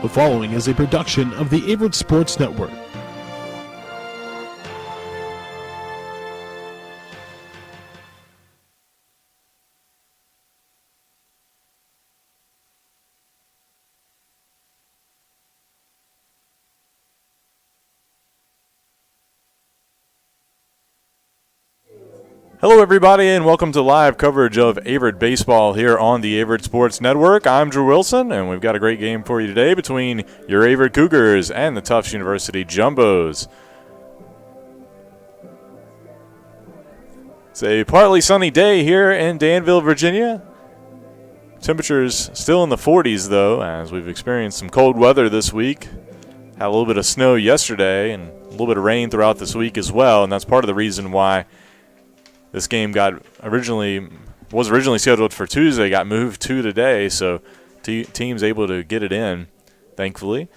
The following is a production of the Averett Sports Network. Hello everybody and welcome to live coverage of Averett baseball here on the Averett Sports Network. I'm Drew Wilson and we've got a great game for you today between your Averett Cougars and the Tufts University Jumbos. It's a partly sunny day here in Danville, Virginia. Temperatures still in the 40s though, as we've experienced some cold weather this week. Had a little bit of snow yesterday and a little bit of rain throughout this week as well, and that's part of the reason why this game was originally scheduled for Tuesday, got moved to today, so teams able to get it in, thankfully.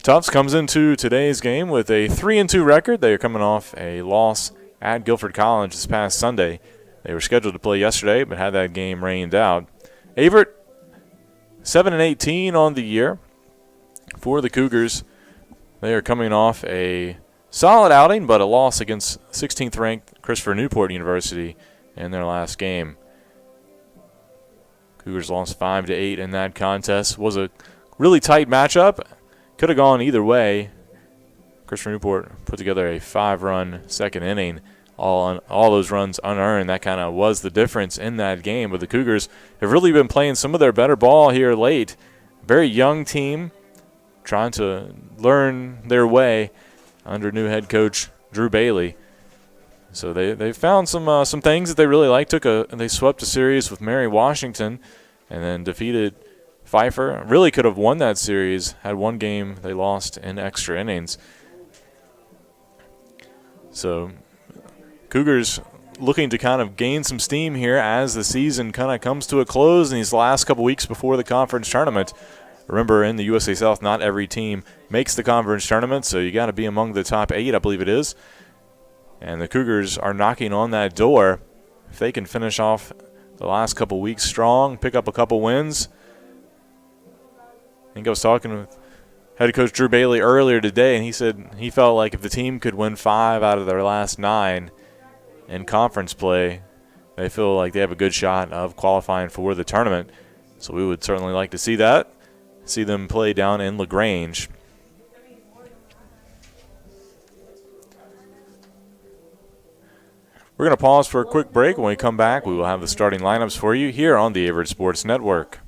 Tufts comes into today's game with a 3-2 record. They are coming off a loss at Guilford College this past Sunday. They were scheduled to play yesterday, but had that game rained out. Averett 7-18 on the year for the Cougars. They are coming off a solid outing, but a loss against 16th-ranked Christopher Newport University in their last game. Cougars lost 5-8 in that contest. Was a really tight matchup. Could have gone either way. Christopher Newport put together a 5-run second inning. All those runs unearned. That kind of was the difference in that game. But the Cougars have really been playing some of their better ball here late. Very young team, trying to learn their way under new head coach Drew Bailey. So they found some things that they really like. They swept a series with Mary Washington and then defeated Pfeiffer. Really could have won that series. Had one game they lost in extra innings. So Cougars looking to kind of gain some steam here as the season kind of comes to a close in these last couple weeks before the conference tournament. Remember, in the USA South, not every team makes the conference tournament, so you got to be among the top 8, I believe it is. And the Cougars are knocking on that door. If they can finish off the last couple weeks strong, pick up a couple wins. I think I was talking with head coach Drew Bailey earlier today, and he said he felt like if the team could win 5 out of their last 9 in conference play, they feel like they have a good shot of qualifying for the tournament. So we would certainly like to see that. See them play down in LaGrange. We're going to pause for a quick break. When we come back, we will have the starting lineups for you here on the Averett Sports Network.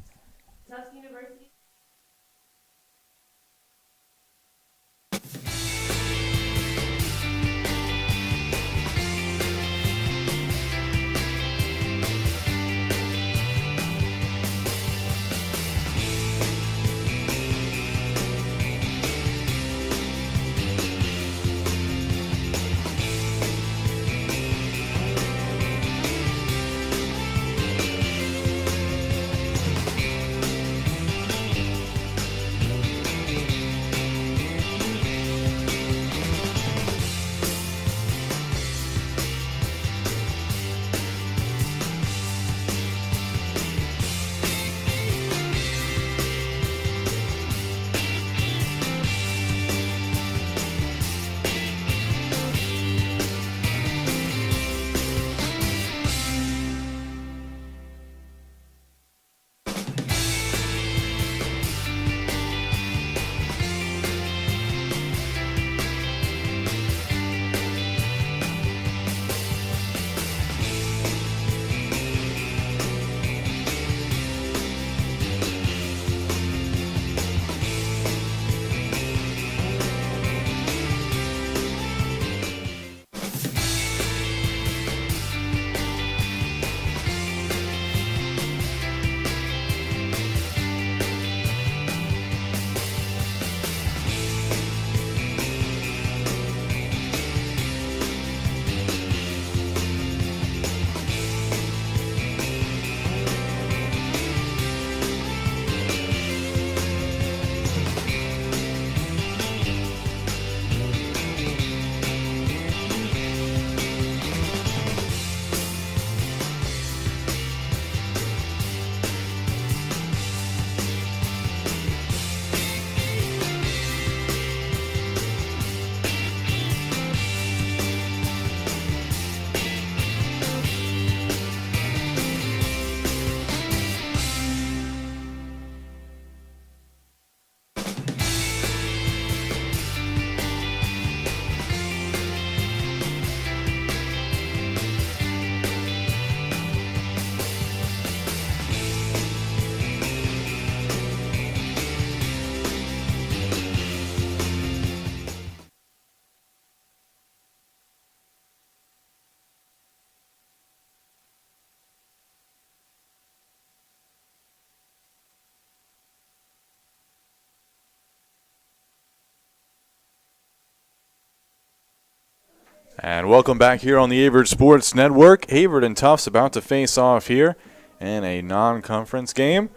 And welcome back here on the Averett Sports Network. Averett and Tufts about to face off here in a non-conference game.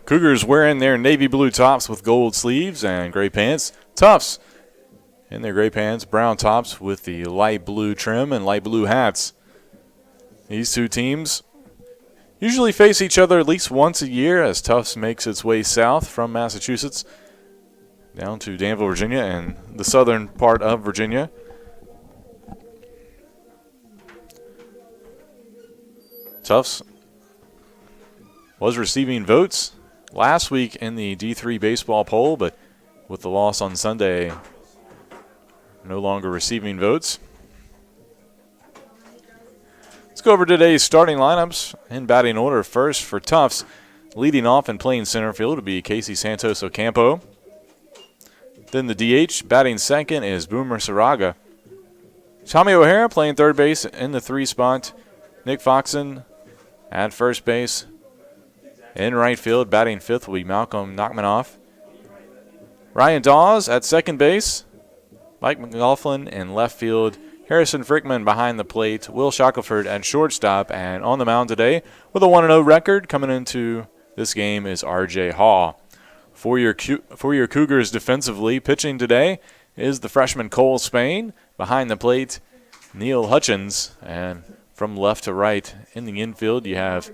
Cougars wearing their navy blue tops with gold sleeves and gray pants. Tufts in their gray pants, brown tops with the light blue trim and light blue hats. These two teams usually face each other at least once a year as Tufts makes its way south from Massachusetts down to Danville, Virginia, and the southern part of Virginia. Tufts was receiving votes last week in the D3 baseball poll, but with the loss on Sunday, no longer receiving votes. Let's go over today's starting lineups in batting order. First for Tufts, leading off and playing center field will be Casey Santos Ocampo. Then the DH, batting second, is Boomer Saraga. Tommy O'Hara playing third base in the 3 spot. Nick Foxon at first base. In right field, batting fifth will be Malcolm Nachmanoff. Ryan Dawes at second base. Mike McLaughlin in left field. Harrison Frickman behind the plate. Will Shackelford at shortstop. And on the mound today with a 1-0 record coming into this game is R.J. Hall. For your Cougars defensively, pitching today is the freshman Cole Spain. Behind the plate, Neil Hutchins. And from left to right in the infield, you have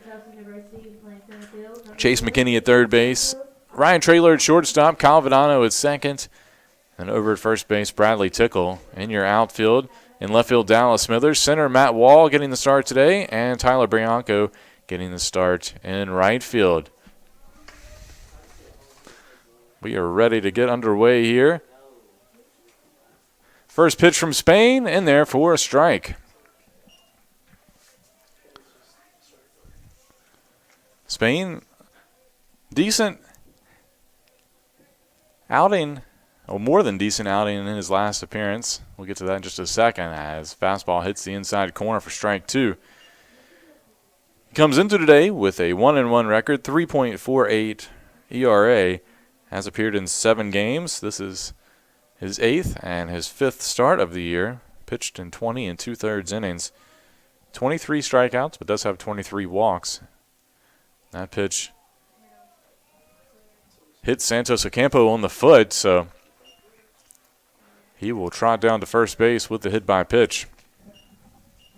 Chase McKinney at third base, Ryan Traylor at shortstop, Kyle Vidano at second, and over at first base, Bradley Tickle. In your outfield, in left field, Dallas Smithers, center Matt Wall getting the start today, and Tyler Bianco getting the start in right field. We are ready to get underway here. First pitch from Spain, in there for a strike. Spain, decent outing, or more than decent outing in his last appearance. We'll get to that in just a second as fastball hits the inside corner for strike 2. He comes into today with a 1-1 record, 3.48 ERA, has appeared in 7 games. This is his 8th and his 5th start of the year, pitched in 20 2/3 innings. 23 strikeouts, but does have 23 walks. That pitch hit Santos Ocampo on the foot, so he will trot down to first base with the hit by pitch.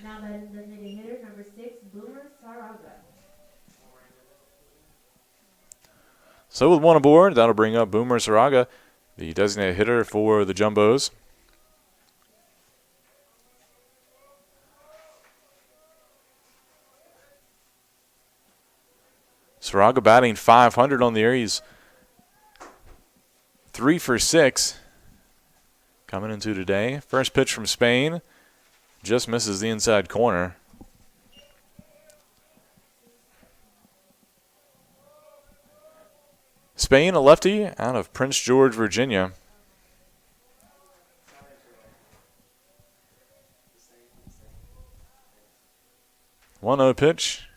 Now that is designated hitter number 6, Boomer Saraga. So with one aboard, that'll bring up Boomer Saraga, the designated hitter for the Jumbos. Saraga batting .500 on the year. He's 3 for 6 coming into today. First pitch from Spain just misses the inside corner. Spain, a lefty out of Prince George, Virginia. One-zero pitch.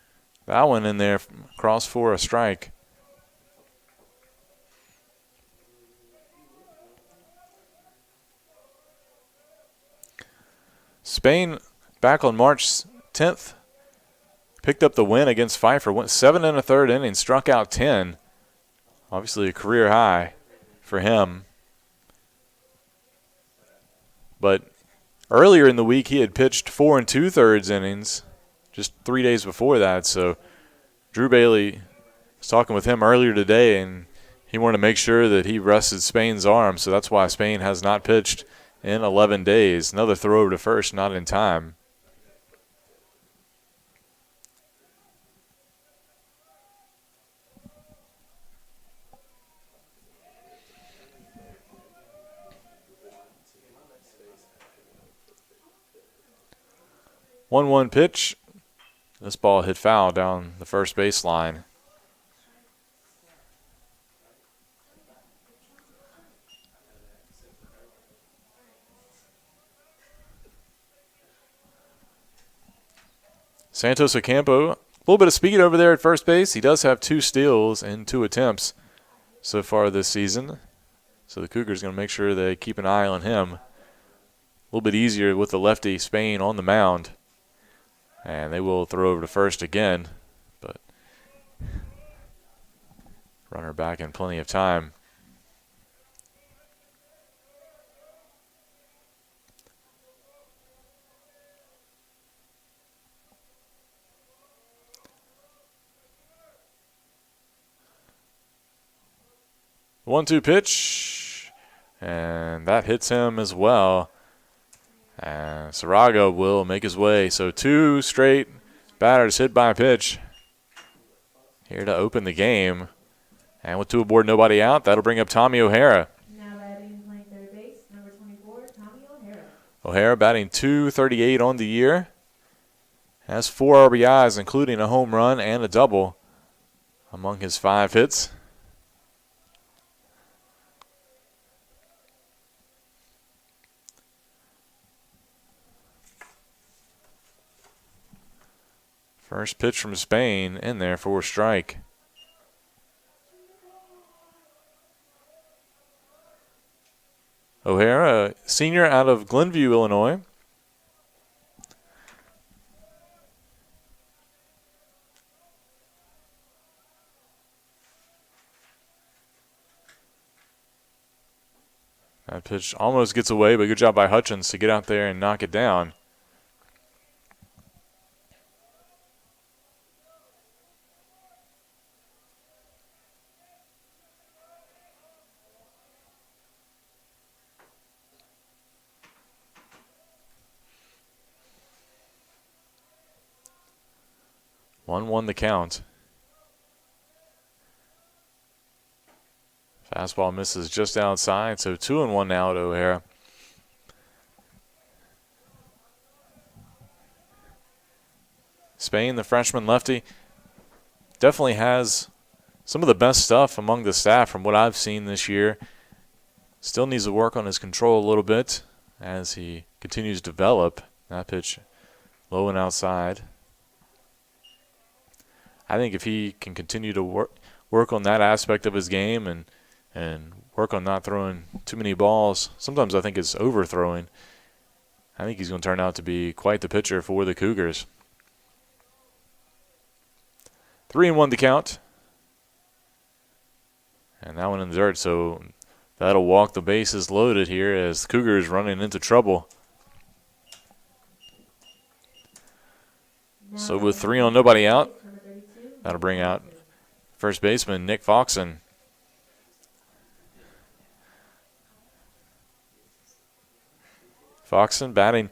That one in there, cross for a strike. Spain, back on March 10th, picked up the win against Pfeiffer. Went 7 1/3 innings, struck out 10. Obviously a career high for him. But earlier in the week, he had pitched 4 2/3 innings just 3 days before that. So Drew Bailey was talking with him earlier today, and he wanted to make sure that he rested Spain's arm. So that's why Spain has not pitched in 11 days. Another throw over to first, not in time. One pitch. This ball hit foul down the first baseline. Santos Ocampo, a little bit of speed over there at first base. He does have 2 steals and 2 attempts so far this season. So the Cougars going to make sure they keep an eye on him. little bit easier with the lefty Spain on the mound. And they will throw over to first again, but runner back in plenty of time. The 1-2 pitch, and that hits him as well. And Saraga will make his way. So 2 straight batters hit by a pitch here to open the game. And with 2 aboard, nobody out, that'll bring up Tommy O'Hara. Now batting playing third base, number 24, Tommy O'Hara. O'Hara batting .238 on the year. Has 4 RBIs, including a home run and a double among his 5 hits. First pitch from Spain in there for a strike. O'Hara, senior out of Glenview, Illinois. That pitch almost gets away, but good job by Hutchins to get out there and knock it down. One the count. Fastball misses just outside, so 2-1 now to O'Hara. Spain, the freshman lefty, definitely has some of the best stuff among the staff from what I've seen this year. Still needs to work on his control a little bit as he continues to develop. That pitch low and outside. I think if he can continue to work on that aspect of his game and work on not throwing too many balls, sometimes I think it's overthrowing, I think he's going to turn out to be quite the pitcher for the Cougars. 3-1 the count. And that one in the dirt, so that'll walk the bases loaded here as the Cougars running into trouble. So with 3 on, nobody out, that'll bring out first baseman Nick Foxen. Foxen batting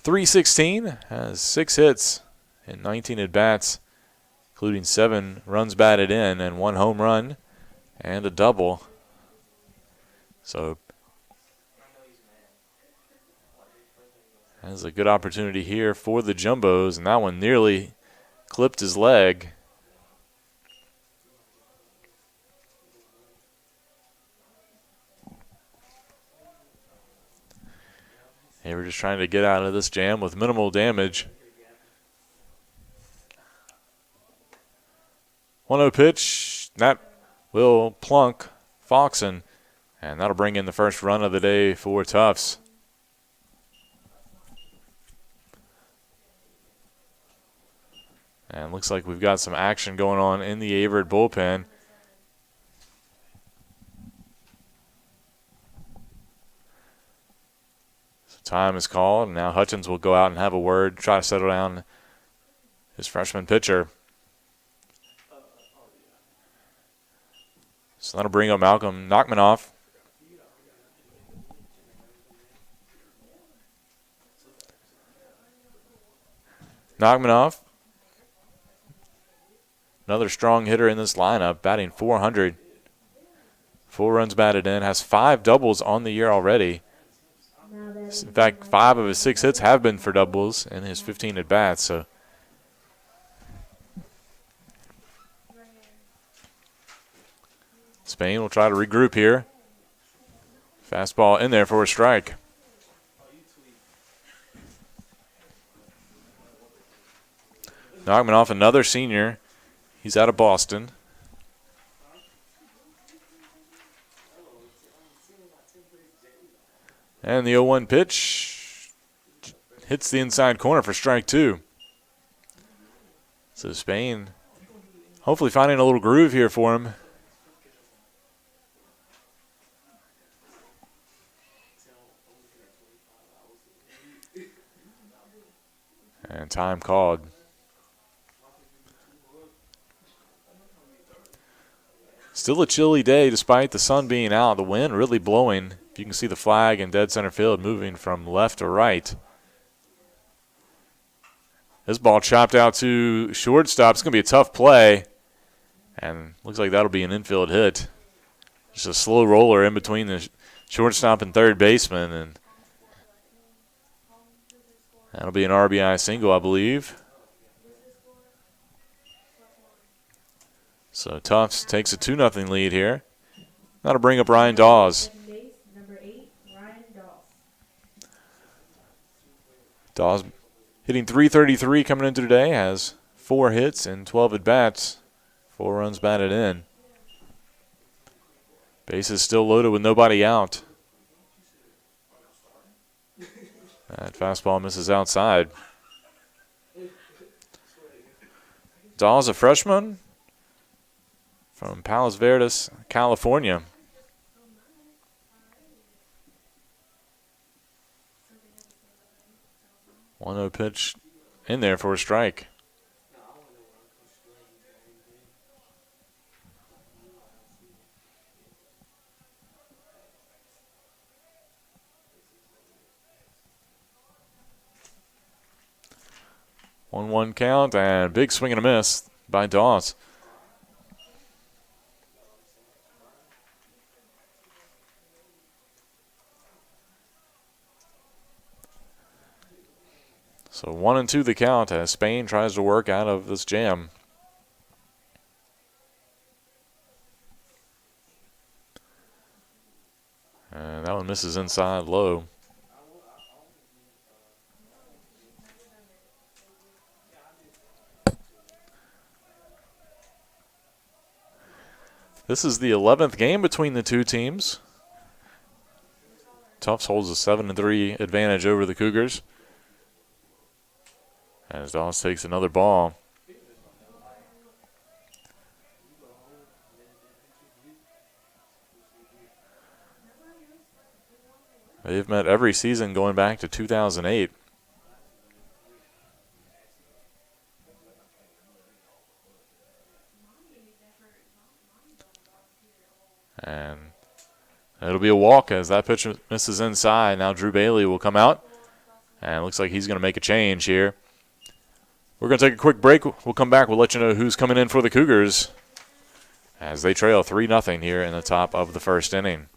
.316, has 6 hits in 19 at-bats, including 7 runs batted in and 1 home run and a double. So has a good opportunity here for the Jumbos, and that one nearly clipped his leg. They were just trying to get out of this jam with minimal damage. 1-0 pitch. That will plunk Foxen, and that'll bring in the first run of the day for Tufts. And looks like we've got some action going on in the Averett bullpen. So time is called, and now Hutchins will go out and have a word, try to settle down his freshman pitcher. So that'll bring up Malcolm Nachmanoff. Nachmanoff, another strong hitter in this lineup, batting .400. 4 runs batted in, has 5 doubles on the year already. In fact, 5 of his 6 hits have been for doubles in his 15 at-bats. So Spain will try to regroup here. Fastball in there for a strike. Nachmanoff, another senior. He's out of Boston. And the 0-1 pitch hits the inside corner for strike 2. So Spain hopefully finding a little groove here for him. And time called. Still a chilly day despite the sun being out. The wind really blowing. You can see the flag in dead center field moving from left to right. This ball chopped out to shortstop. It's going to be a tough play. And looks like that'll be an infield hit. Just a slow roller in between the shortstop and third baseman. And that'll be an RBI single, I believe. So Tufts takes a 2-0 lead here. That'll bring up Ryan Dawes. Number 8, Ryan Dawes. Dawes hitting .333 coming into today, has 4 hits and 12 at-bats, 4 runs batted in. Bases still loaded with nobody out. That fastball misses outside. Dawes, a freshman from Palos Verdes, California. One-zero pitch in there for a strike. One count and big swing and a miss by Dawes. So 1-2 the count as Spain tries to work out of this jam. And that one misses inside low. This is the 11th game between the two teams. Tufts holds a 7-3 advantage over the Cougars. As Dawes takes another ball. They've met every season going back to 2008. And it'll be a walk as that pitch misses inside. Now Drew Bailey will come out. And it looks like he's going to make a change here. We're going to take a quick break. We'll come back. We'll let you know who's coming in for the Cougars as they trail 3-0 here in the top of the first inning.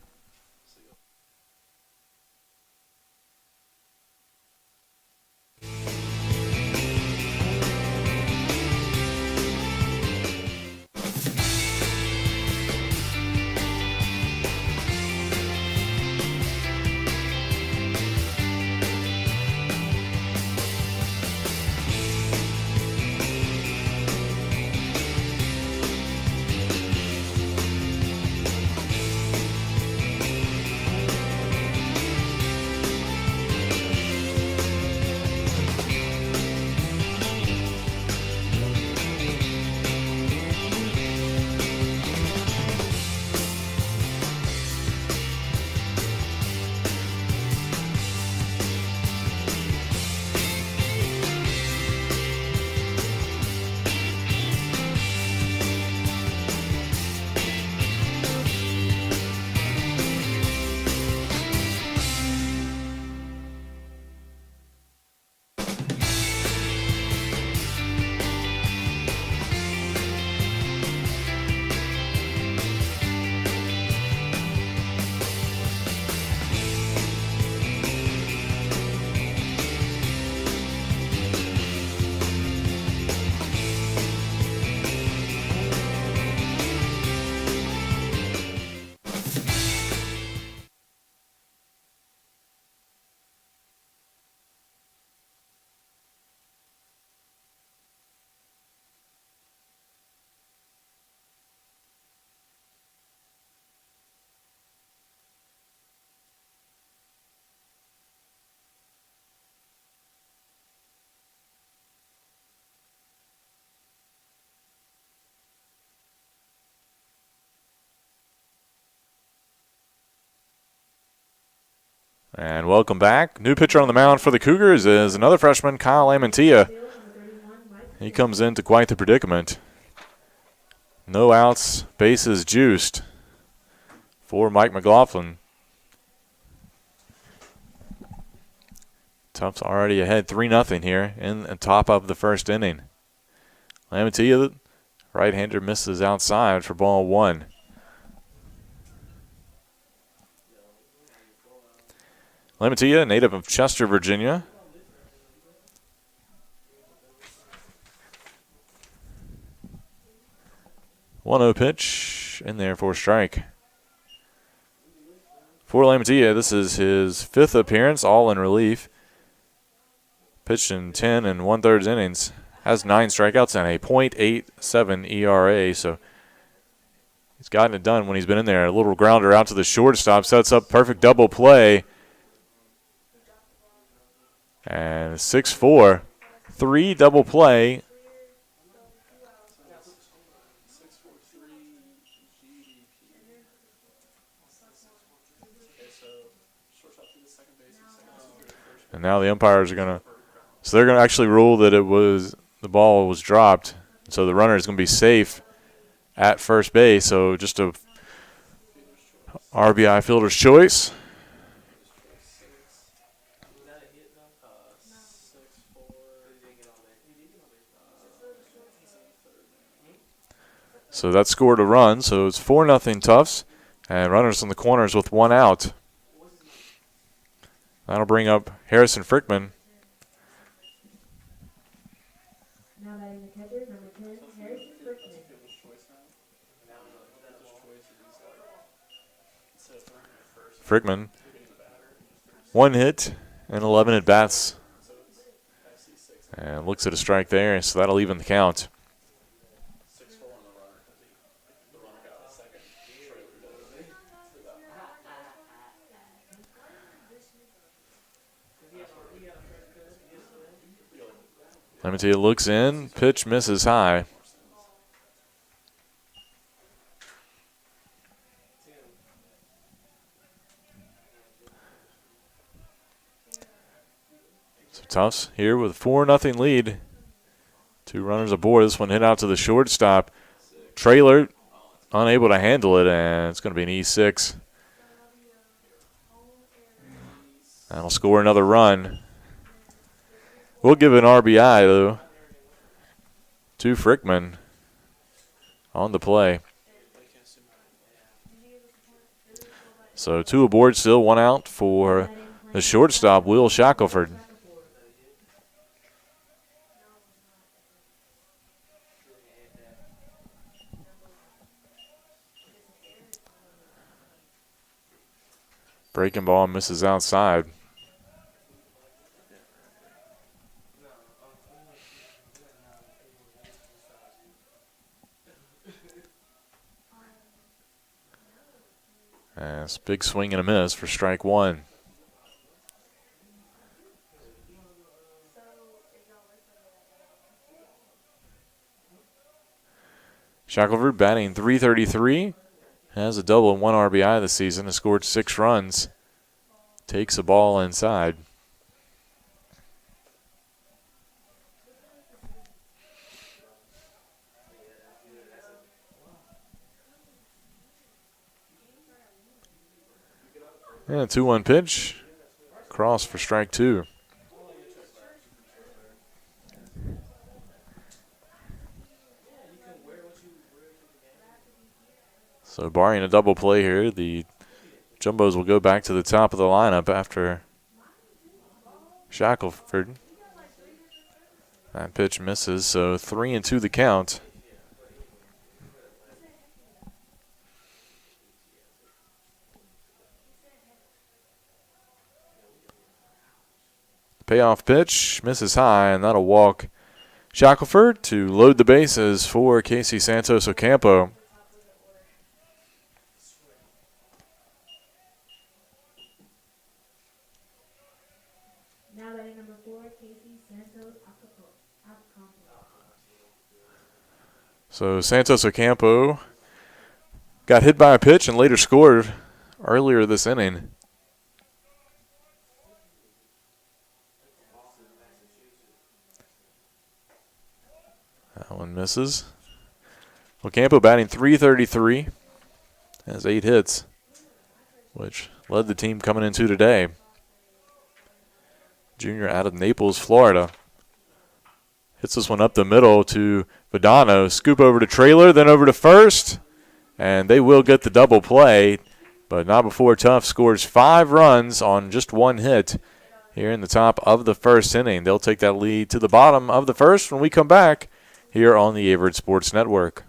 And welcome back. New pitcher on the mound for the Cougars is another freshman, Kyle Lamantia. He comes into quite the predicament. No outs, bases juiced for Mike McLaughlin. Tufts already ahead 3-0 here in the top of the first inning. Lamantia, right-hander, misses outside for ball 1. Lamantia, native of Chester, Virginia. One-0 pitch in there for a strike. For Lamantia, this is his 5th appearance, all in relief. Pitched in 10 1/3 innings. Has 9 strikeouts and a .87 ERA, so he's gotten it done when he's been in there. A little grounder out to the shortstop, sets up perfect double play. And 6-4, 3 double play. And now the umpires are going to, so they're going to actually rule that the ball was dropped. So the runner is going to be safe at first base. So just a RBI fielder's choice. So that scored a run, so it's 4-0 Tufts, and runners in the corners with 1 out. That'll bring up Harrison Frickman. Now batting the catcher, number 10, Harrison Frickman. Frickman, 1 hit and 11 at-bats. And looks at a strike there, so that'll even the count. Lamantia looks in, pitch misses high. So Tufts here with a 4-0 lead. 2 runners aboard. This one hit out to the shortstop. Trailer unable to handle it, and it's going to be an E6. That'll score another run. We'll give an RBI, though, to Frickman on the play. So 2 aboard still, 1 out for the shortstop, Will Shackelford. Breaking ball misses outside. And it's a big swing and a miss for strike 1. Shackelford batting .333. Has a double and 1 RBI this season. Has scored 6 runs. Takes a ball inside. And a 2-1 pitch. Cross for strike 2. So barring a double play here, the Jumbos will go back to the top of the lineup after Shackelford. That pitch misses, so 3-2 the count. Payoff pitch, misses high, and that'll walk Shackelford to load the bases for Casey Santos Ocampo. Now batting number 4, Casey Santos Ocampo. So Santos Ocampo got hit by a pitch and later scored earlier this inning. one misses. Ocampo batting .333, has 8 hits, which led the team coming into today. Junior out of Naples, Florida. Hits this one up the middle to Vidano. Scoop over to Trailer, then over to first. And they will get the double play, but not before Tufts scores 5 runs on just 1 hit here in the top of the first inning. They'll take that lead to the bottom of the first when we come back here on the Averett Sports Network.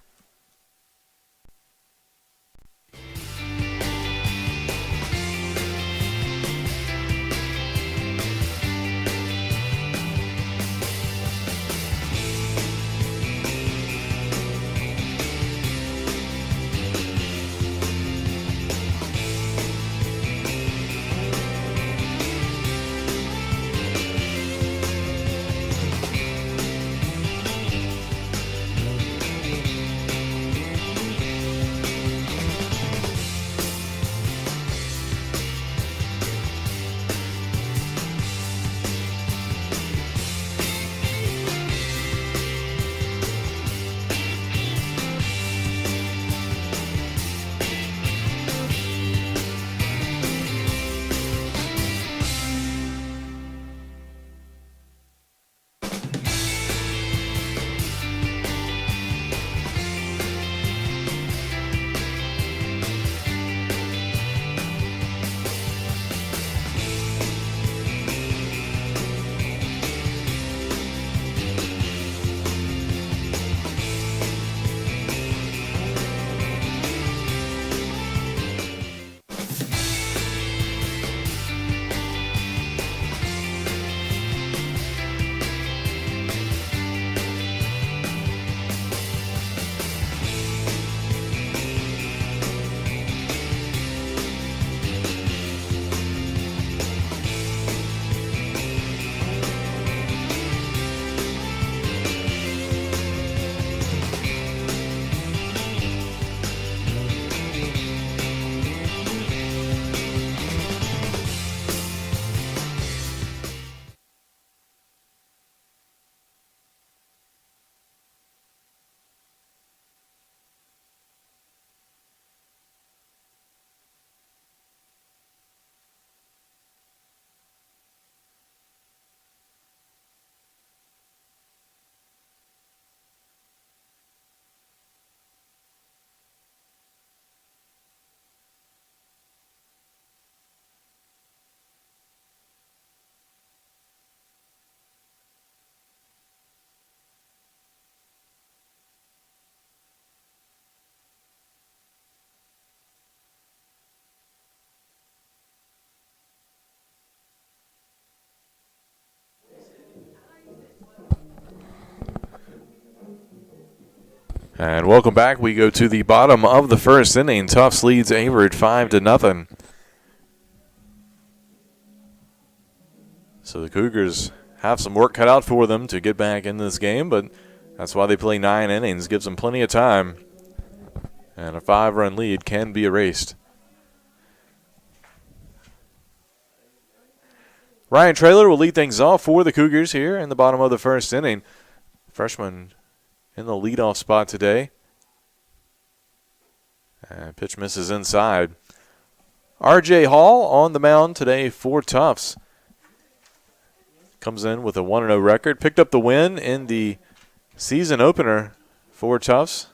And welcome back. We go to the bottom of the first inning. Tufts leads Averett 5-0. So the Cougars have some work cut out for them to get back in this game, but that's why they play 9 innings. Gives them plenty of time. And a 5-run lead can be erased. Ryan Traylor will lead things off for the Cougars here in the bottom of the first inning. Freshman in the leadoff spot today. And pitch misses inside. R.J. Hall on the mound today for Tufts. Comes in with a 1-0 record. Picked up the win in the season opener for Tufts.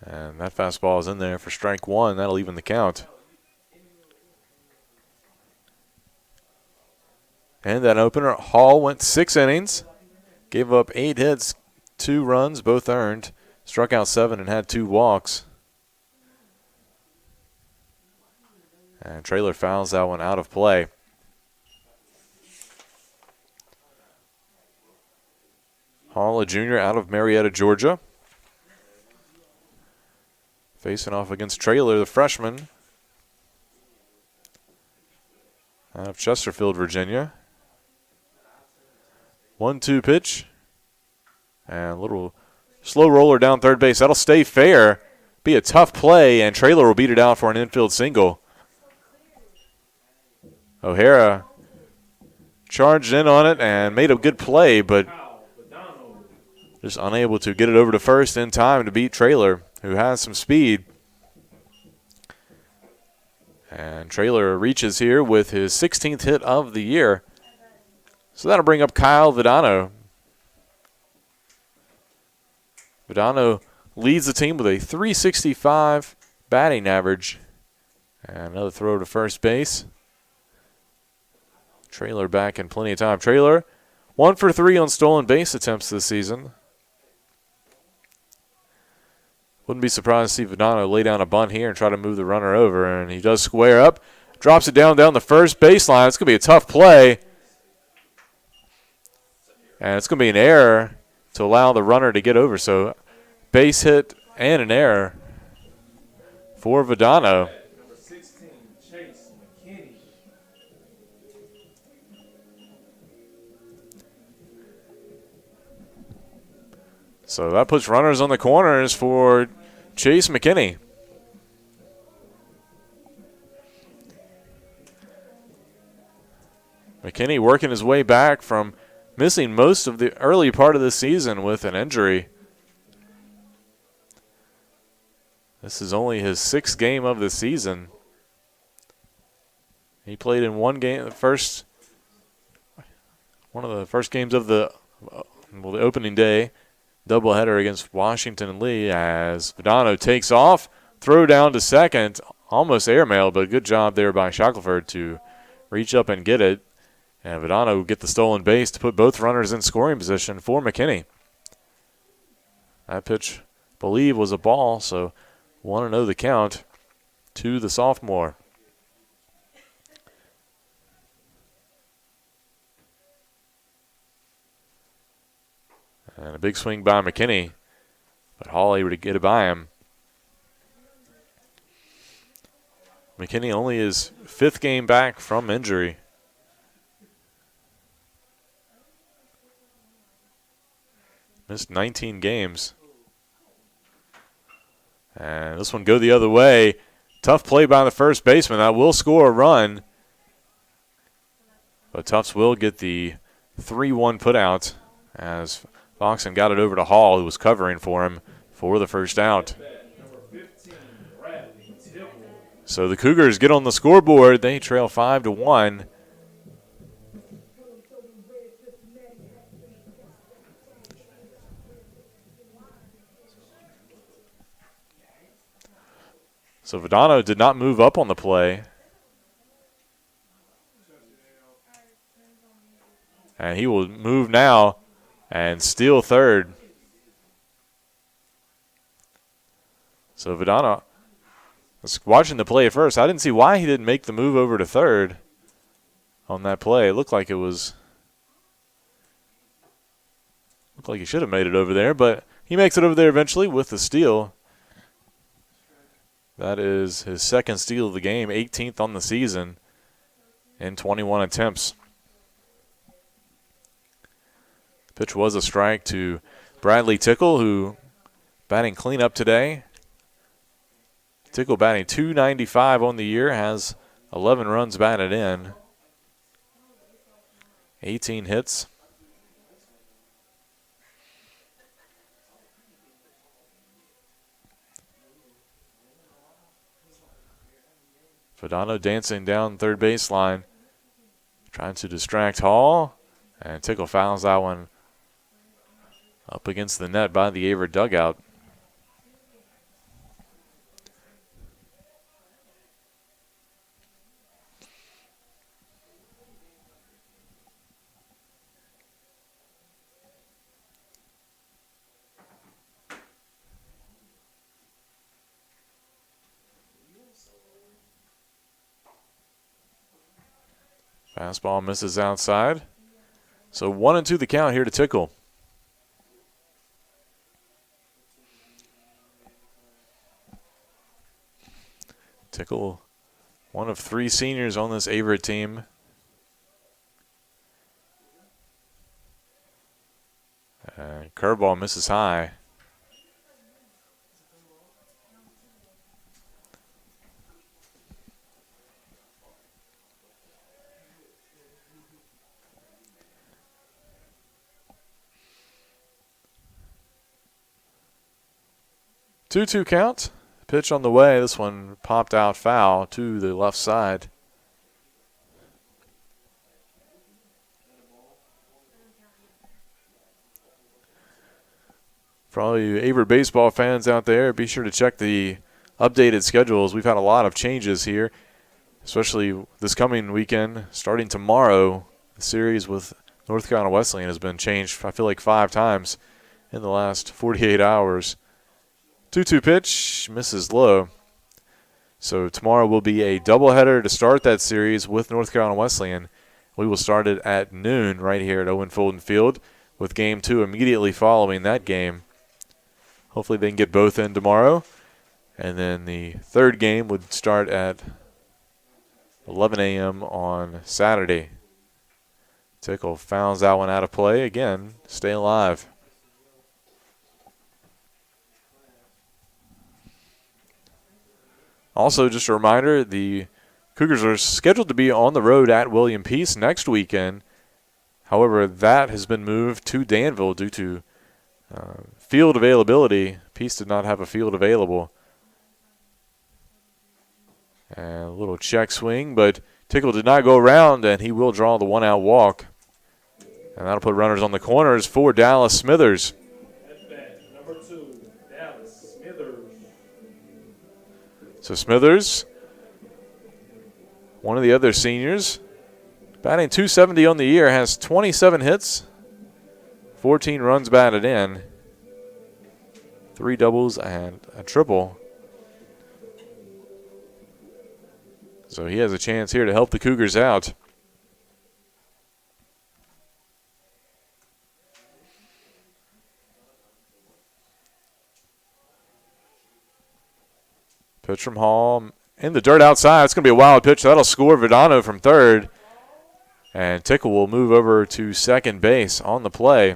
And that fastball is in there for strike 1. That'll even the count. And that opener, Hall went 6 innings, gave up 8 hits, 2 runs, both earned, struck out 7 and had 2 walks. And Traylor fouls that one out of play. Hall, a junior out of Marietta, Georgia. Facing off against Traylor, the freshman out of Chesterfield, Virginia. 1-2 pitch. And a little slow roller down third base. That'll stay fair. Be a tough play, and Traylor will beat it out for an infield single. O'Hara charged in on it and made a good play, but just unable to get it over to first in time to beat Traylor, who has some speed. And Traylor reaches here with his 16th hit of the year. So that'll bring up Kyle Vidano. Vidano leads the team with a .365 batting average. And another throw to first base. Traylor back in plenty of time. Traylor 1 for 3 on stolen base attempts this season. Wouldn't be surprised to see Vidano lay down a bunt here and try to move the runner over. And he does square up. Drops it down the first baseline. It's going to be a tough play. And it's going to be an error to allow the runner to get over. So base hit and an error for Vidano. Number 16, Chase McKinney. So that puts runners on the corners for Chase McKinney. McKinney working his way back from missing most of the early part of the season with an injury. This is only his 6th game of the season. He played in one game, one of the first games of the opening day doubleheader against Washington and Lee, as Vidano takes off, throw down to second, almost airmail, but good job there by Shackelford to reach up and get it. And Vidano will get the stolen base to put both runners in scoring position for McKinney. That pitch, I believe, was a ball, so 1-0 the count to the sophomore. And a big swing by McKinney, but Hall able to get it by him. McKinney only his 5th game back from injury. Missed 19 games. And this one go the other way. Tough play by the first baseman. That will score a run. But Tufts will get the 3-1 putout as Foxen got it over to Hall, who was covering for him for the first out. So the Cougars get on the scoreboard. They trail 5-1. So Vidano did not move up on the play. And he will move now and steal third. So Vidano, watching the play at first, I didn't see why he didn't make the move over to third on that play. It looked like he should have made it over there, but he makes it over there eventually with the steal. That is his 2nd steal of the game, 18th on the season in 21 attempts. Pitch was a strike to Bradley Tickle, who batting cleanup today. Tickle batting .295 on the year, has 11 runs batted in, 18 hits. Vidano dancing down third baseline, trying to distract Hall, and Tickle fouls that one up against the net by the Averett dugout. Fastball misses outside. So 1-2 the count here to Tickle. Tickle, one of 3 seniors on this Averett team. Curveball misses high. 2-2 count. Pitch on the way. This one popped out foul to the left side. For all you Averett baseball fans out there, be sure to check the updated schedules. We've had a lot of changes here, especially this coming weekend. Starting tomorrow, the series with North Carolina Wesleyan has been changed, I feel like, 5 times in the last 48 hours. 2-2 pitch, misses low. So tomorrow will be a doubleheader to start that series with North Carolina Wesleyan. We will start it at noon right here at Owen Fulton Field, with Game 2 immediately following that game. Hopefully they can get both in tomorrow. And then the third game would start at 11 a.m. on Saturday. Tickle fouls that one out of play. Again, stay alive. Also, just a reminder, the Cougars are scheduled to be on the road at William Peace next weekend. However, that has been moved to Danville due to field availability. Peace did not have a field available. And a little check swing, but Tickle did not go around, and he will draw the one-out walk. And that'll put runners on the corners for Dallas Smithers. At bat, number 2, Dallas Smithers. So Smithers, one of the other seniors, batting .270 on the year, has 27 hits, 14 runs batted in, 3 doubles and a triple. So he has a chance here to help the Cougars out. Pitch from Hall in the dirt outside. It's going to be a wild pitch. That'll score Verdano from third. And Tickle will move over to second base on the play.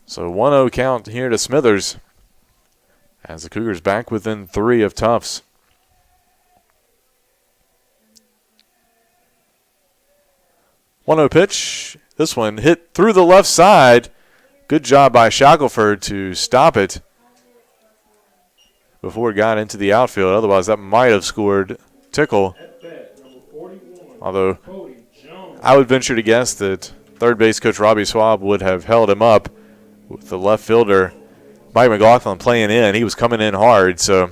So 1-0 count here to Smithers as the Cougars back within 3 of Tufts. One-0 pitch. This one hit through the left side. Good job by Shackelford to stop it before it got into the outfield. Otherwise, that might have scored Tickle. At bat, number 41, Although Cody Jones. I would venture to guess that third base coach Robbie Swab would have held him up with the left fielder Mike McLaughlin playing in. He was coming in hard. So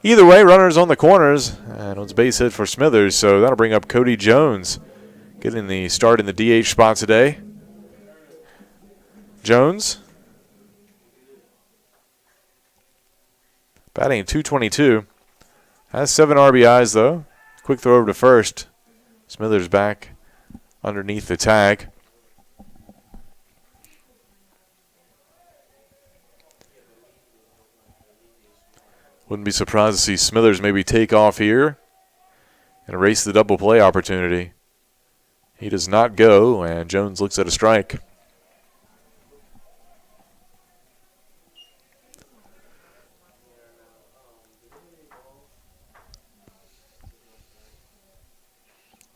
either way, runners on the corners, and it was a base hit for Smithers. So that'll bring up Cody Jones, getting the start in the DH spot today. Jones batting at .222. Has 7 RBIs, though. Quick throw over to first. Smithers back underneath the tag. Wouldn't be surprised to see Smithers maybe take off here and erase the double play opportunity. He does not go, and Jones looks at a strike.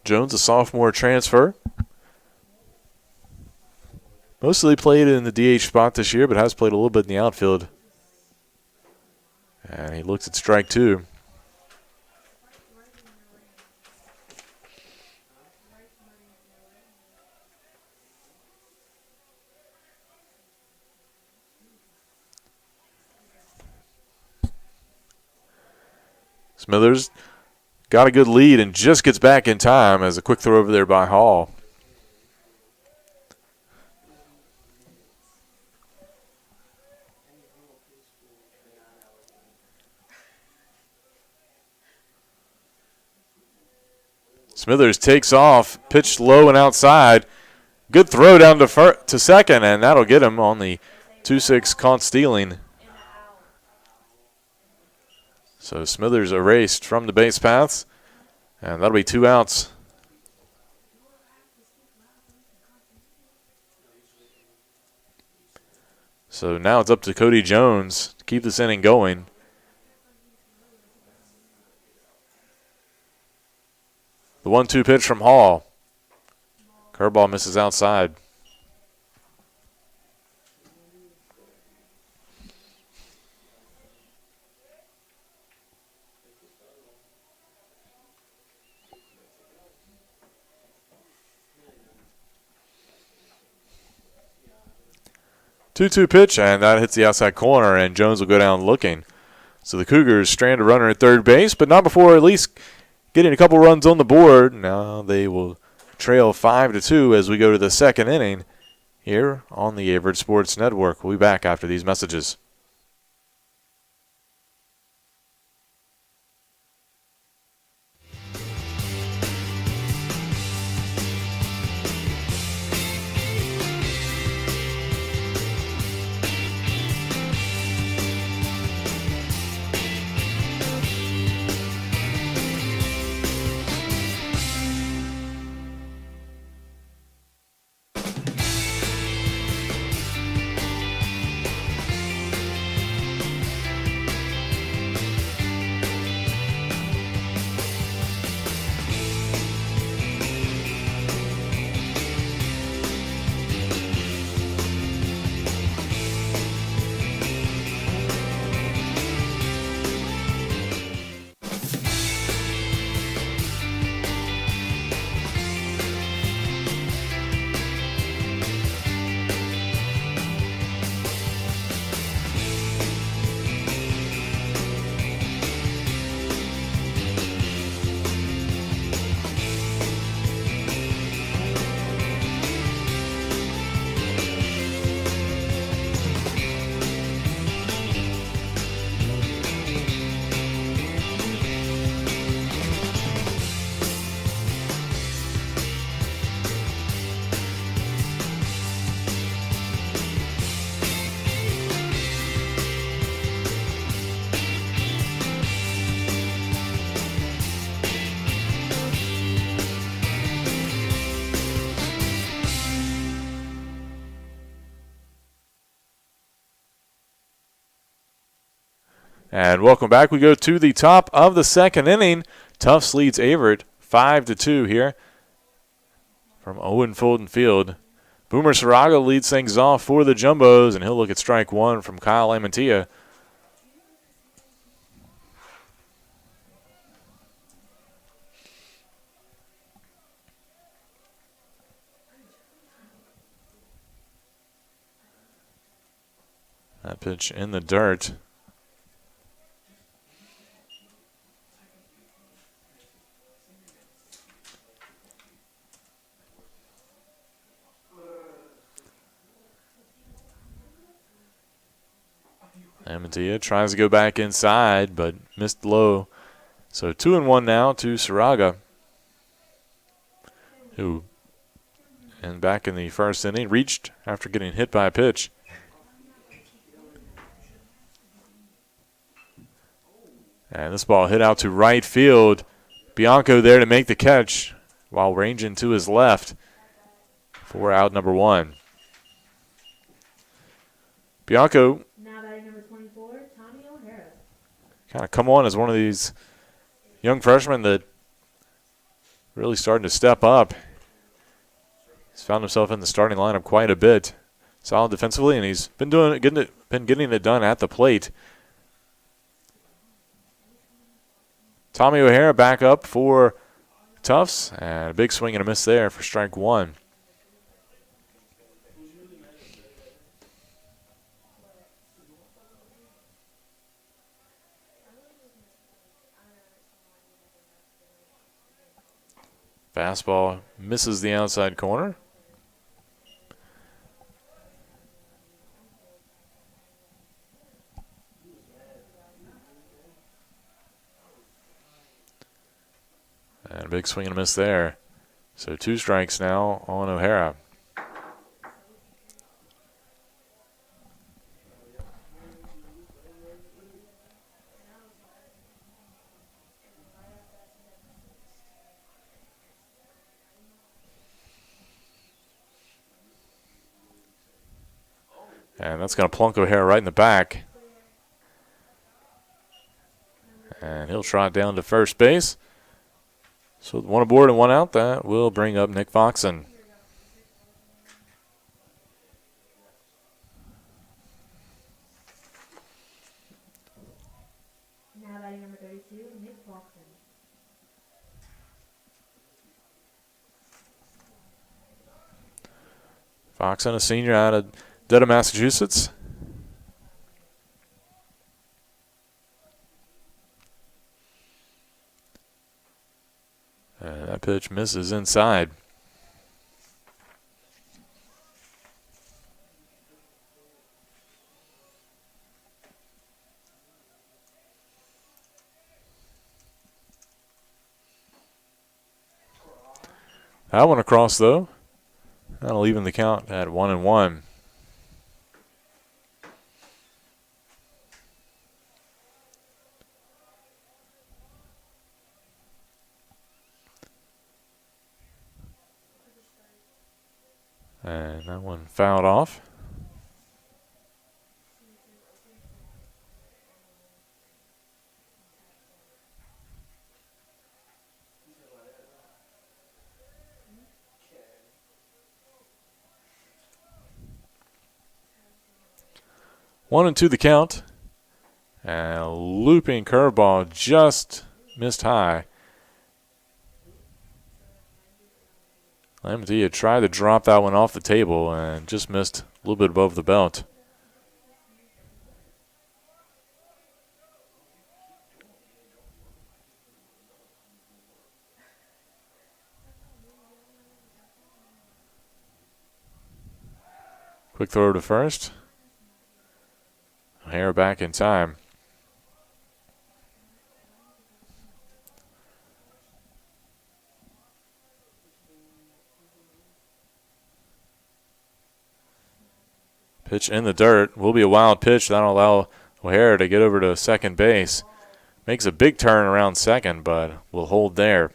Jones, a sophomore transfer. Mostly played in the DH spot this year, but has played a little bit in the outfield. And he looks at strike 2. Smithers got a good lead and just gets back in time as a quick throw over there by Hall. Smithers takes off, pitched low and outside. Good throw down to second, and that'll get him on the 2-6 caught stealing. So Smithers erased from the base paths, and that'll be 2 outs. So now it's up to Cody Jones to keep this inning going. The 1-2 pitch from Hall. Curveball misses outside. Two-two pitch, and that hits the outside corner, and Jones will go down looking. So the Cougars strand a runner at third base, but not before at least getting a couple runs on the board. Now they will trail 5-2 as we go to the second inning here on the Averett Sports Network. We'll be back after these messages. And welcome back. We go to the top of the second inning. Tufts leads Averett 5-2 here from Owen Fulton Field. Boomer Saraga leads things off for the Jumbos, and he'll look at strike one from Kyle Amantia. That pitch in the dirt. Amantia tries to go back inside, but missed low. So 2-1 now to Saraga, who, and back in the first inning, reached after getting hit by a pitch. And this ball hit out to right field. Bianco there to make the catch while ranging to his left for out number one. Bianco kind of come on as one of these young freshmen that really starting to step up. He's found himself in the starting lineup quite a bit. Solid defensively, and he's been getting it done at the plate. Tommy O'Hara back up for Tufts, and a big swing and a miss there for strike one. Fastball misses the outside corner. And a big swing and a miss there. So 2 strikes now on O'Hara. And that's going to plunk O'Hara right in the back. And he'll trot down to first base. So with one aboard and one out, that will bring up Nick Foxen. Now batting number 32, Nick Faulkner. Foxen, a senior out of Dedham, Massachusetts. And that pitch misses inside. That one across, though. That'll even the count at 1-1. And that one fouled off. One and two the count. And a looping curveball just missed high. Lamantia tried to drop that one off the table and just missed a little bit above the belt. Quick throw to first. O'Hara back in time. Pitch in the dirt. Will be a wild pitch. That'll allow O'Hara to get over to second base. Makes a big turn around second, but will hold there.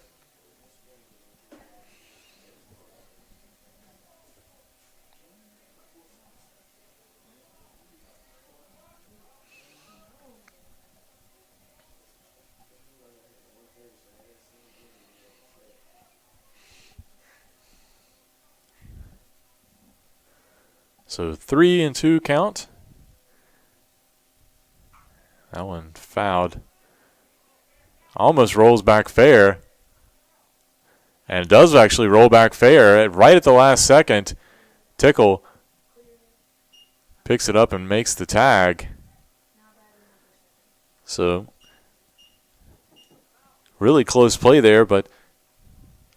So 3-2 count. That one fouled. Almost rolls back fair. And it does actually roll back fair right at the last second. Tickle picks it up and makes the tag. So really close play there, but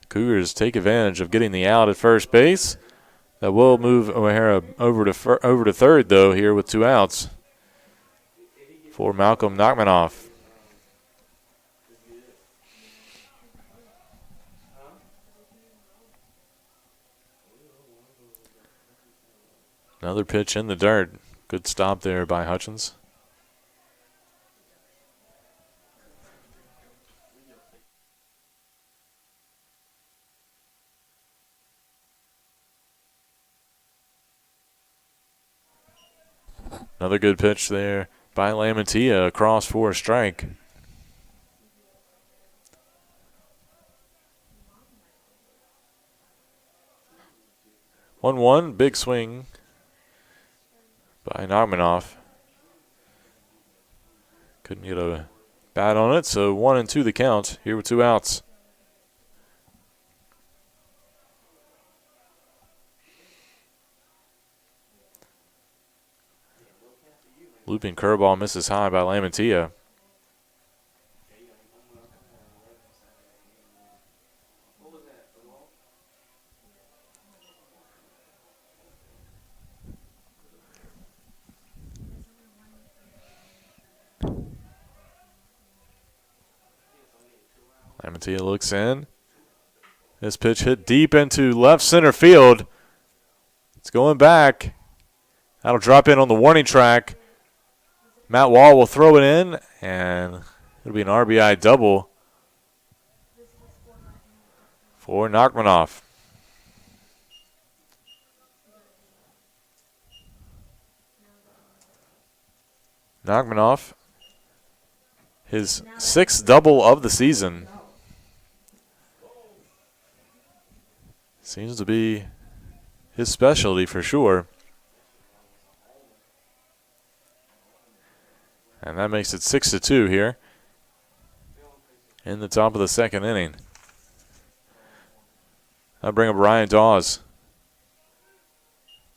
Cougars take advantage of getting the out at first base. That will move O'Hara over to third, though, here with two outs for Malcolm Nachmanoff. Another pitch in the dirt. Good stop there by Hutchins. Another good pitch there by Lamantia across for a strike. One, big swing by Nachmanoff. Couldn't get a bat on it, so 1-2 the count here with two outs. Looping curveball misses high by Lamantia. Lamantia looks in. This pitch hit deep into left center field. It's going back. That'll drop in on the warning track. Matt Wall will throw it in, and it'll be an RBI double for Nachmanoff, his 6th double of the season. Seems to be his specialty for sure. And that makes it 6-2 here in the top of the second inning. I'll bring up Ryan Dawes.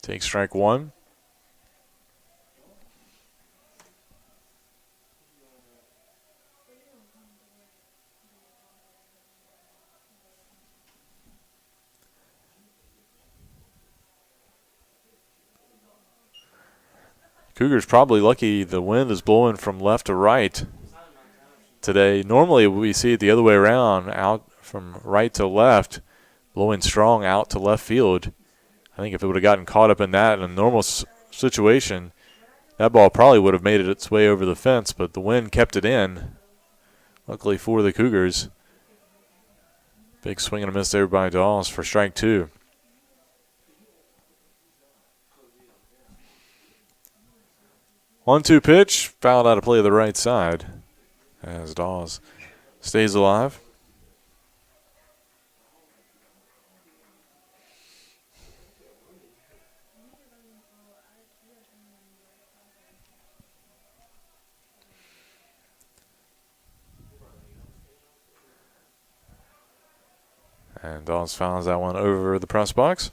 Take strike one. Cougars probably lucky the wind is blowing from left to right today. Normally we see it the other way around, out from right to left, blowing strong out to left field. I think if it would have gotten caught up in that in a normal situation, that ball probably would have made it its way over the fence, but the wind kept it in. Luckily for the Cougars. Big swing and a miss there by Dawes for strike two. 1-2 pitch, fouled out of play to the right side as Dawes stays alive. And Dawes fouls that one over the press box.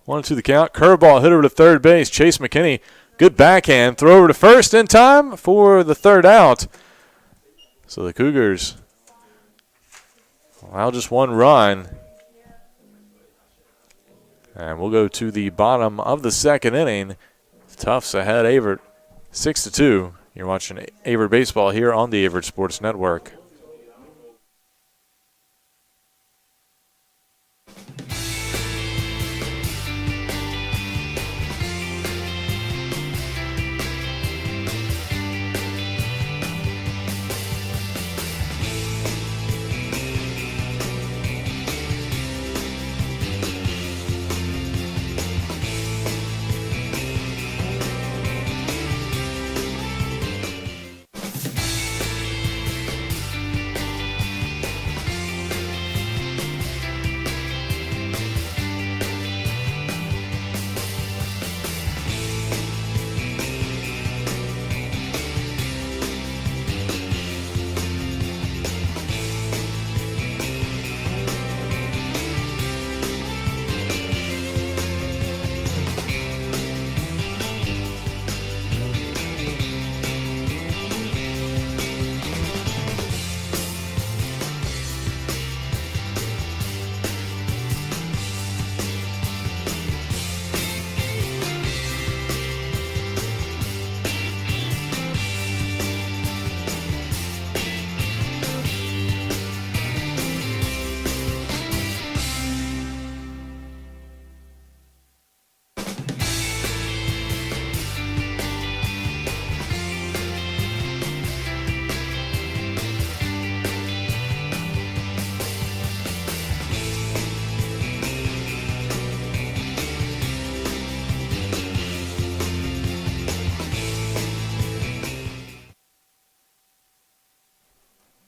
One to the count. Curveball hit over to third base. Chase McKinney, good backhand. Throw over to first in time for the third out. So the Cougars allow just one run. And we'll go to the bottom of the second inning. Tufts ahead Averett 6-2. You're watching Averett Baseball here on the Averett Sports Network.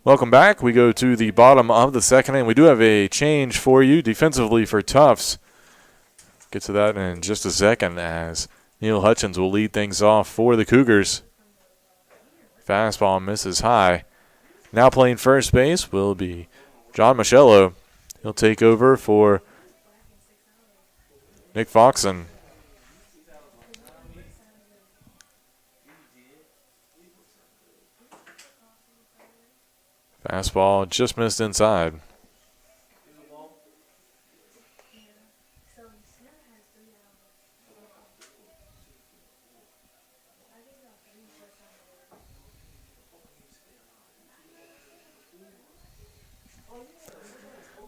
Welcome back. We go to the bottom of the second inning. We do have a change for you defensively for Tufts. Get to that in just a second as Neil Hutchins will lead things off for the Cougars. Fastball misses high. Now playing first base will be John Michello. He'll take over for Nick Foxon. Fastball just missed inside.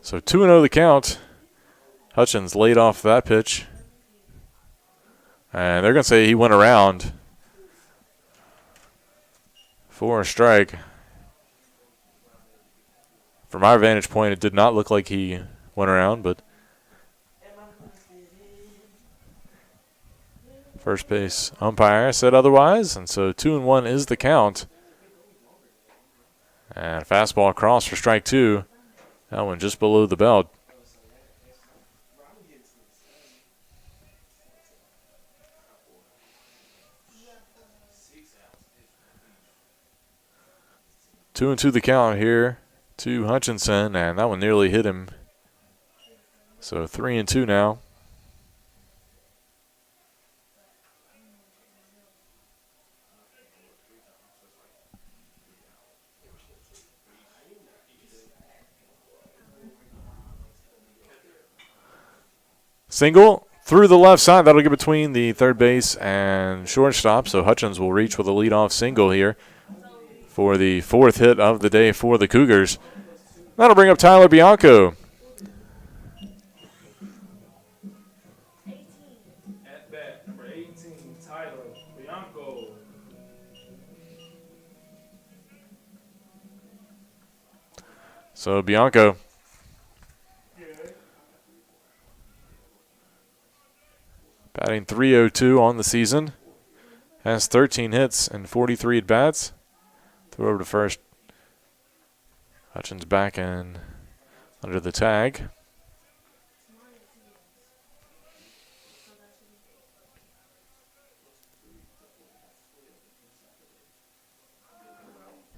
So 2-0 the count. Hutchins laid off that pitch. And they're going to say he went around. for a strike. From our vantage point, it did not look like he went around, but first base umpire said otherwise, and so 2-1 is the count. And fastball across for strike 2. That one just below the belt. Two and two the count here to Hutchinson, and that one nearly hit him. So 3-2 now. Single through the left side. That'll get between the third base and shortstop. So Hutchins will reach with a leadoff single here for the 4th hit of the day for the Cougars. That'll bring up Tyler Bianco. At bat, number 18, Tyler Bianco. So Bianco batting .302 on the season. Has 13 hits and 43 at-bats. Throw over to first. Hutchins back in under the tag.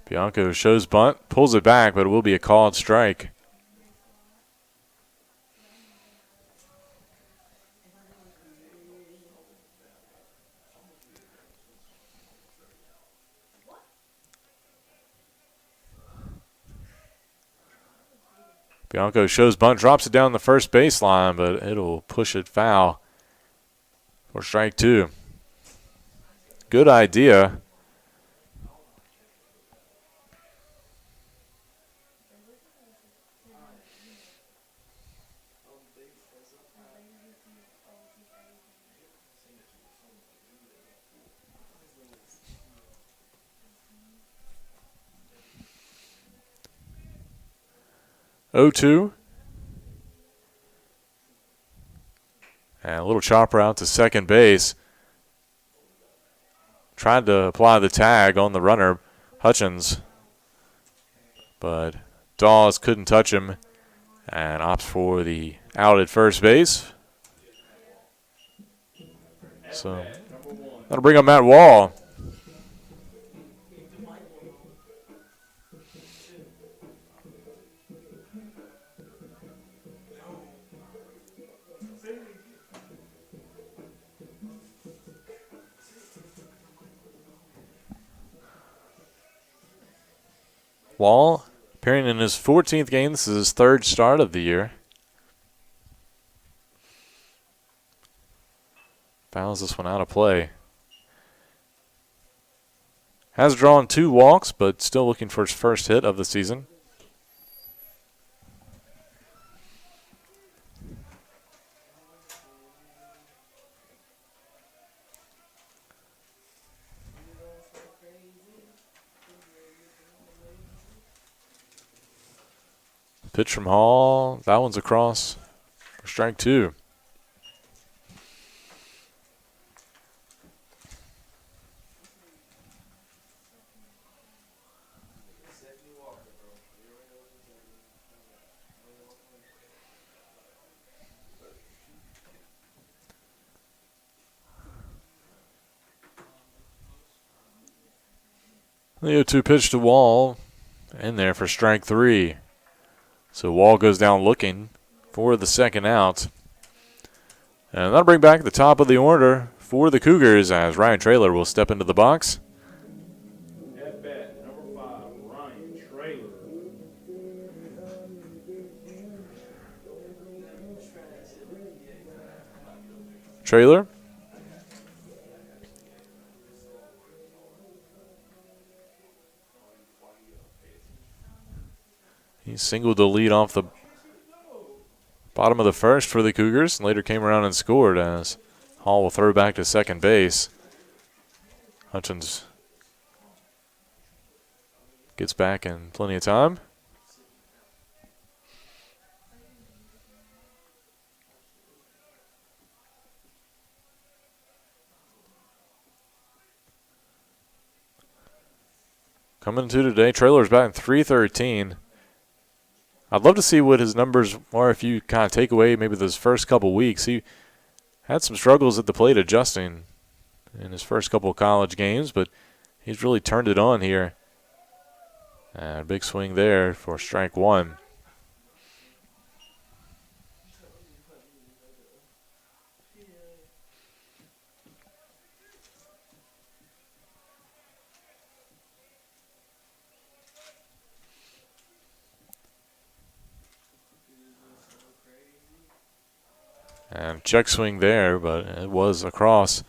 Bianco shows bunt, pulls it back, but it will be a called strike. Bianco shows bunt, drops it down the first baseline, but it'll push it foul for strike 2. Good idea. .02. And a little chopper out to second base. Tried to apply the tag on the runner, Hutchins, but Dawes couldn't touch him and opts for the out at first base. So that'll bring up Matt Wall. Wall appearing in his 14th game. This is his 3rd start of the year. Fouls this one out of play. Has drawn 2 walks, but still looking for his first hit of the season. Pitch from Hall. That one's across for strike 2. The 0-2 pitch to Wall. In there for strike 3. So Wall goes down looking for the second out. And that'll bring back the top of the order for the Cougars as Ryan Traylor will step into the box. At bat, number 5, Ryan Traylor. Traylor. He singled the lead off the bottom of the first for the Cougars. Later came around and scored as Hall will throw back to second base. Hutchins gets back in plenty of time. Coming into today, Traylor's batting .313. I'd love to see what his numbers are if you kind of take away maybe those first couple weeks. He had some struggles at the plate adjusting in his first couple of college games, but he's really turned it on here. And a big swing there for strike one. And check swing there, but it was across.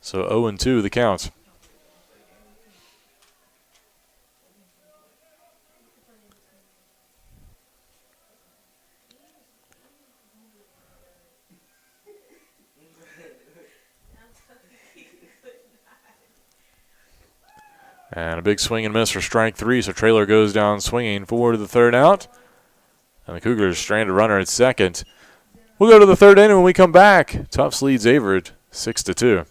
So 0-2 the count. And a big swing and miss for strike three, so Traylor goes down swinging for the third out. And the Cougars stranded runner at second. We'll go to the third inning when we come back. Tufts leads Averett 6-2.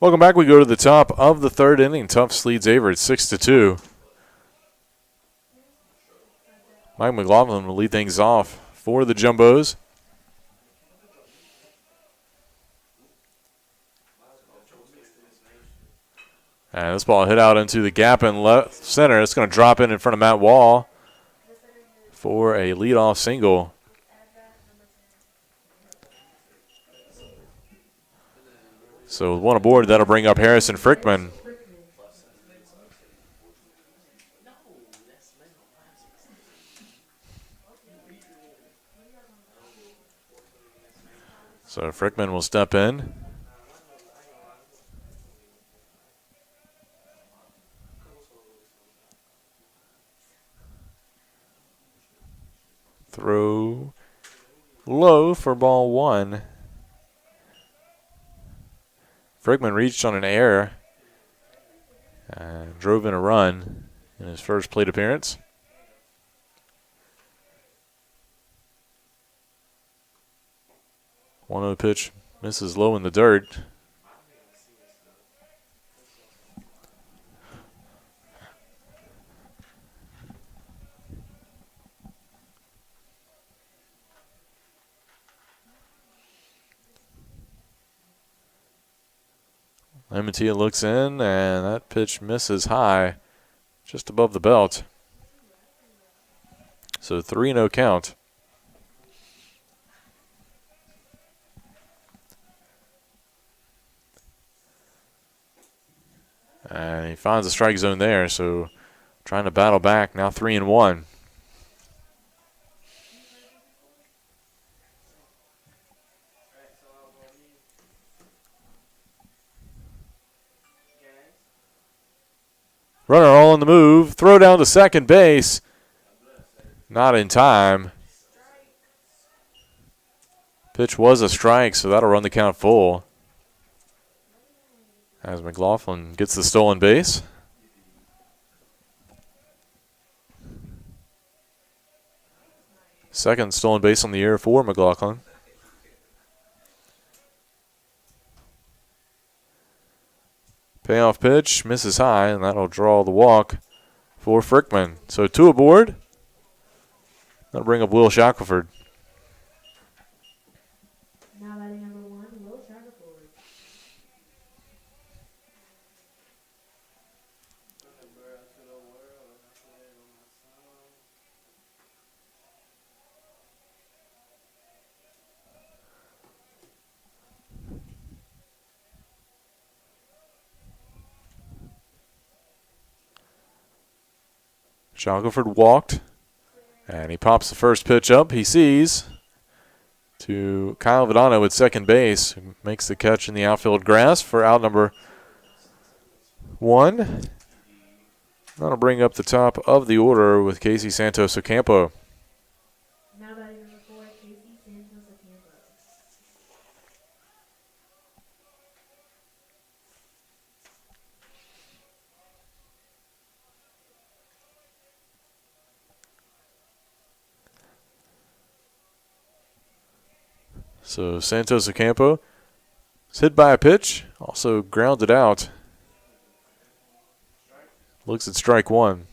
Welcome back. We go to the top of the third inning. Tufts leads Averett 6-2. Mike McLaughlin will lead things off for the Jumbos. And this ball hit out into the gap in left center. It's going to drop in front of Matt Wall for a leadoff single. So with one aboard, that'll bring up Harrison Frickman. So Frickman will step in. Throw low for ball one. Frickman reached on an error and drove in a run in his first plate appearance. One oh pitch misses low in the dirt. Ematia looks in, and that pitch misses high, just above the belt. So 3-0 count. And he finds the strike zone there, so trying to battle back, now 3-1. Runner all on the move. Throw down to second base. Not in time. Pitch was a strike, so that'll run the count full. As McLaughlin gets the stolen base. Second stolen base on the year for McLaughlin. Payoff pitch, misses high, and that'll draw the walk for Frickman. So 2 aboard. That'll bring up Will Shackelford. Now batting number 1, Will Shackelford. Shackelford walked, and he pops the first pitch up. He sees to Kyle Vidano at second base, who makes the catch in the outfield grass for out number 1. That'll bring up the top of the order with Casey Santos Ocampo. Now batting number 4, Casey Santos Ocampo. So Santos Ocampo is hit by a pitch, also grounded out. Looks at strike 1.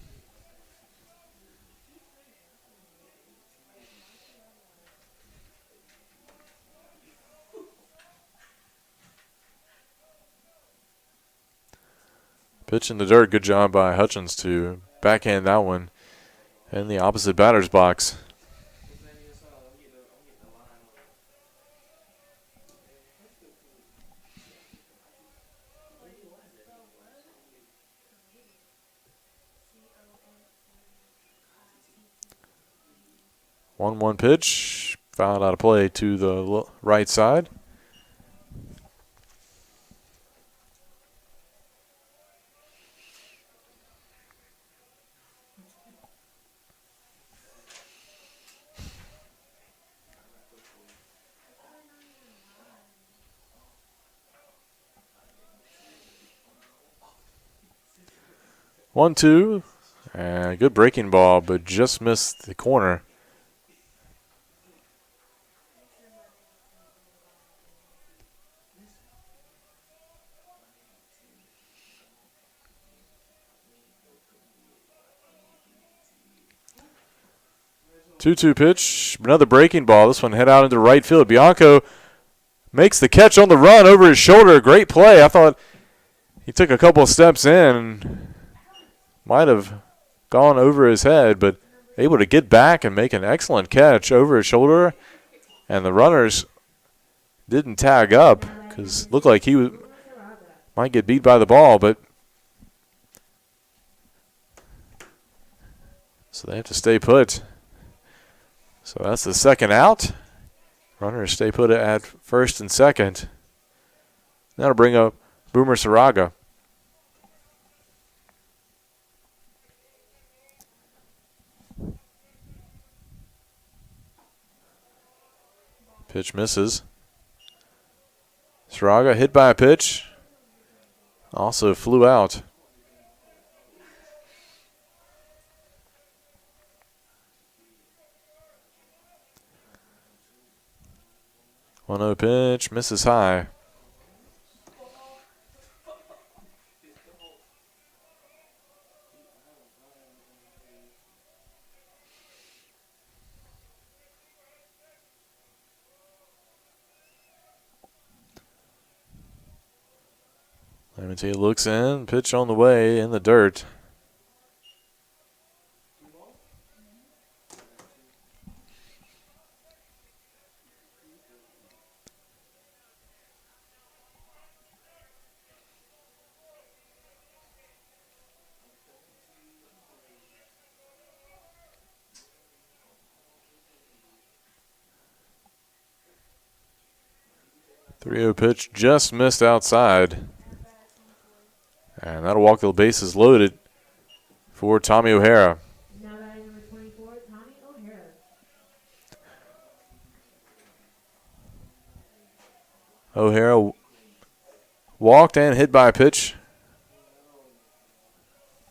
Pitch in the dirt. Good job by Hutchins to backhand that one in the opposite batter's box. One pitch, fouled out of play to the right side. One, two, and good breaking ball, but just missed the corner. Two-two pitch, another breaking ball. This one head out into right field. Bianco makes the catch on the run over his shoulder. Great play. I thought he took a couple of steps in and might have gone over his head, but able to get back and make an excellent catch over his shoulder. And the runners didn't tag up because it looked like he might get beat by the ball, but so they have to stay put. So that's the second out. Runners stay put at first and second. That'll bring up Boomer Saraga. Pitch misses. Saraga hit by a pitch. Also flew out. 1-0 pitch, misses high. Lamont looks in, pitch on the way in the dirt. Three-0 pitch just missed outside. And that'll walk the bases loaded for Tommy O'Hara. Now batting number 24, Tommy O'Hara. O'Hara walked and hit by a pitch.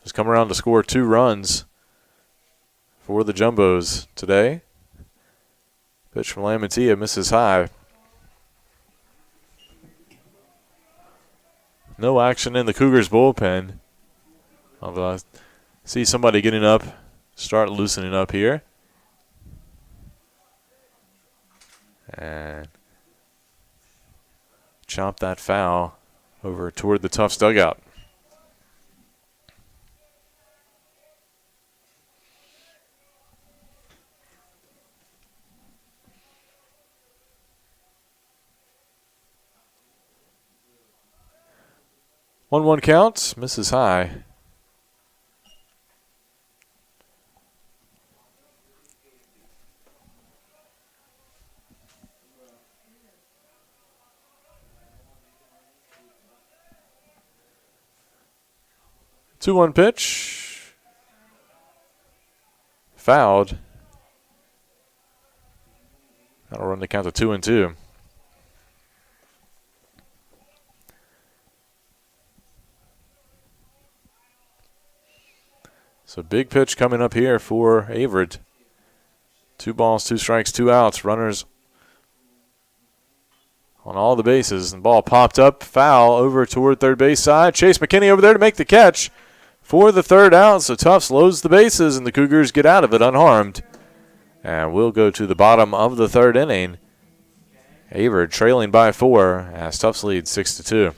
Just come around to score 2 runs for the Jumbos today. Pitch from Lamantia misses high. No action in the Cougars bullpen. Although I see somebody getting up, start loosening up here. And chomp that foul over toward the Tufts dugout. One count, misses high. Two-one pitch. Fouled. That'll run the count to 2-2. So big pitch coming up here for Averett. 2 balls, 2 strikes, 2 outs. Runners on all the bases. And the ball popped up, foul over toward third base side. Chase McKinney over there to make the catch for the 3rd out. So Tufts loads the bases, and the Cougars get out of it unharmed. And we'll go to the bottom of the 3rd inning. Averett trailing by 4 as Tufts leads 6-2.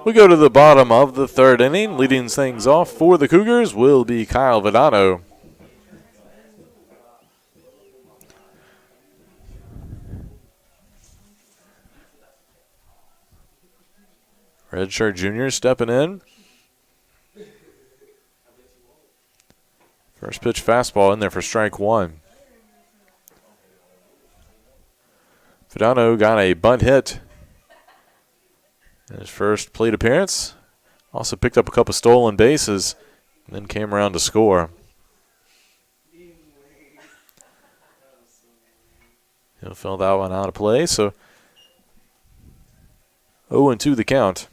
We go to the bottom of the 3rd inning. Leading things off for the Cougars will be Kyle Vidano. Redshirt junior stepping in. First pitch fastball in there for strike 1. Vidano got a bunt hit in his first plate appearance. Also picked up a couple stolen bases and then came around to score. He'll fill that one out of play. So 0-2 the count.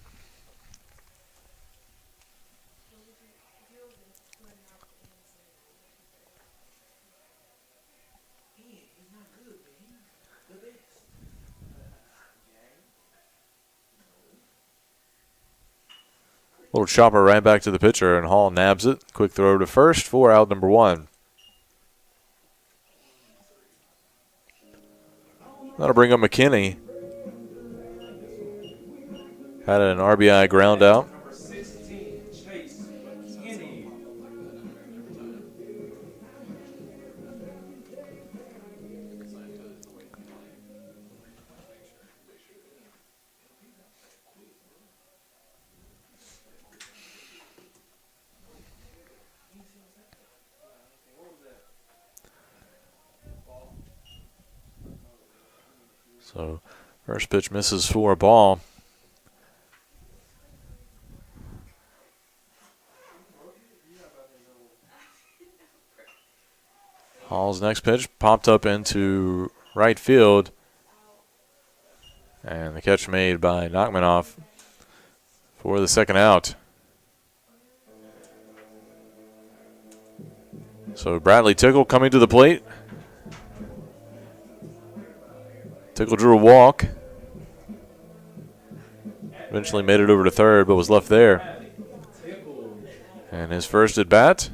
Little chopper right back to the pitcher, and Hall nabs it. Quick throw to first for out number 1. That'll bring up McKinney. Had an RBI ground out. So first pitch misses for a ball. Hall's next pitch popped up into right field. And the catch made by Nachmanoff for the second out. So Bradley Tickle coming to the plate. Tickle drew a walk. Eventually made it over to third, but was left there. And his first at bat.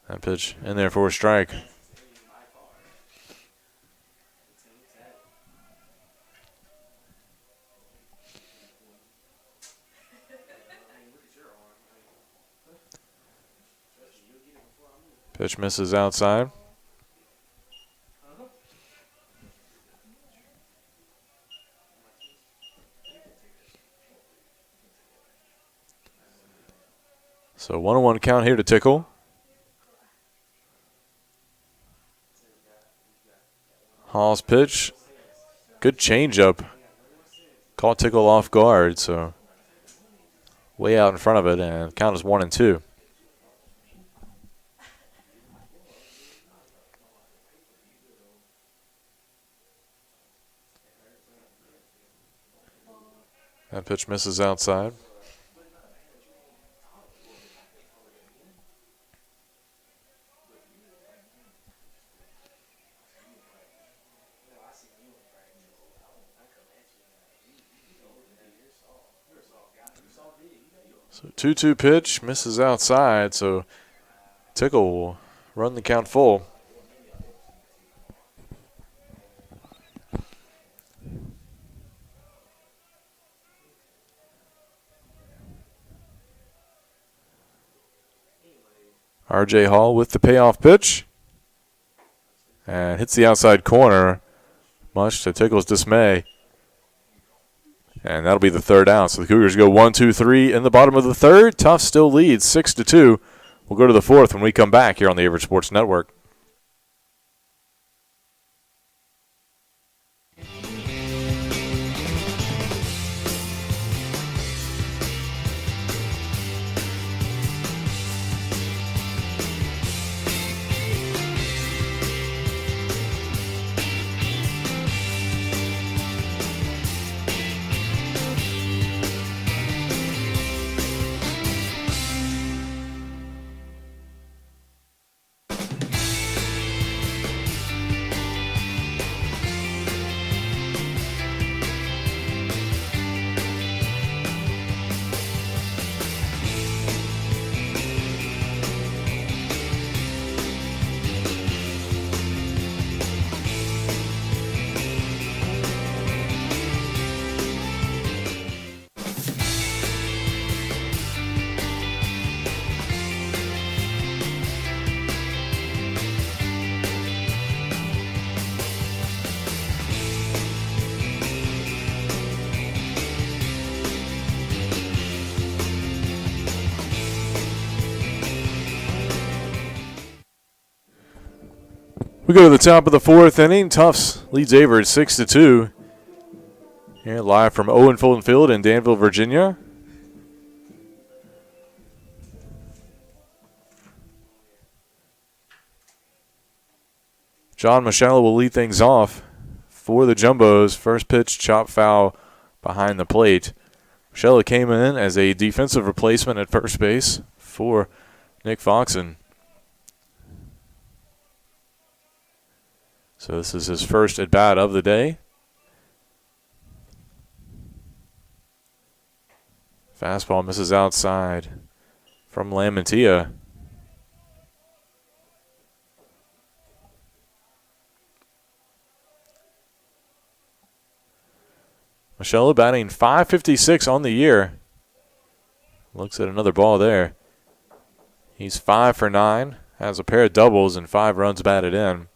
That pitch in there for a strike. Pitch misses outside. So 1-1 count here to Tickle. Hall's pitch. Good changeup. Caught Tickle off guard, so way out in front of it, and count is 1-2. That pitch misses outside. So 2-2 pitch misses outside, so Tickle will run the count full. R.J. Hall with the payoff pitch. And hits the outside corner, much to Tickle's dismay. And that'll be the third out. So the Cougars go 1-2-3 in the bottom of the third. Tufts still leads 6-2. We'll go to the fourth when we come back here on the Averett Sports Network. We go to the top of the fourth inning. Tufts leads Averett 6-2. Here live from Owen Fulton Field in Danville, Virginia. John Michello will lead things off for the Jumbos. First pitch, chop foul behind the plate. Michello came in as a defensive replacement at first base for Nick Foxen. So this is his first at-bat of the day. Fastball misses outside from Lamantia. Michello batting .556 on the year. Looks at another ball there. He's 5 for 9. Has a pair of doubles and 5 runs batted in.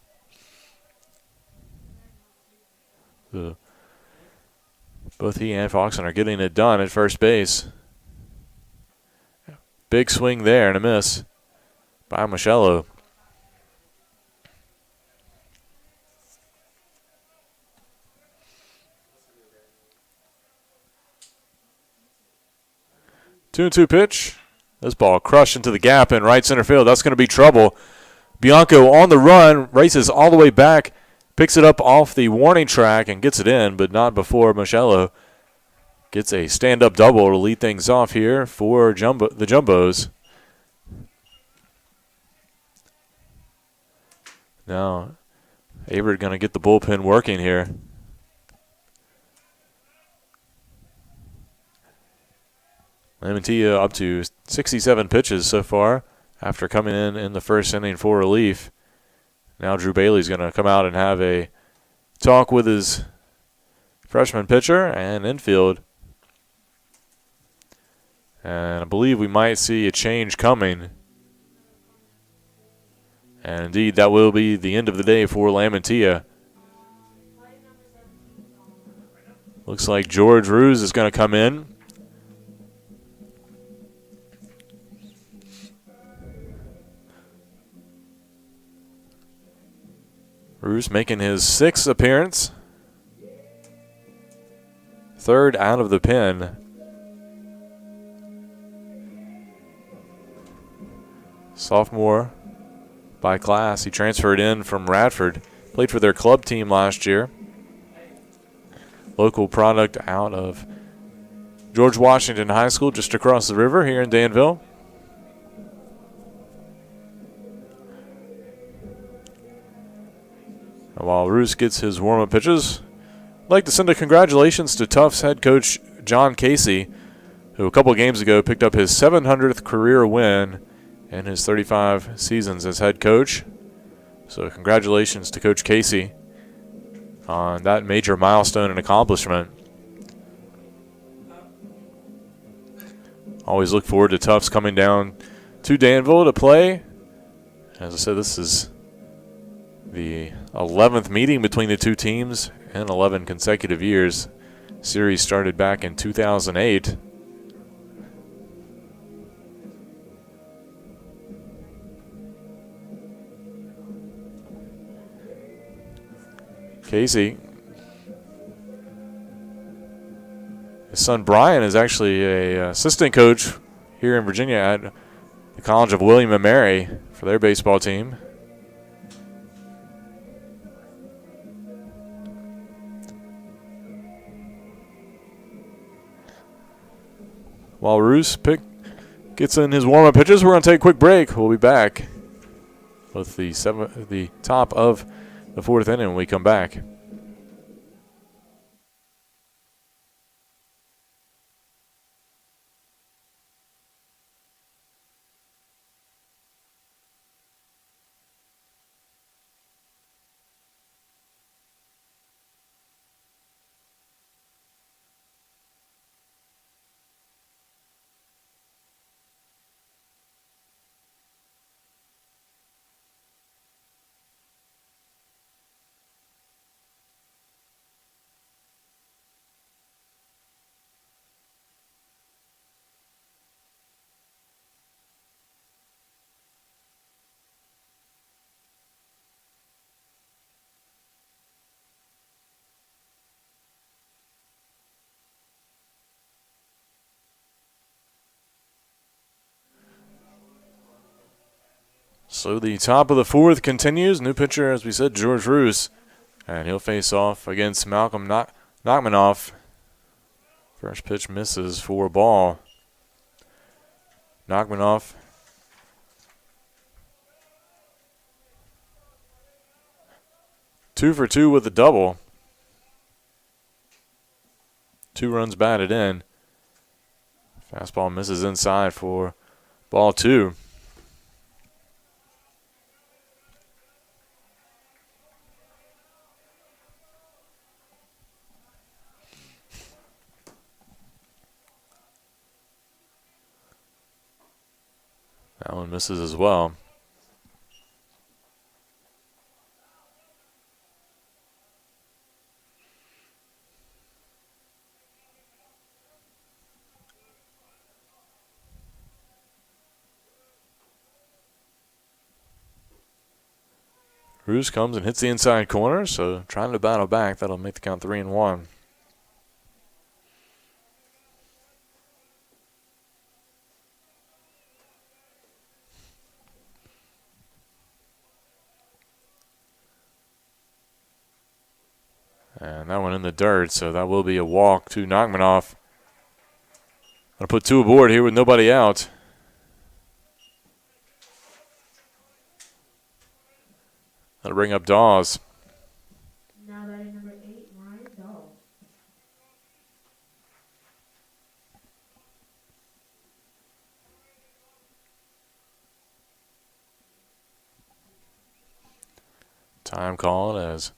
Both he and Foxen are getting it done at first base. Big swing there and a miss by Michello. Two and two pitch. This ball crushed into the gap in right center field. That's going to be trouble. Bianco on the run, races all the way back, picks it up off the warning track and gets it in, but not before Michello gets a stand-up double to lead things off here for the Jumbos. Now, Averett going to get the bullpen working here. Lamantia up to 67 pitches so far after coming in the first inning for relief. Now Drew Bailey's going to come out and have a talk with his freshman pitcher and infield. And I believe we might see a change coming. And indeed, that will be the end of the day for Lamantia. Looks like George Ruse is going to come in. Ruse making his 6th appearance. 3rd out of the pen. Sophomore by class. He transferred in from Radford. Played for their club team last year. Local product out of George Washington High School just across the river here in Danville. While Roos gets his warm-up pitches, I'd like to send a congratulations to Tufts head coach John Casey, who a couple of games ago picked up his 700th career win in his 35 seasons as head coach. So congratulations to Coach Casey on that major milestone and accomplishment. Always look forward to Tufts coming down to Danville to play. As I said, this is the 11th meeting between the two teams in 11 consecutive years. Series started back in 2008. Casey, his son Brian is actually a assistant coach here in Virginia at the College of William and Mary for their baseball team. While Roos gets in his warm-up pitches, we're going to take a quick break. We'll be back with the top of the 4th inning when we come back. So the top of the 4th continues. New pitcher, as we said, George Roos. And he'll face off against Malcolm Nachmanoff. First pitch misses for a ball. Nachmanoff 2 for 2 with a double. 2 runs batted in. Fastball misses inside for ball 2. That one misses as well. Cruz comes and hits the inside corner, so trying to battle back. That'll make the count 3-1. And that one in the dirt, so that will be a walk to Nachmanoff. Gonna put 2 aboard here with nobody out. That'll bring up Dawes. Now batting number 8, Ryan Dawes. Time called as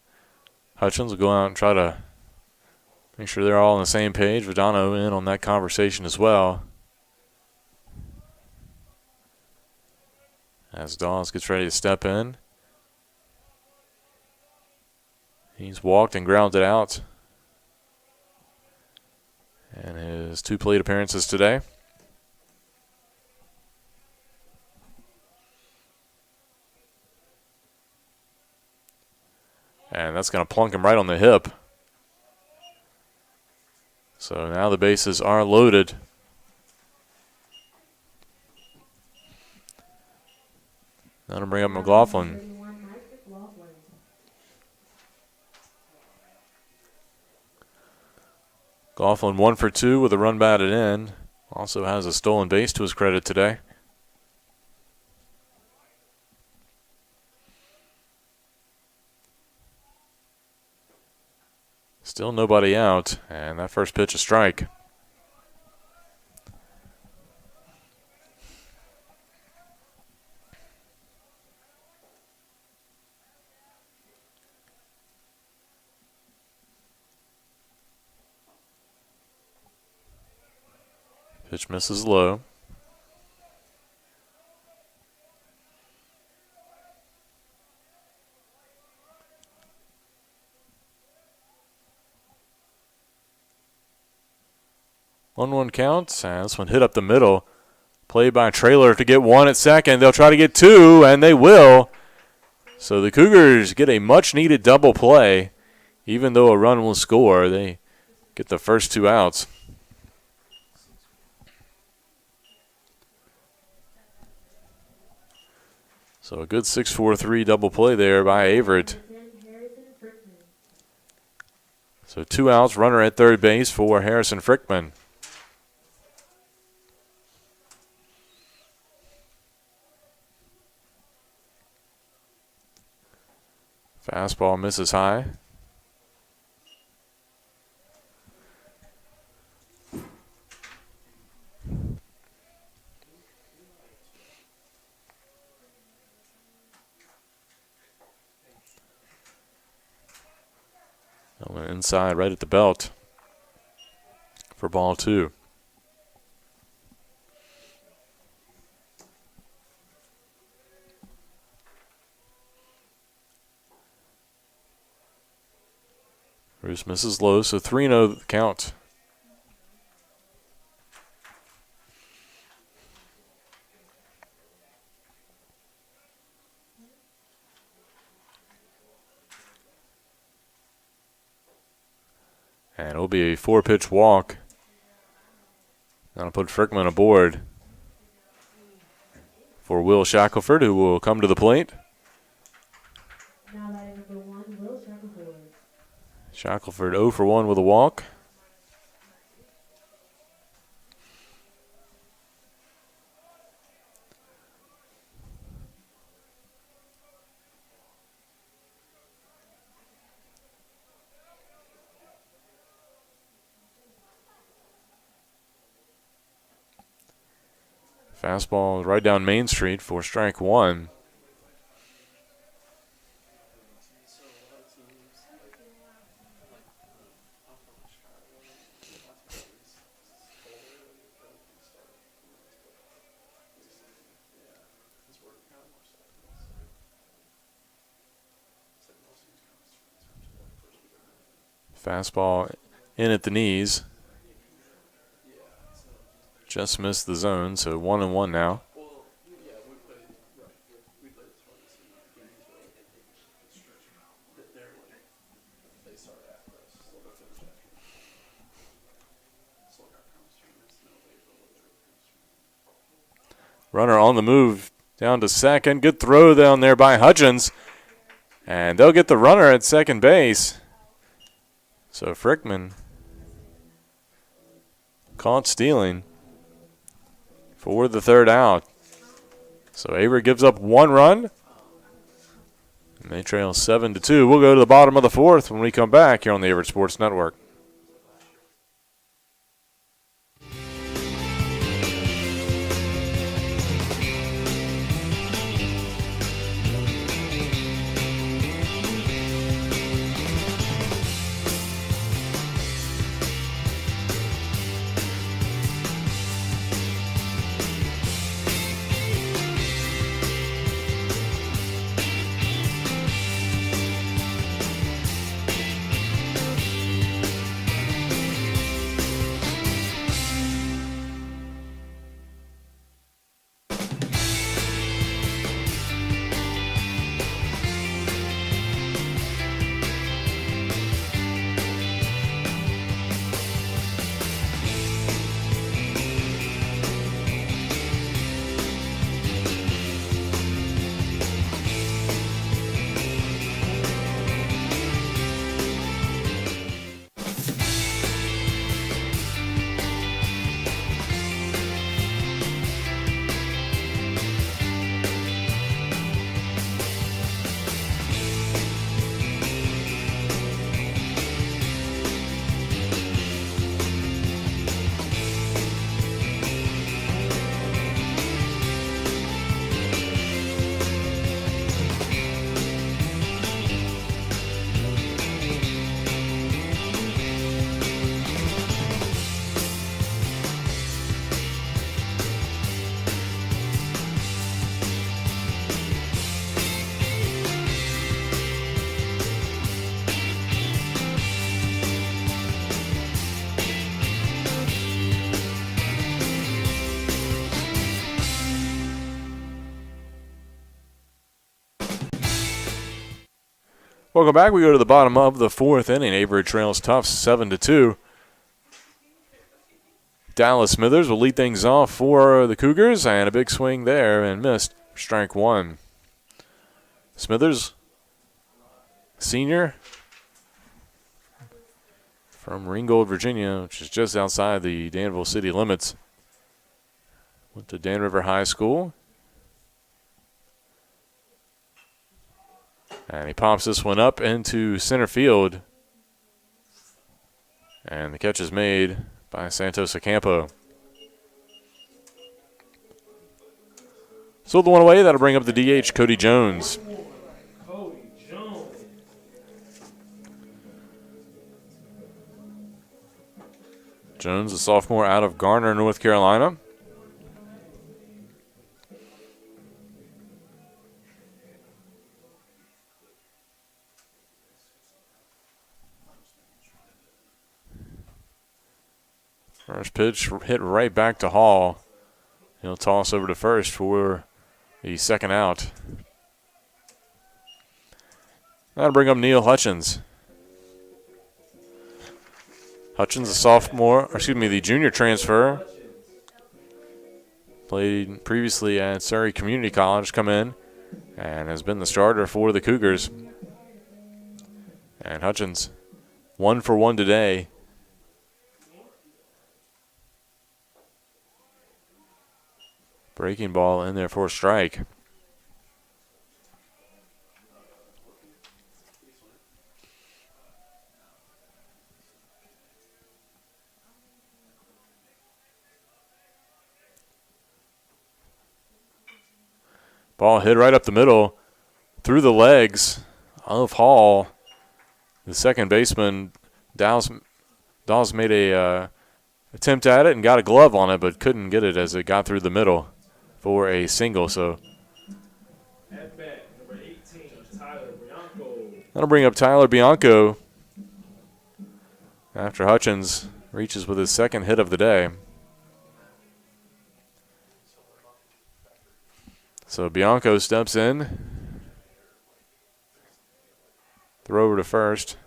Hutchins will go out and try to make sure they're all on the same page. Vidano in on that conversation as well. As Dawes gets ready to step in. He's walked and grounded out in his 2 plate appearances today. And that's going to plunk him right on the hip. So now the bases are loaded. That'll bring up McLaughlin. McLaughlin 1 for 2 with a run batted in. Also has a stolen base to his credit today. Still nobody out, and that first pitch a strike. Pitch misses low. One count, and this one hit up the middle. Played by Trailer to get 1 at second. They'll try to get 2, and they will. So the Cougars get a much-needed double play. Even though a run will score, they get the first 2 outs. So a good 6-4-3 double play there by Averett. So 2 outs, runner at third base for Harrison Frickman. Fastball misses high. That went inside right at the belt for ball 2. Bruce misses low, so 3-0 count. And it'll be a 4-pitch walk. That'll put Frickman aboard for Will Shackelford, who will come to the plate. Now batting number 1, Will Shackelford. Shackelford 0 for 1 with a walk. Fastball right down Main Street for strike one. Fastball in at the knees. Just missed the zone, so 1-1 now. Runner on the move down to second. Good throw down there by Hutchins. And they'll get the runner at second base. So Frickman caught stealing for the third out. So Averett gives up one run. And they trail 7-2. We'll go to the bottom of the fourth when we come back here on the Averett Sports Network. Welcome back. We go to the bottom of the fourth inning. Averett trails Tufts 7-2. Dallas Smithers will lead things off for the Cougars, and a big swing there and missed. Strike one. Smithers, senior from Ringgold, Virginia, which is just outside the Danville city limits. Went to Dan River High School. And he pops this one up into center field. And the catch is made by Santos Ocampo. So the one away, that'll bring up the DH, Cody Jones. Jones, a sophomore out of Garner, North Carolina. First pitch hit right back to Hall. He'll toss over to first for the second out. That'll bring up Neil Hutchins. Hutchins, the junior transfer. Played previously at Surrey Community College, come in and has been the starter for the Cougars. And Hutchins, 1 for 1 today. Breaking ball in there for a strike. Ball hit right up the middle through the legs of Hall. The second baseman, Dawes made a attempt at it and got a glove on it, but couldn't get it as it got through the middle for a single. So At bat, number 18, Tyler Bianco. that'll bring up Tyler Bianco after Hutchins reaches with his second hit of the day. So Bianco steps in. Throw over to first.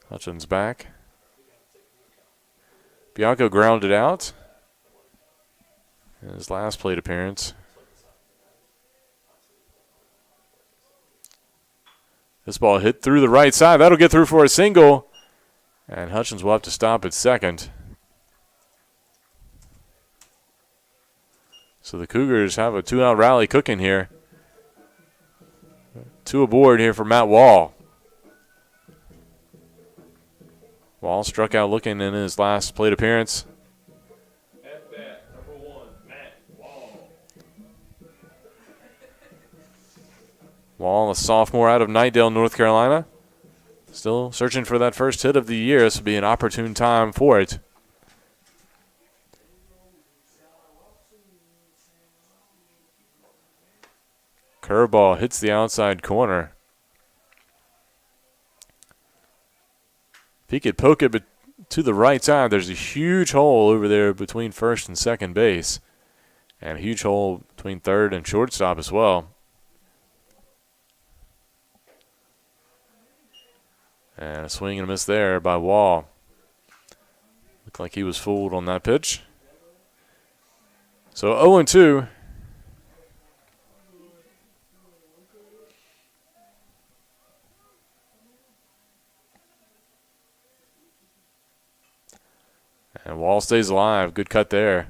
Hutchins back. Bianco grounded out in his last plate appearance. This ball hit through the right side. That'll get through for a single. And Hutchins will have to stop at second. So the Cougars have a 2-out rally cooking here. 2 aboard here for Matt Wall. Wall struck out looking in his last plate appearance. At bat, number 1, Matt Wall. Wall, a sophomore out of Knightdale, North Carolina. Still searching for that first hit of the year. This will be an opportune time for it. Curveball hits the outside corner. If he could poke it to the right side, there's a huge hole over there between first and second base. And a huge hole between third and shortstop as well. And a swing and a miss there by Wall. Looked like he was fooled on that pitch. So 0-2. And Wall stays alive. Good cut there.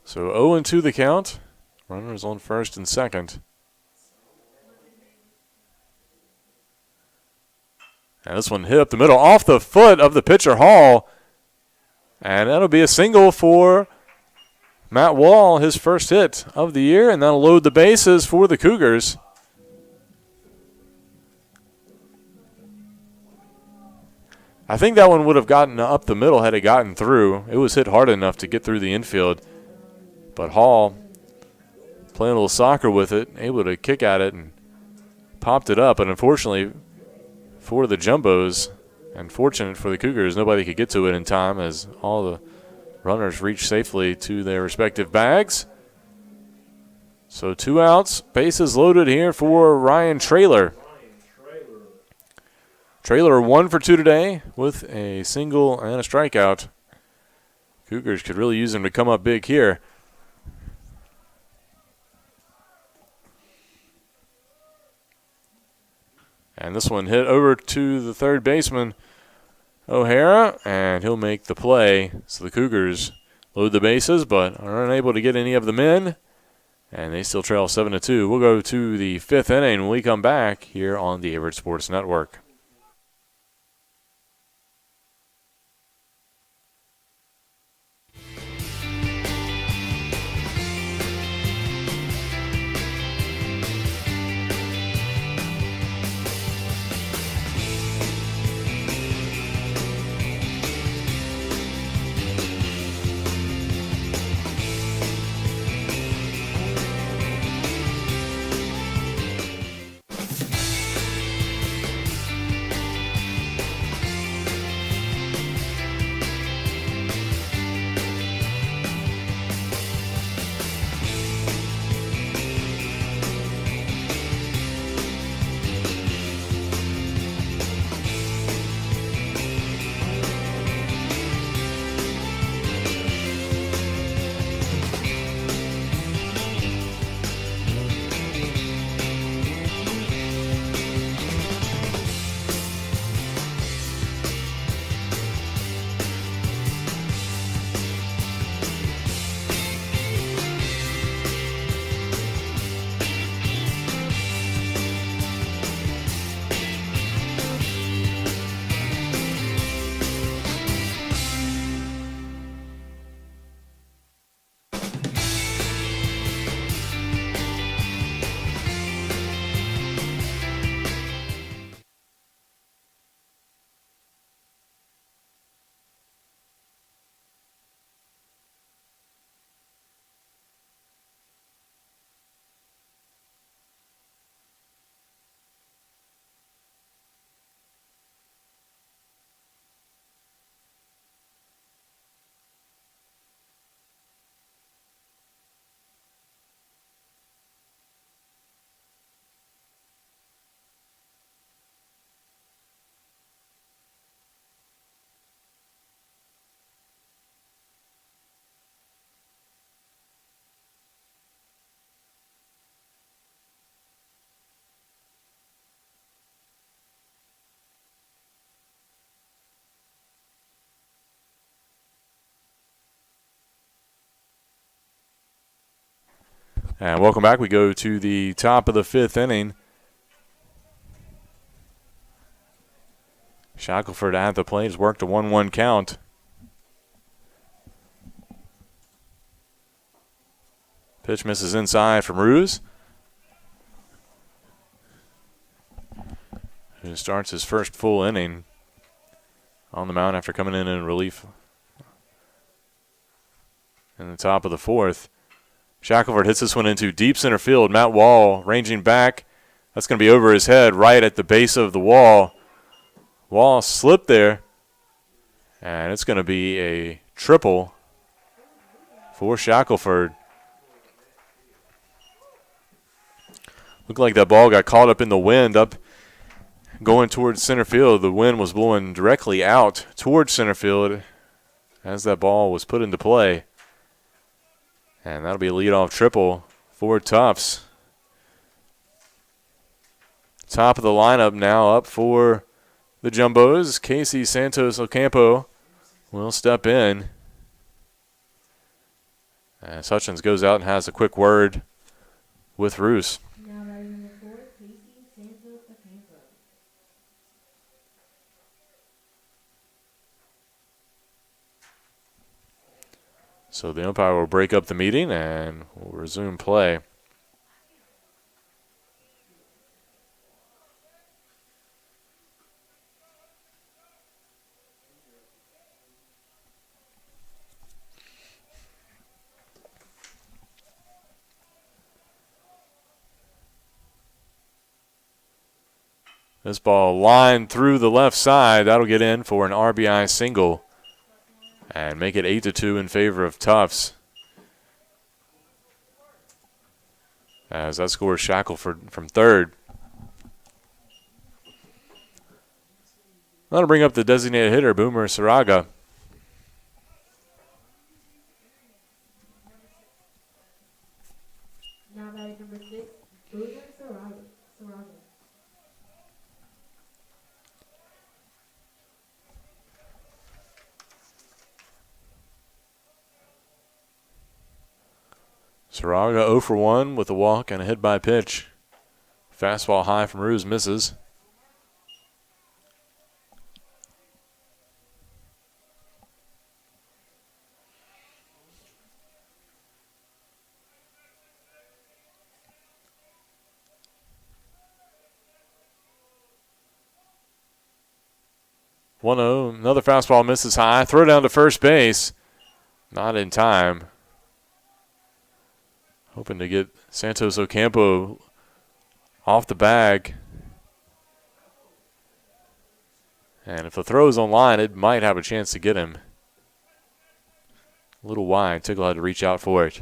So 0-2 the count. Runners on first and second. And this one hit up the middle off the foot of the pitcher Hall. And that'll be a single for Matt Wall, his first hit of the year. And that'll load the bases for the Cougars. I think that one would have gotten up the middle had it gotten through. It was hit hard enough to get through the infield. But Hall, playing a little soccer with it, able to kick at it and popped it up. And unfortunately for the Jumbos, and fortunate for the Cougars, nobody could get to it in time as all the runners reached safely to their respective bags. So 2 outs, bases loaded here for Ryan Traylor. Traylor 1 for 2 today with a single and a strikeout. Cougars could really use him to come up big here. And this one hit over to the third baseman, O'Hara, and he'll make the play. So the Cougars load the bases, but are unable to get any of them in. And they still trail 7-2. We'll go to the 5th inning when we come back here on the Averett Sports Network. And welcome back. We go to the top of the 5th inning. Shackelford at the plate has worked a 1-1 count. Pitch misses inside from Ruse, who starts his first full inning on the mound after coming in relief in the top of the 4th. Shackelford hits this one into deep center field. Matt Wall ranging back. That's going to be over his head right at the base of the wall. Wall slipped there, and it's going to be a triple for Shackelford. Looked like that ball got caught up in the wind up going towards center field. The wind was blowing directly out towards center field as that ball was put into play. And that'll be a leadoff triple for Tufts. Top of the lineup now up for the Jumbos. Casey Santos Ocampo will step in. As Hutchins goes out and has a quick word with Roos. Now batting number 4, Casey Santos Ocampo. So the umpire will break up the meeting and we'll resume play. This ball lined through the left side. That'll get in for an RBI single and make it 8-2 in favor of Tufts. As that scores Shackelford from third. That'll bring up the designated hitter, Boomer Saraga. Now batting number 6, Boomer Saraga. Saraga 0 for 1 with a walk and a hit by pitch. Fastball high from Ruse misses. One 0. Another fastball misses high. Throw down to first base. Not in time. Hoping to get Santos Ocampo off the bag. And if the throw is on line, it might have a chance to get him. A little wide. Tickle had to reach out for it.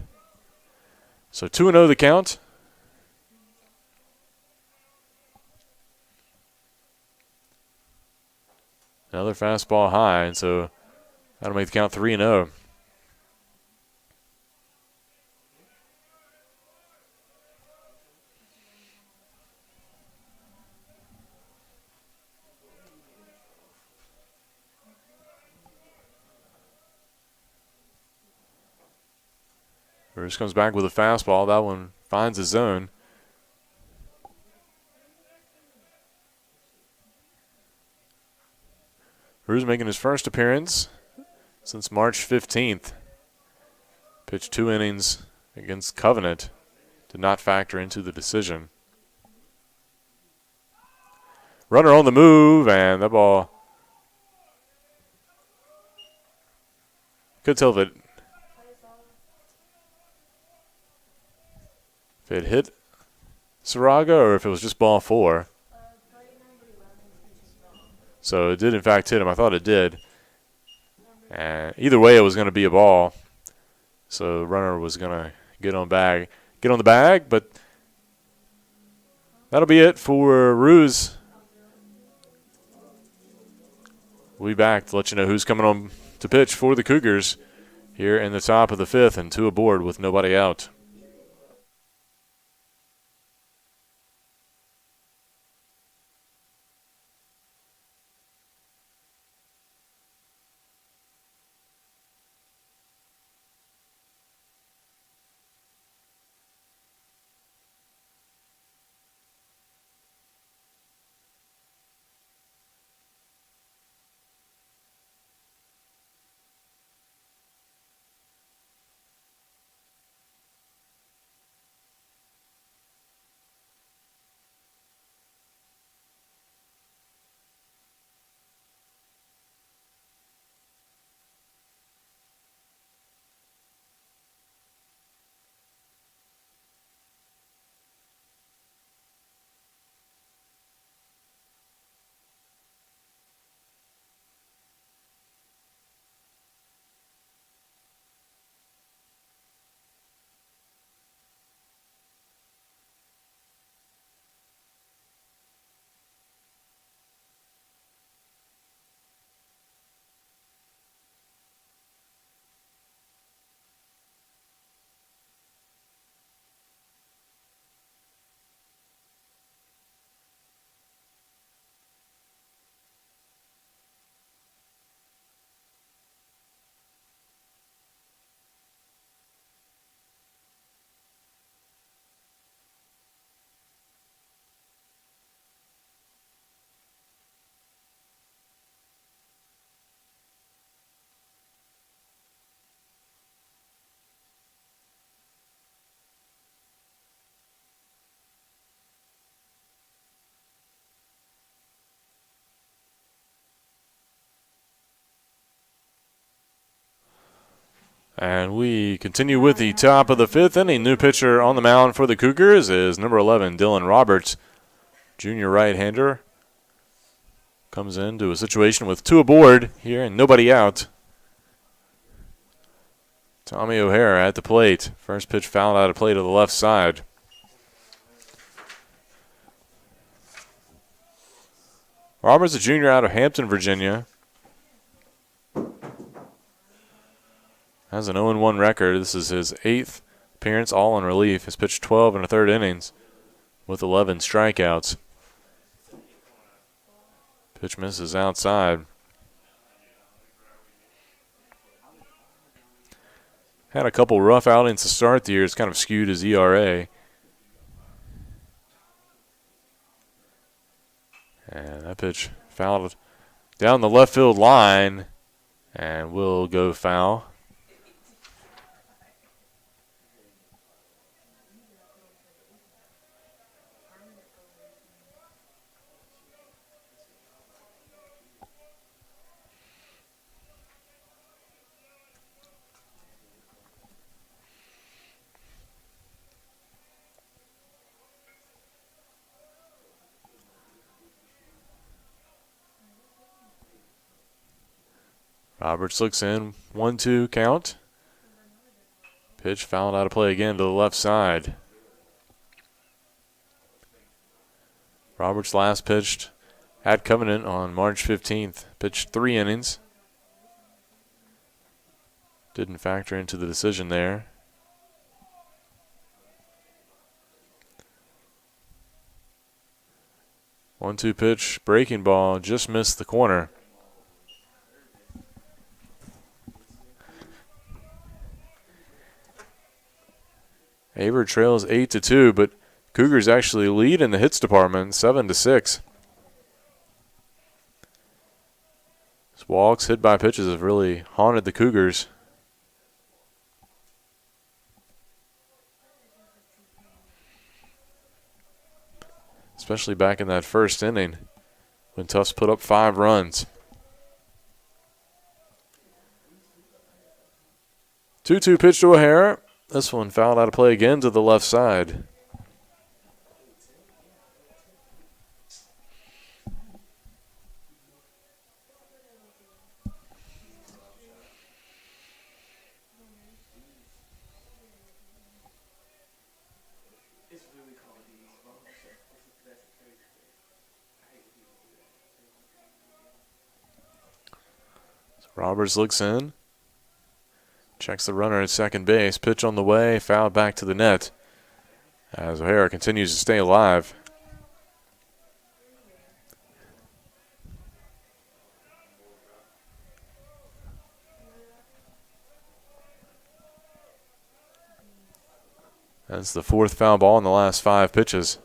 So 2-0 the count. Another fastball high, and so that'll make the count 3-0. Bruce comes back with a fastball. That one finds a zone. Bruce making his first appearance since March 15th. Pitched 2 innings against Covenant. Did not factor into the decision. Runner on the move, and that ball. Could tell if it hit Saraga or if it was just ball 4. So it did, in fact, hit him. I thought it did. And either way, it was going to be a ball. So runner was going to get on the bag, but that'll be it for Ruse. We'll be back to let you know who's coming on to pitch for the Cougars here in the top of the 5th and 2 aboard with nobody out. And we continue with the top of the fifth inning. New pitcher on the mound for the Cougars is number 11, Dylan Roberts, junior right-hander. Comes into a situation with 2 aboard here and nobody out. Tommy O'Hara at the plate. First pitch fouled out of play to the left side. Roberts, a junior out of Hampton, Virginia. Has an 0-1 record. This is his 8th appearance, all in relief. Has pitched 12 and a third innings with 11 strikeouts. Pitch misses outside. Had a couple rough outings to start the year. It's kind of skewed his ERA. And that pitch fouled down the left field line and will go foul. Roberts looks in, 1-2 count. Pitch fouled out of play again to the left side. Roberts last pitched at Covenant on March 15th. Pitched 3 innings. Didn't factor into the decision there. One-two pitch, breaking ball, just missed the corner. Averett trails 8-2, but Cougars actually lead in the hits department, 7-6. These walks, hit by pitches have really haunted the Cougars. Especially back in that first inning when Tufts put up 5 runs. 2-2 pitch to O'Hara. This one fouled out of play again to the left side. Roberts looks in. Checks the runner at second base. Pitch on the way. Fouled back to the net as O'Hara continues to stay alive. That's the 4th foul ball in the last 5 pitches.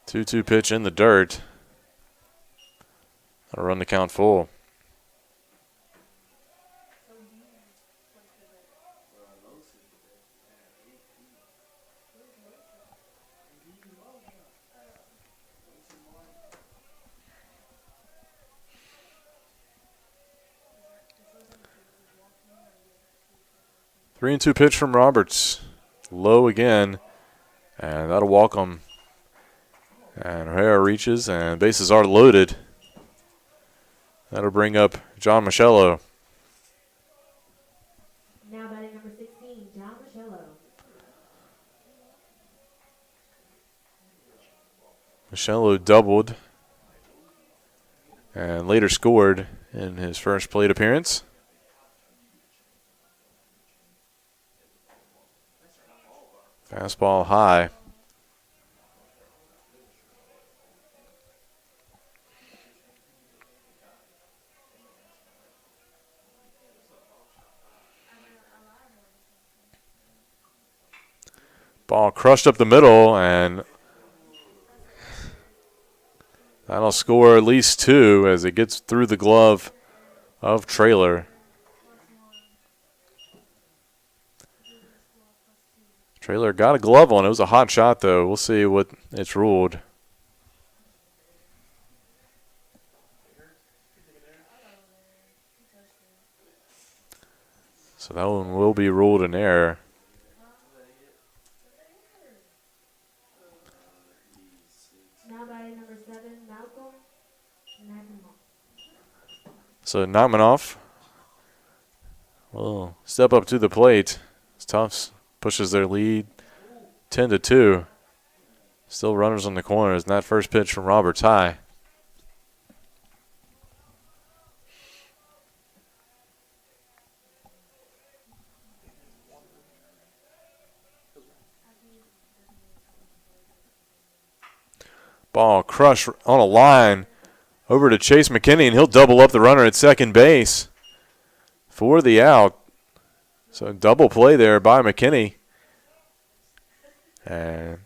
2-2 pitch in the dirt. That'll run the count full. Three and 2 pitch from Roberts. Low again. And that'll walk him. And O'Hara reaches, and bases are loaded. That'll bring up John Michello. Now batting number 16, John Michello. Michello doubled and later scored in his first plate appearance. Fastball high. Ball crushed up the middle, and that'll score at least 2 as it gets through the glove of Traylor. Traylor got a glove on it. It was a hot shot, though. We'll see what it's ruled. that one will be ruled an error. Now batting number 7, Malcolm Naganoff. So Nachmanoff will step up to the plate. Tufts pushes their lead 10-2. Still runners on the corners. And that first pitch from Roberts high. Ball crushed on a line over to Chase McKinney, and he'll double up the runner at second base for the out. So double play there by McKinney. And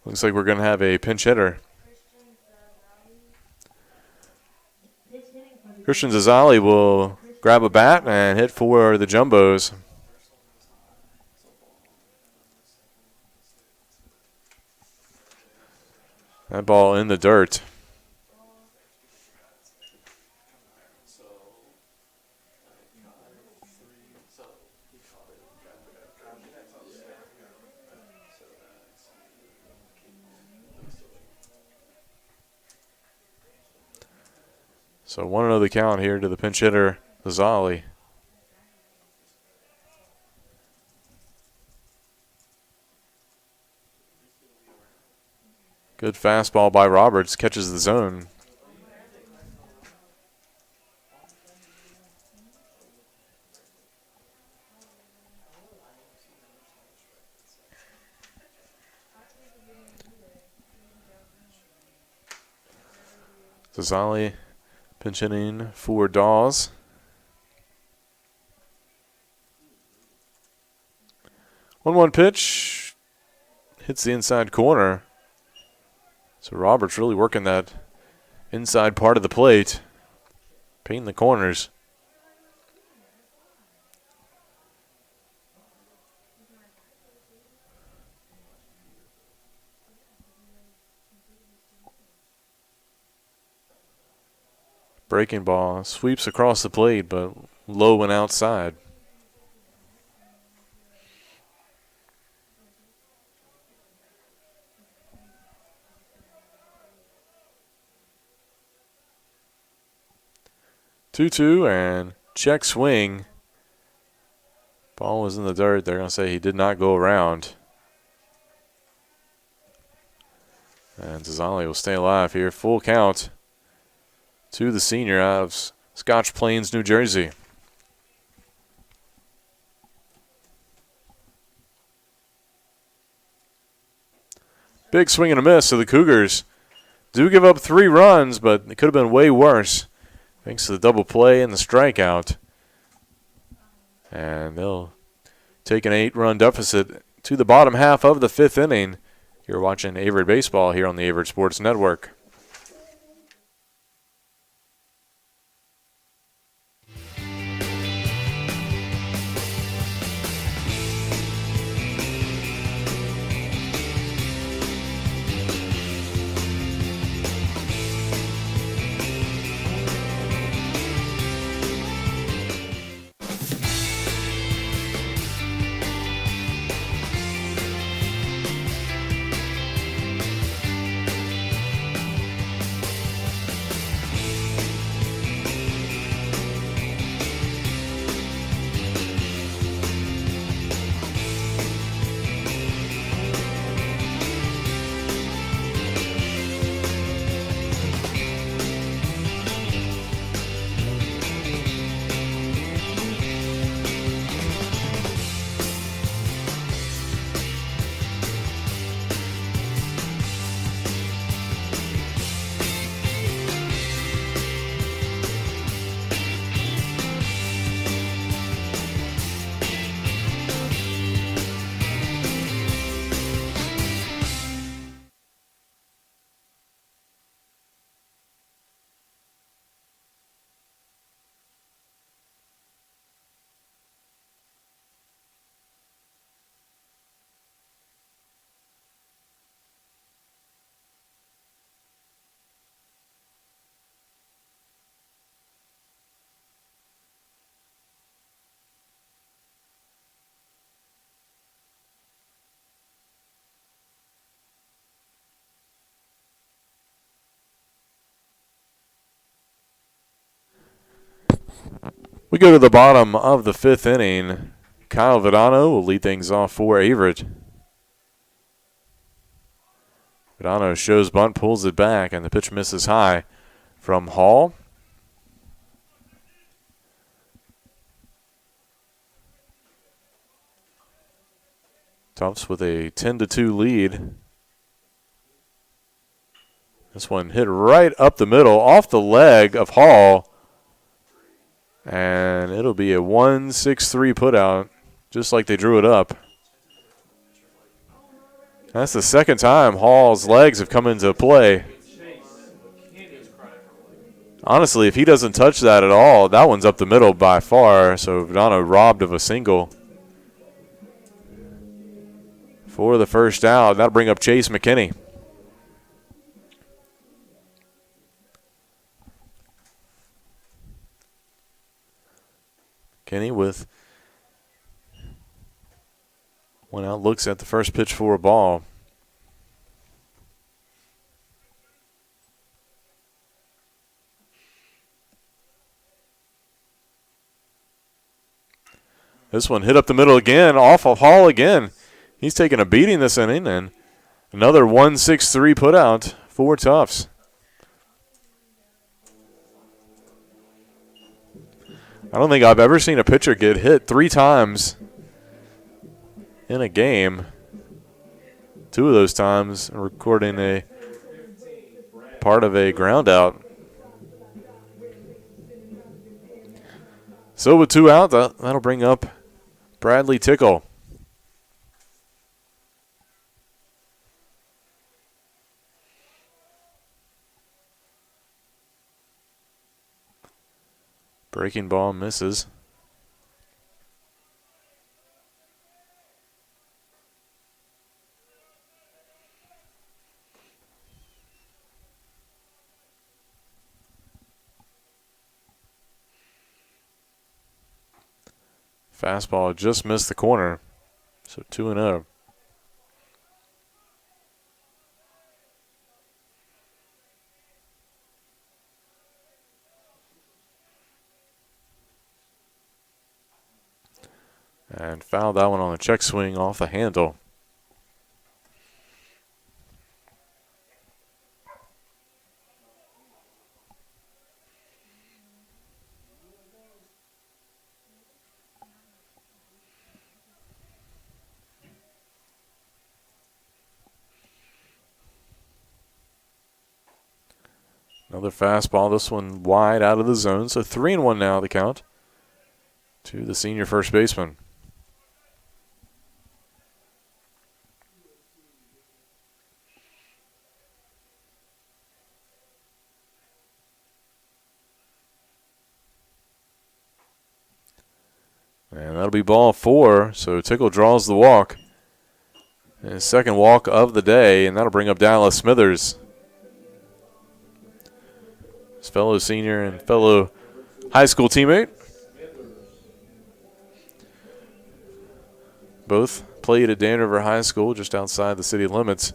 looks like we're going to have a pinch hitter. Christian Zazali will grab a bat and hit for the Jumbos. That ball in the dirt. So 1-0 the count here to the pinch hitter, Zazali. Good fastball by Roberts, catches the zone. Zazali pinch hitting for Dawes. 1-1 pitch. Hits the inside corner. So Roberts really working that inside part of the plate. Painting the corners. Breaking ball sweeps across the plate, but low and outside. Two and check swing. Ball was in the dirt. They're going to say he did not go around. And Zazali will stay alive here. Full count to the senior out of Scotch Plains, New Jersey. Big swing and a miss. So the Cougars do give up 3 runs, but it could have been way worse thanks to the double play and the strikeout. And they'll take an 8-run deficit to the bottom half of the 5th inning. You're watching Averett Baseball here on the Averett Sports Network. We go to the bottom of the 5th inning. Kyle Vidano will lead things off for Averett. Vidano shows bunt, pulls it back, and the pitch misses high from Hall. Tufts with a 10-2 lead. This one hit right up the middle, off the leg of Hall. And it'll be a 1-6-3 putout, just like they drew it up. That's the second time Hall's legs have come into play. Honestly, if he doesn't touch that at all, that one's up the middle by far. So Vidano robbed of a single for the first out. That'll bring up Chase McKinney. Kenny with one out, looks at the first pitch for a ball. This one hit up the middle again, off of Hall again. He's taking a beating this inning, and another 1-6-3 putout for Tufts. I don't think I've ever seen a pitcher get hit 3 times in a game. 2 of those times recording a part of a ground out. So with 2 out, that'll bring up Bradley Tickle. Breaking ball misses. Fastball just missed the corner, so 2-0. And fouled that one on a check swing off the handle. Another fastball, this one wide out of the zone, so 3-1 now the count to the senior first baseman. And that'll be ball 4, so Tickle draws the walk. And his second walk of the day, and that'll bring up Dallas Smithers. His fellow senior and fellow high school teammate. Both played at Dan River High School just outside the city limits.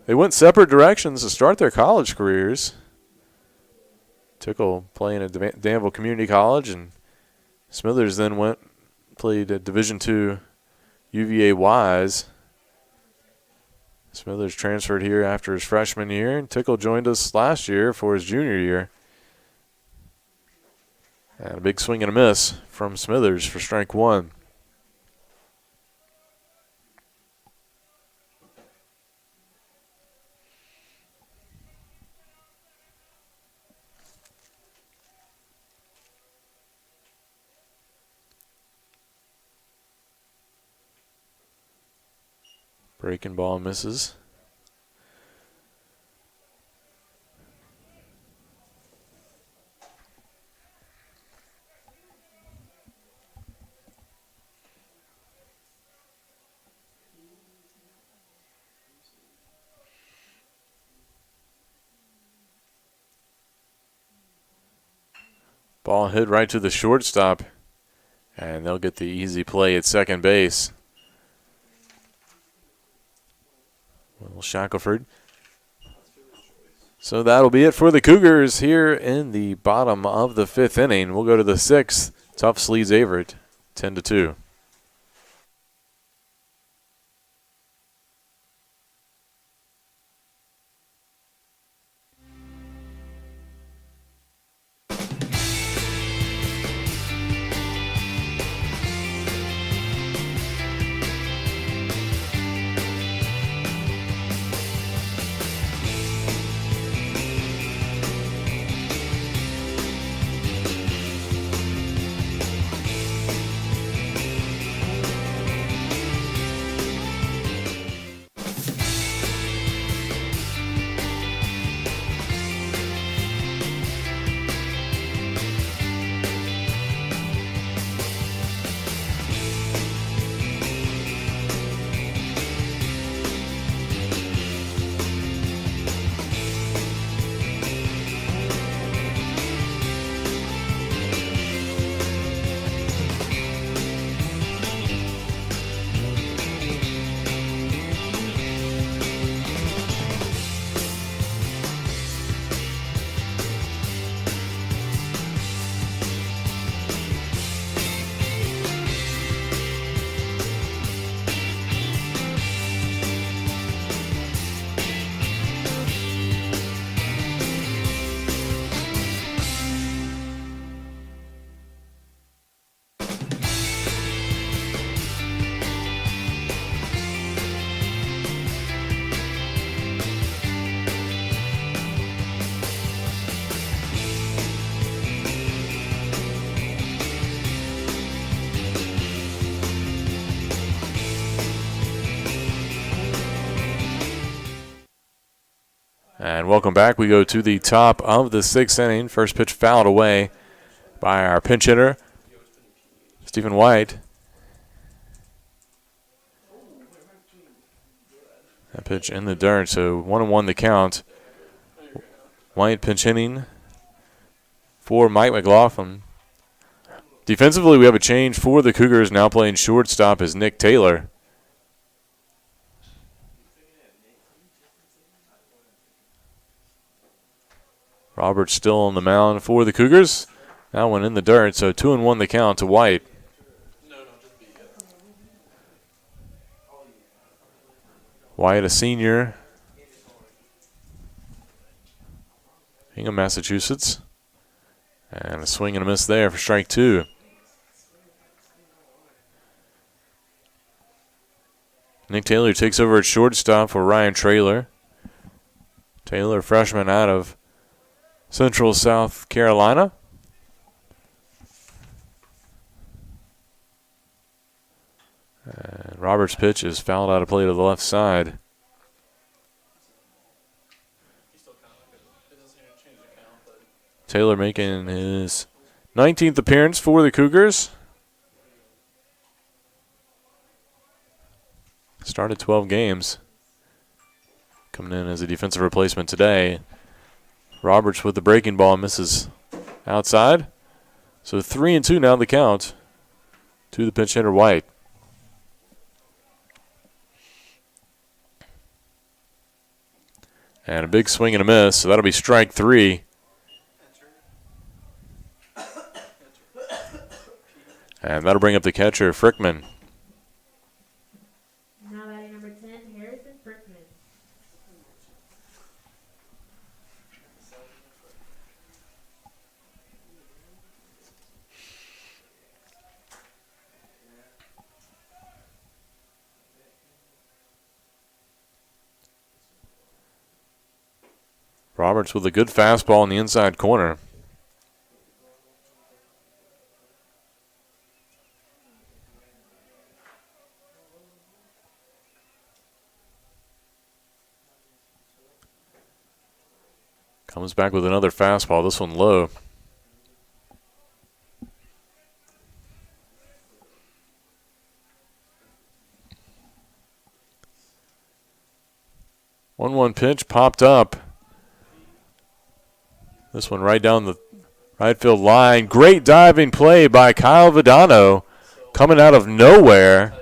They went separate directions to start their college careers. Tickle playing at Danville Community College, and Smithers then played at Division II UVA Wise. Smithers transferred here after his freshman year, and Tickle joined us last year for his junior year. And a big swing and a miss from Smithers for strike 1. Breaking ball misses. Ball hit right to the shortstop, and they'll get the easy play at second base. Will Shackelford So that'll be it for the Cougars here in the bottom of the 5th inning. We'll go to the 6th. Tufts leads Averett 10-2. And welcome back. We go to the top of the 6th inning. First pitch fouled away by our pinch hitter, Stephen White. That pitch in the dirt, so 1-1 the count. White pinch hitting for Mike McLaughlin. Defensively, we have a change for the Cougars. Now playing shortstop is Nick Taylor. Roberts still on the mound for the Cougars. That one in the dirt, so 2-1 the count to White. White, a senior, Hingham, Massachusetts. And a swing and a miss there for strike 2. Nick Taylor takes over at shortstop for Ryan Traylor. Taylor, freshman out of Central South Carolina. And Roberts' pitch is fouled out of play to the left side. Taylor making his 19th appearance for the Cougars. Started 12 games. Coming in as a defensive replacement today. Roberts with the breaking ball misses outside. So 3-2 now the count to the pinch hitter White. And a big swing and a miss, so that'll be strike 3. And that'll bring up the catcher, Frickman. Now batting number 10, Harrison Frickman. Roberts with a good fastball in the inside corner. Comes back with another fastball, this one low. One pitch popped up. This one right down the right field line. Great diving play by Kyle Vidano coming out of nowhere.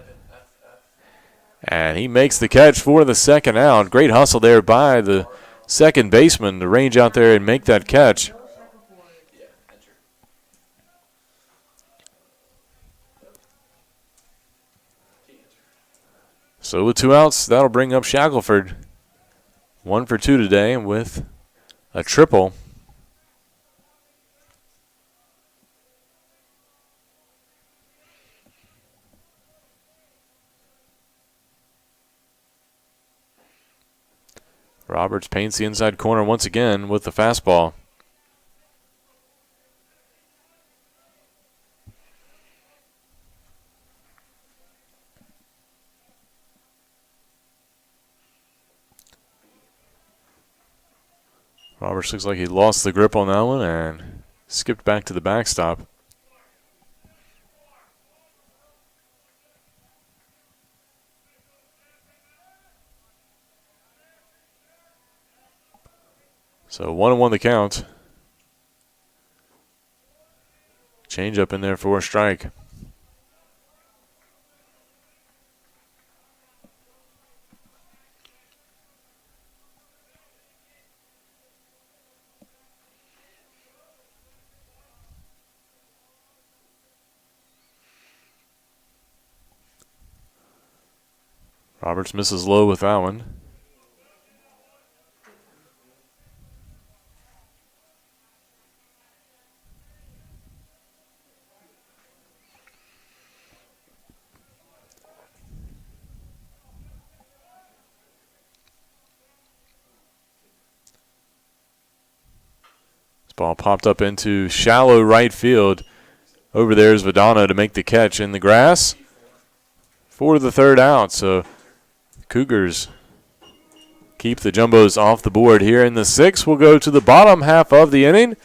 And he makes the catch for the second out. Great hustle there by the second baseman to range out there and make that catch. So with 2 outs, that'll bring up Shackelford. 1 for 2 today with a triple. Roberts paints the inside corner once again with the fastball. Roberts looks like he lost the grip on that one and skipped back to the backstop. So 1-1 the count. Change up in there for a strike. Roberts misses low with that one. This ball popped up into shallow right field. Over there is Vidano to make the catch in the grass for the third out. So Cougars keep the Jumbos off the board here in the 6th. We'll go to the bottom half of the inning.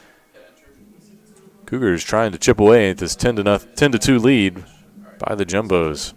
Cougars trying to chip away at this 10-2 lead by the Jumbos.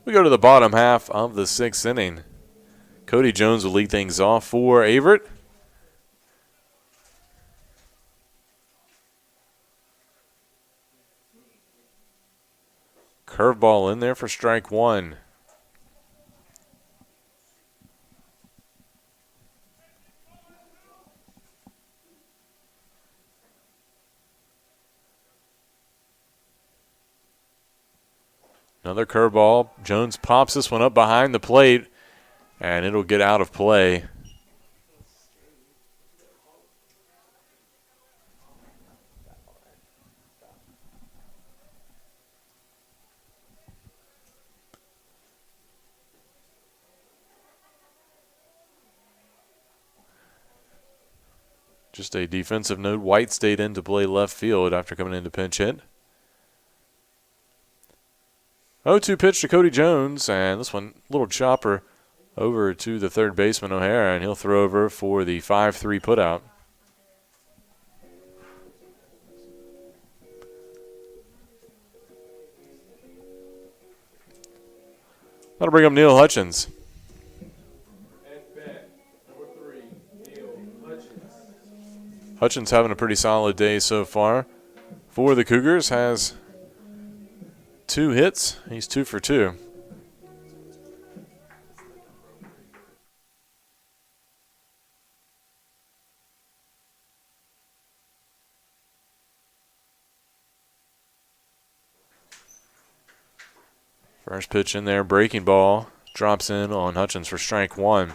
We go to the bottom half of the 6th inning. Cody Jones will lead things off for Averett. Curveball in there for strike 1. Another curveball. Jones pops this one up behind the plate, and it'll get out of play. Just a defensive note. White stayed in to play left field after coming in to pinch hit. 0-2 pitch to Cody Jones, and this one, little chopper over to the third baseman O'Hara, and he'll throw over for the 5-3 putout. That'll bring up Neil Hutchins. At bat, number 3, Neil Hutchins. Hutchins having a pretty solid day so far for the Cougars. Has 2 hits. He's 2 for 2. First pitch in there, breaking ball, drops in on Hutchins for strike 1.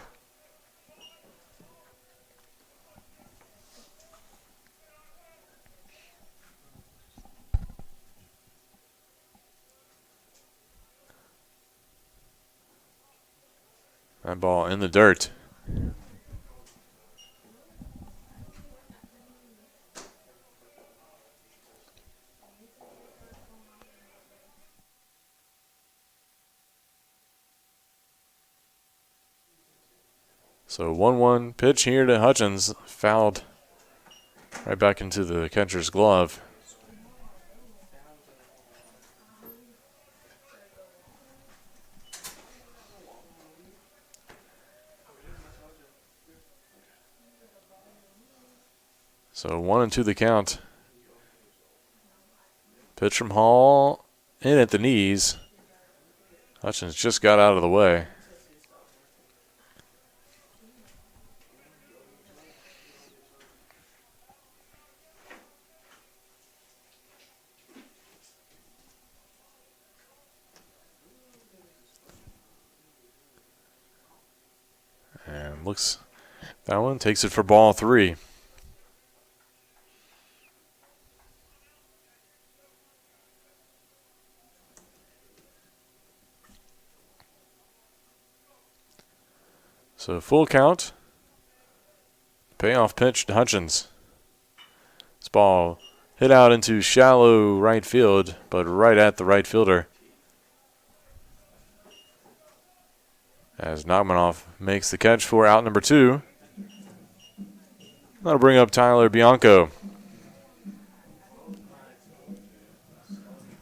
That ball in the dirt. So 1-1 pitch here to Hutchins, fouled right back into the catcher's glove. So 1-2 the count. Pitch from Hall, in at the knees. Hutchins just got out of the way. And looks, that one takes it for ball 3. So full count. Payoff pitch to Hutchins. This ball hit out into shallow right field, but right at the right fielder. As Nagmanoff makes the catch for out number 2. That'll bring up Tyler Bianco.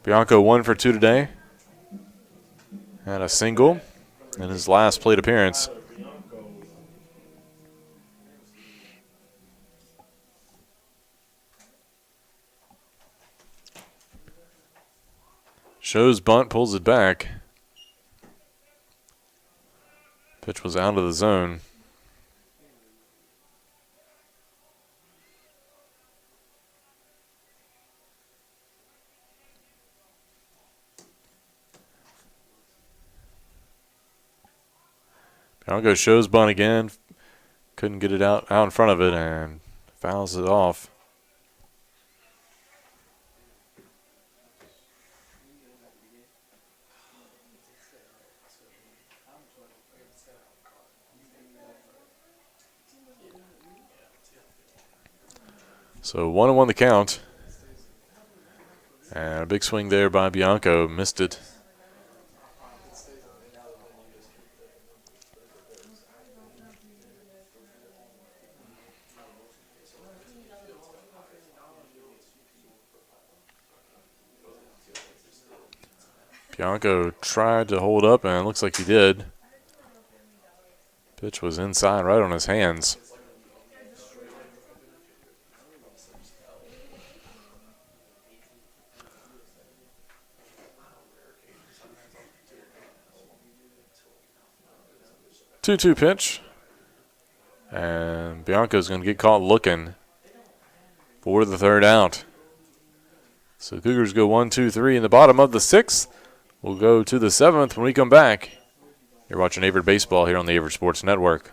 Bianco 1 for 2 today. Had a single in his last plate appearance. Shows bunt, pulls it back. Pitch was out of the zone. Bianco shows bunt again. Couldn't get it out in front of it and fouls it off. So 1-1 the count. And a big swing there by Bianco. Missed it. Bianco tried to hold up, and it looks like he did. Pitch was inside, right on his hands. Two-two pitch. And Bianco's going to get caught looking for the third out. So Cougars go 1-2-3 in the bottom of the 6th. We'll go to the 7th when we come back. You're watching Averett Baseball here on the Averett Sports Network.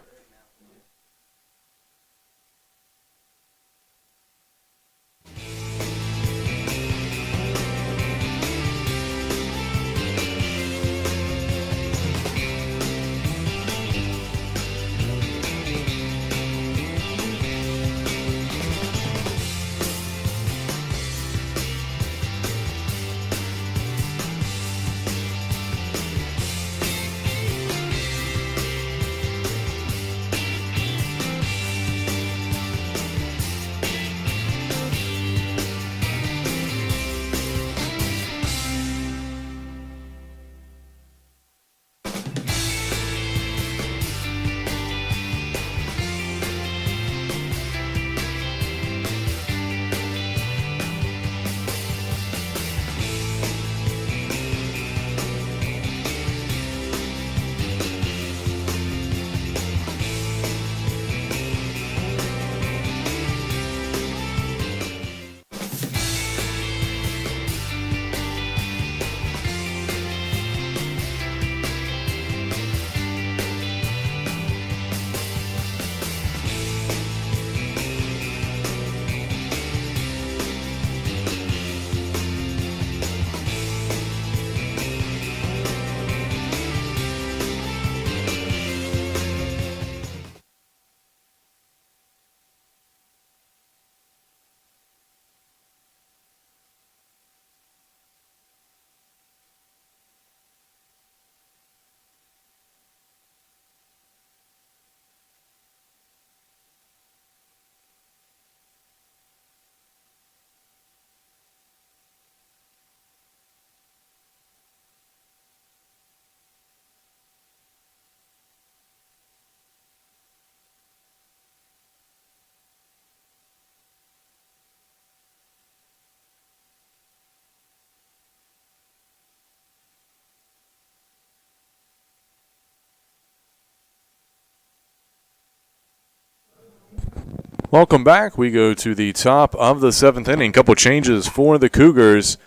Welcome back. We go to the top of the 7th inning. Couple changes for the Cougars.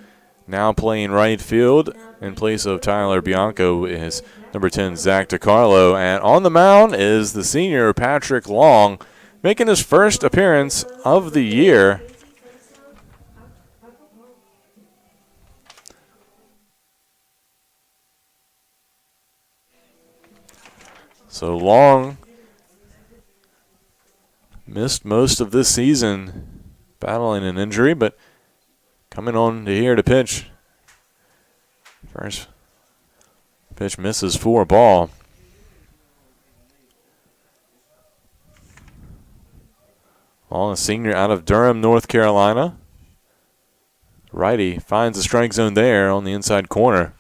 Now playing right field in place of Tyler Bianco is number 10, Zach DiCarlo. And on the mound is the senior, Patrick Long, making his first appearance of the year. So Long missed most of this season battling an injury, but coming on to here to pitch. First pitch misses for a ball. Long, a senior out of Durham, North Carolina. Righty finds the strike zone there on the inside corner.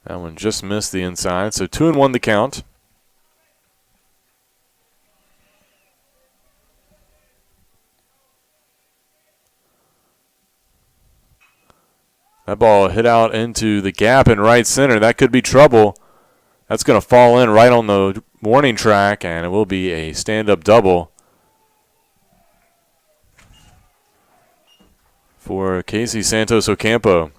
That one just missed the inside, so 2-1 the count. That ball hit out into the gap in right center. That could be trouble. That's going to fall in right on the warning track, and it will be a stand-up double for Casey Santos Ocampo.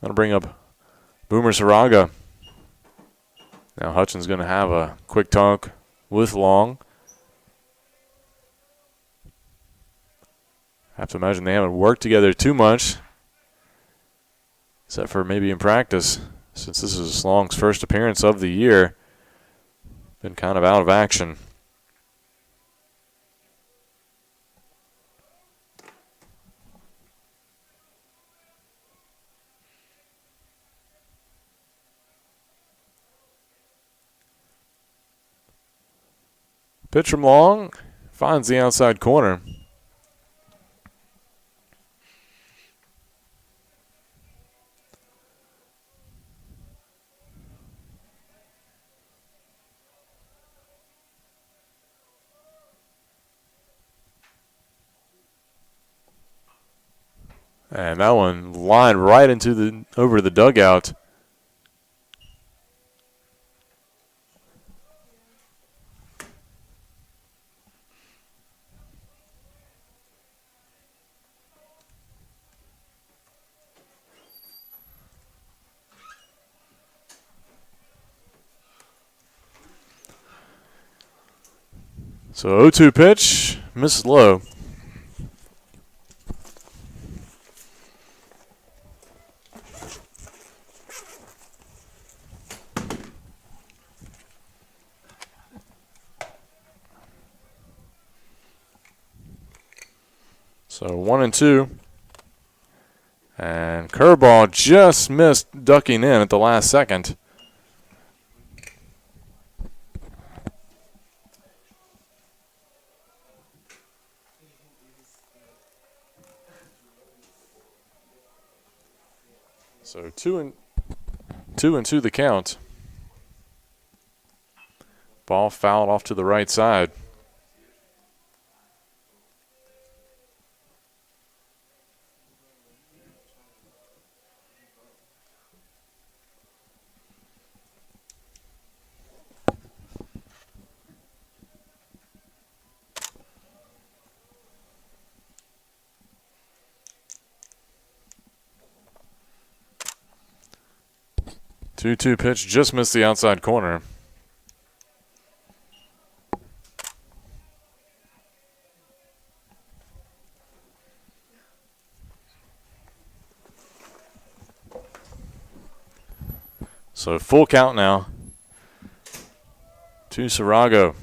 Going to bring up Boomer Saraga. Now Hutchins going to have a quick talk with Long. Have to imagine they haven't worked together too much, except for maybe in practice, since this is Long's first appearance of the year. Been kind of out of action. Pitch from Long, finds the outside corner. And that one lined right into over the dugout. So 0-2 pitch, missed low. So 1-2. And curveball just missed ducking in at the last second. So 2-2 the count. Ball fouled off to the right side. Two pitch just missed the outside corner. So full count now to Sarago.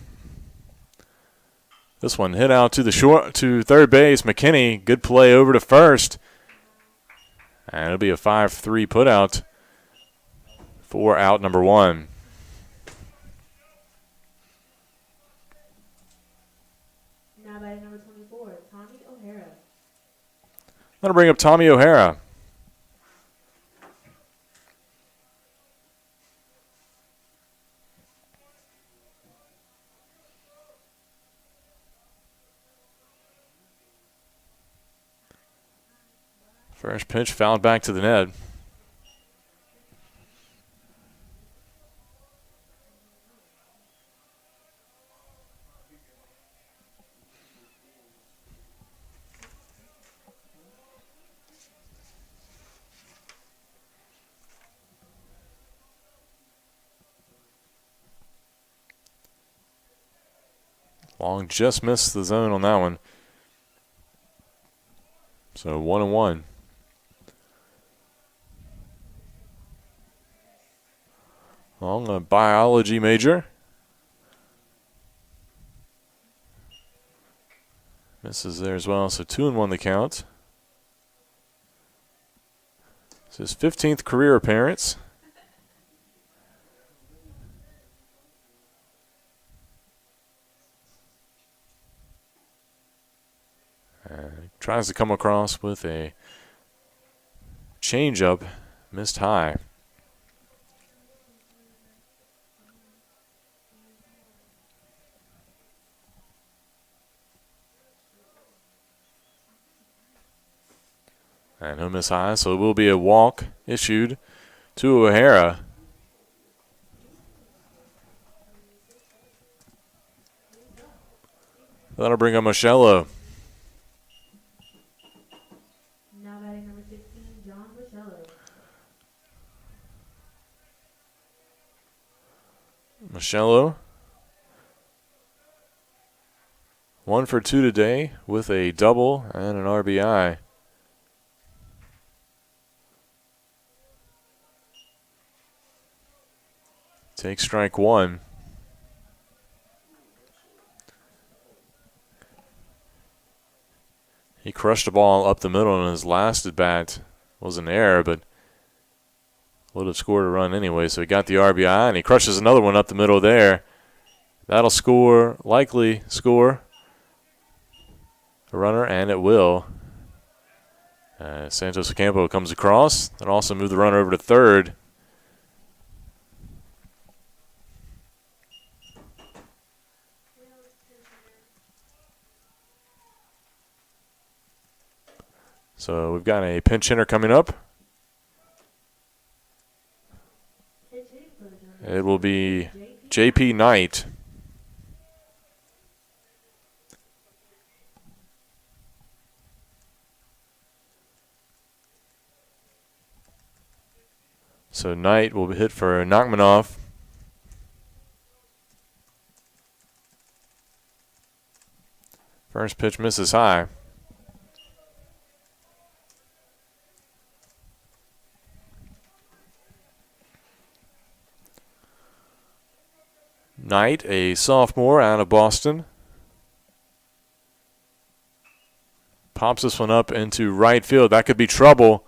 This one hit out to the short to third base. McKinney, good play over to first. And it'll be a 5-3 putout for out number one. Now batting number 24, Tommy O'Hara. That'll bring up Tommy O'Hara. First pitch fouled back to the net. Long just missed the zone on that one. So 1-1. Long, a biology major. Misses there as well, so 2-1 the count. It's his 15th career appearance. Tries to come across with a changeup, missed high. And he'll miss high, so it will be a walk issued to O'Hara. That'll bring up Michello. Now batting number 16, John Michello. Michello, 1 for 2 today with a double and an RBI. Take strike one. He crushed the ball up the middle, and his last at bat was an error, but would have scored a run anyway. So he got the RBI, and he crushes another one up the middle there. That'll score, likely score a runner, and it will. Santos Ocampo comes across, and also move the runner over to third. So we've got a pinch hitter coming up. It will be J.P. Knight. So Knight will be hit for Nachmanoff. First pitch misses high. Knight, a sophomore out of Boston. Pops this one up into right field. That could be trouble.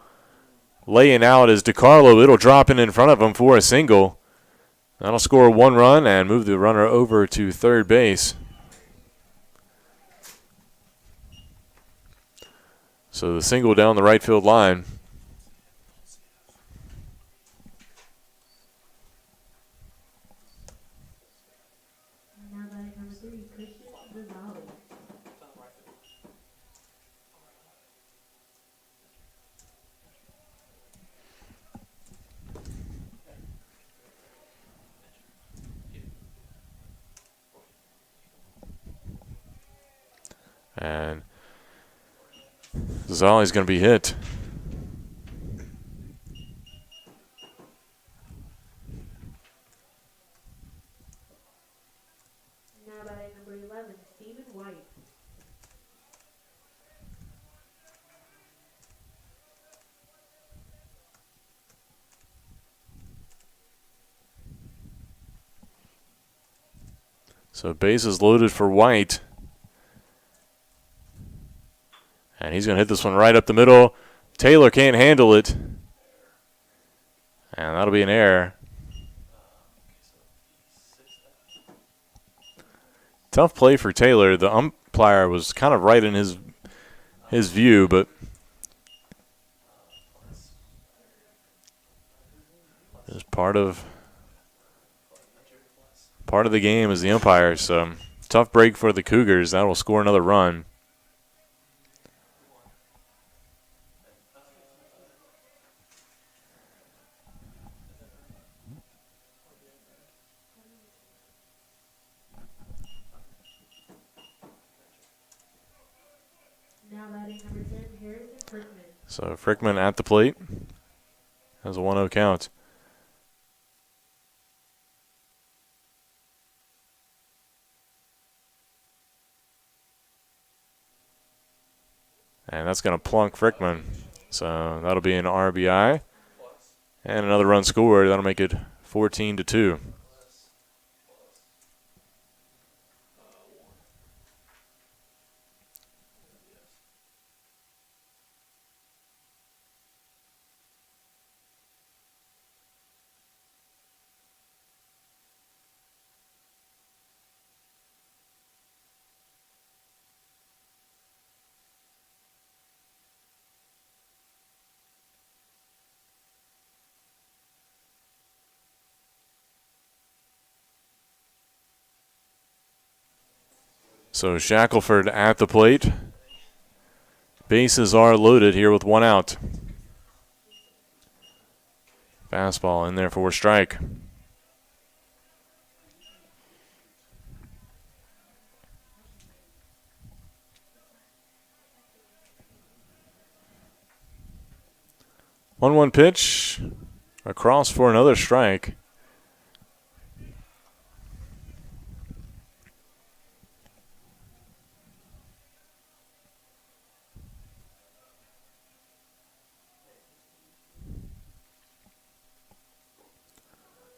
Laying out is DiCarlo. It'll drop in front of him for a single. That'll score one run and move the runner over to third base. So the single down the right field line. And Zali's going to be hit. Now batting number 11, Stephen White. So bases loaded for White. And he's going to hit this one right up the middle. Taylor can't handle it. And that'll be an error. Tough play for Taylor. The umpire was kind of right in his view, but it's part of the game is the umpire. So tough break for the Cougars. That will score another run. number 10, Harrison Frickman. So Frickman at the plate has a 1-0 count. And that's going to plunk Frickman. So that'll be an RBI. And another run scored. That'll make it 14-2. So Shackelford at the plate. Bases are loaded here with 1 out. Fastball in there for a strike. One pitch across for another strike.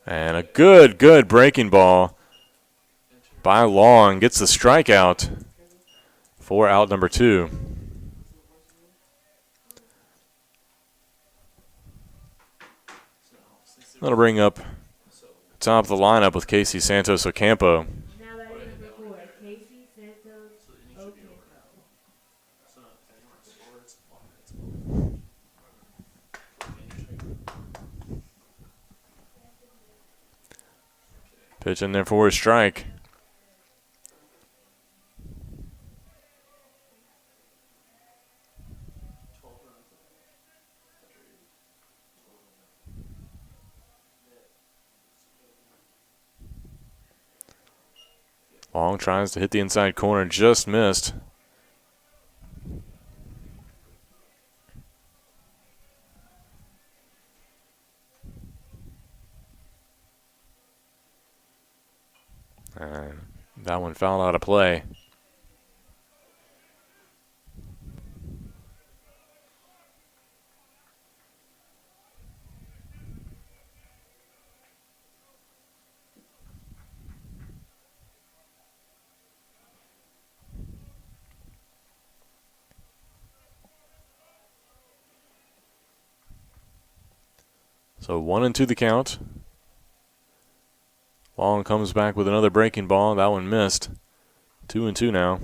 And a good breaking ball by Long. Gets the strikeout for out number 2. That'll bring up top of the lineup with Casey Santos Ocampo. Now batting number 4, Casey Santos Ocampo. Pitch in there for a strike. Long tries to hit the inside corner, just missed. And that one fouled out of play. So 1-2 the count. Long comes back with another breaking ball. That one missed. 2-2 now.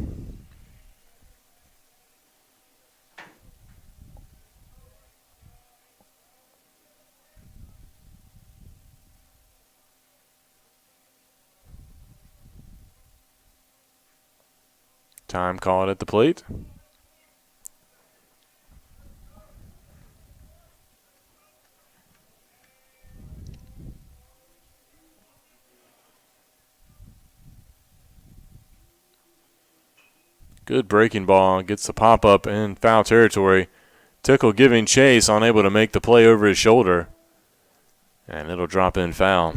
Time called at the plate. Good breaking ball. Gets the pop up in foul territory. Tickle giving chase, unable to make the play over his shoulder. And it'll drop in foul.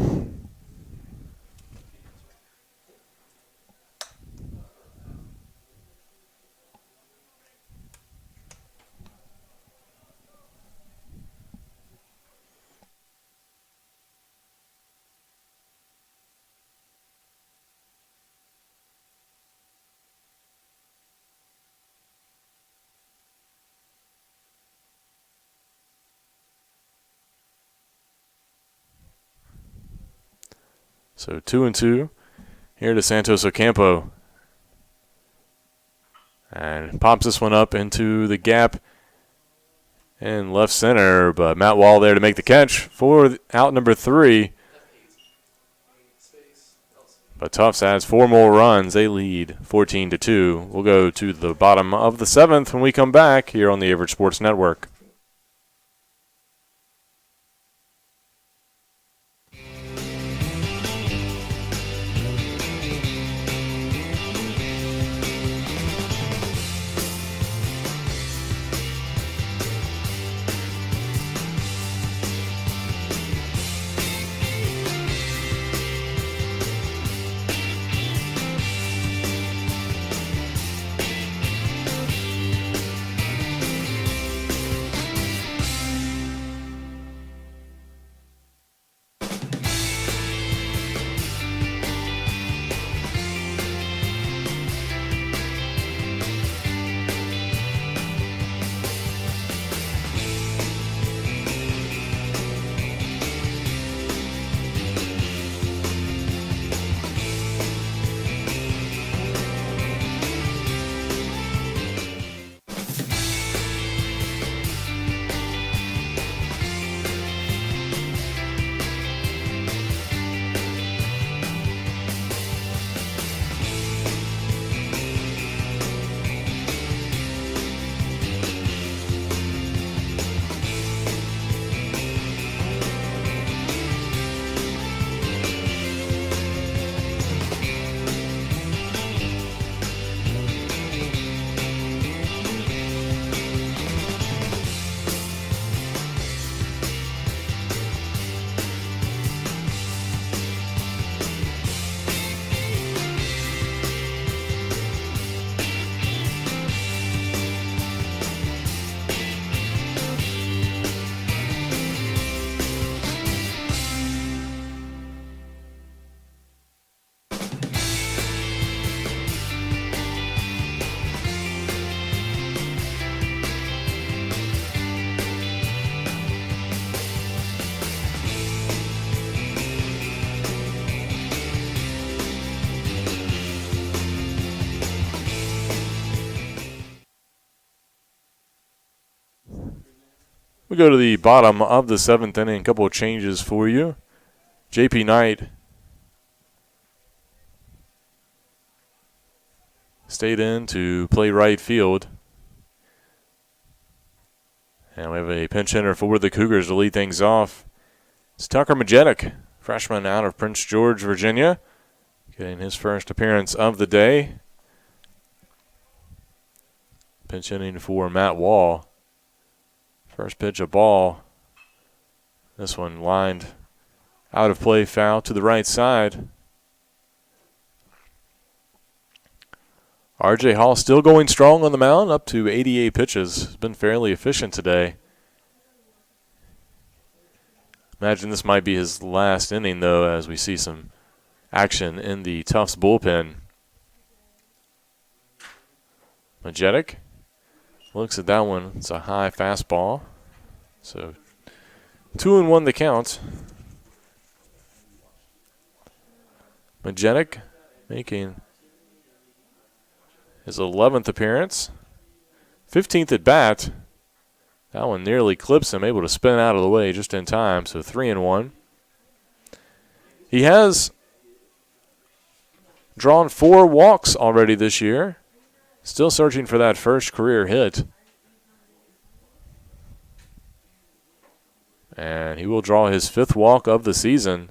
So 2-2 here to Santos Ocampo. And pops this one up into the gap in left center. But Matt Wall there to make the catch for out number 3. But Tufts adds 4 more runs. They lead 14-2. We'll go to the bottom of the 7th when we come back here on the Averett Sports Network. go to the bottom of the 7th inning. A couple of changes for you. J.P. Knight stayed in to play right field. And we have a pinch hitter for the Cougars to lead things off. It's Tucker Majetic, freshman out of Prince George, Virginia, getting his first appearance of the day. Pinch hitting for Matt Wall. First pitch, a ball. This one lined out of play, foul to the right side. R.J. Hall still going strong on the mound, up to 88 pitches. Has been fairly efficient today. Imagine this might be his last inning, though, as we see some action in the Tufts bullpen. Majetic looks at that one. It's a high fastball. So 2-1 the count. Majetic making his 11th appearance. 15th at bat. That one nearly clips him, able to spin out of the way just in time, so 3-1. He has drawn 4 walks already this year. Still searching for that first career hit. And he will draw his 5th walk of the season.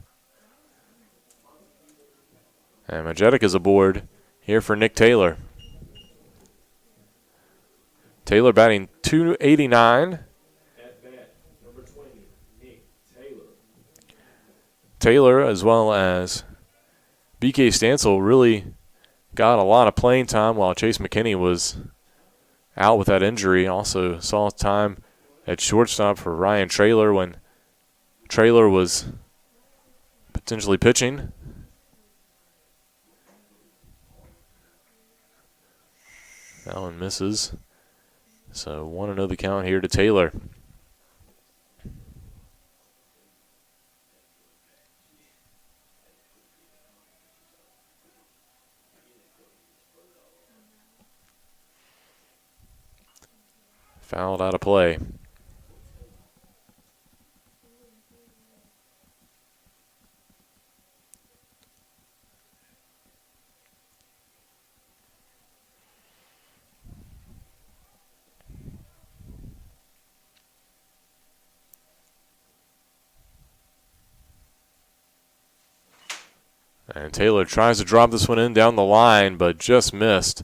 And Majetic is aboard here for Nick Taylor. Taylor batting .289. At bat, number 20, Nick Taylor. Taylor, as well as BK Stansel, really got a lot of playing time while Chase McKinney was out with that injury. Also saw time at shortstop for Ryan Traylor when Traylor was potentially pitching. That one misses. So 1-0 the count here to Taylor. Fouled out of play. And Taylor tries to drop this one in down the line, but just missed.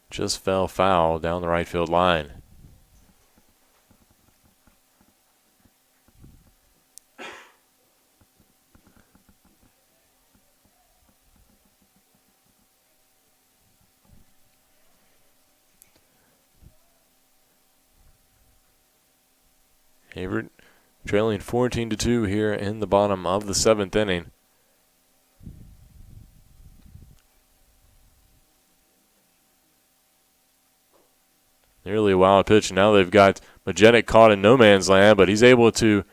Just fell foul down the right field line. Averett trailing 14-2 here in the bottom of the 7th inning. Nearly a wild pitch. Now they've got Majetic caught in no man's land, but he's able to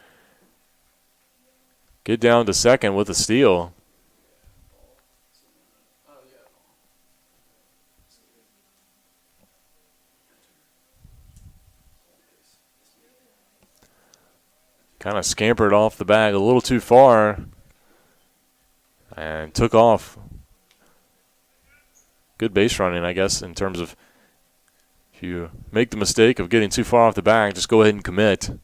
get down to second with a steal. Kind of scampered off the bag a little too far and took off. Good base running, I guess, in terms of if you make the mistake of getting too far off the bag, just go ahead and commit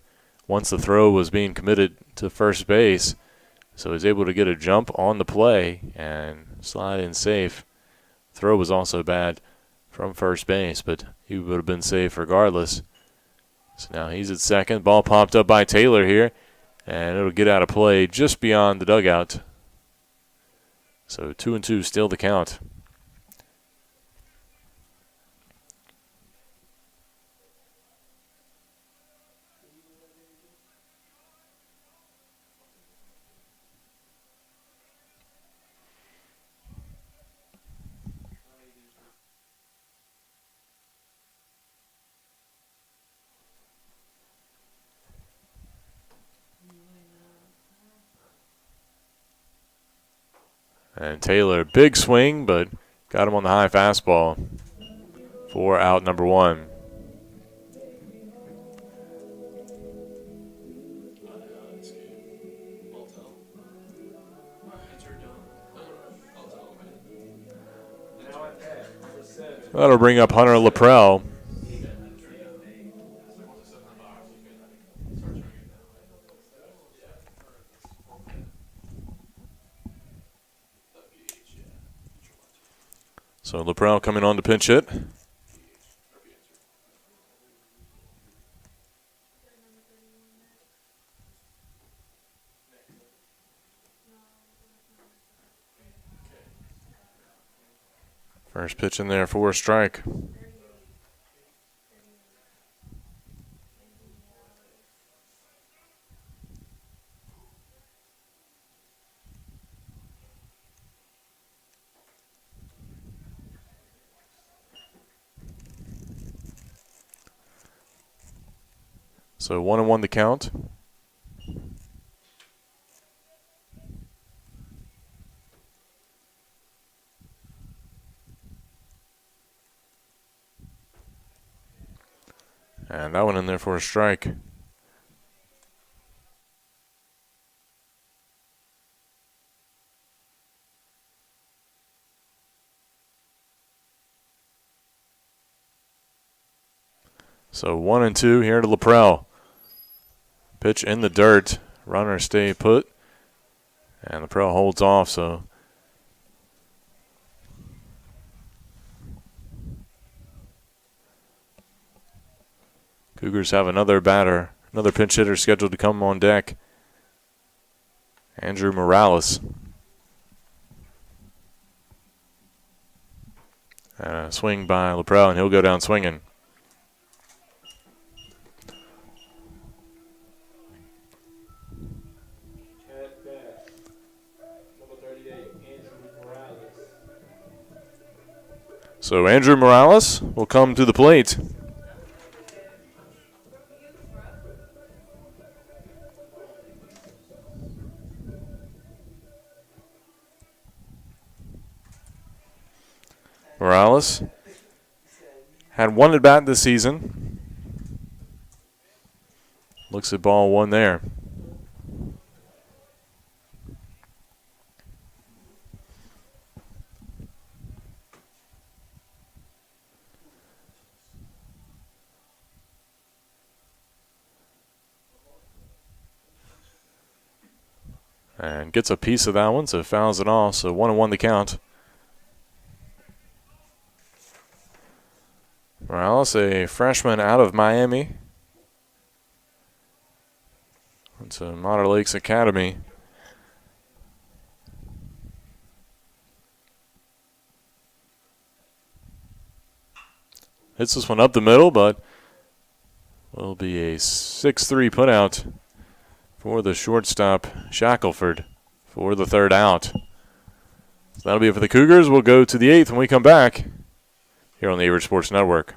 once the throw was being committed to first base. So he's able to get a jump on the play and slide in safe. Throw was also bad from first base, but he would have been safe regardless. So now he's at second. Ball popped up by Taylor here, and it'll get out of play just beyond the dugout. So 2-2 still the count. And Taylor, big swing, but got him on the high fastball for out number 1. That'll bring up Hunter Laprell. So Laprell coming on to pinch hit. First pitch in there for a strike. So 1-1 the count. And that one in there for a strike. So 1-2 here to Laprell. Pitch in the dirt. Runner stay put. And Laprell holds off, so Cougars have another batter, another pinch hitter scheduled to come on deck. Andrew Morales. Swing by Laprell, and he'll go down swinging. At bat, number 38, Andrew Morales. So Andrew Morales will come to the plate. Morales had one at bat this season. Looks at ball one there. And gets a piece of that one, so fouls it off. So 1-1 the count. Morales, a freshman out of Miami. Went to Modern Lakes Academy. Hits this one up the middle, but will be a 6-3 putout for the shortstop, Shackelford, for the third out. So that'll be it for the Cougars. We'll go to the eighth when we come back here on the Averett Sports Network.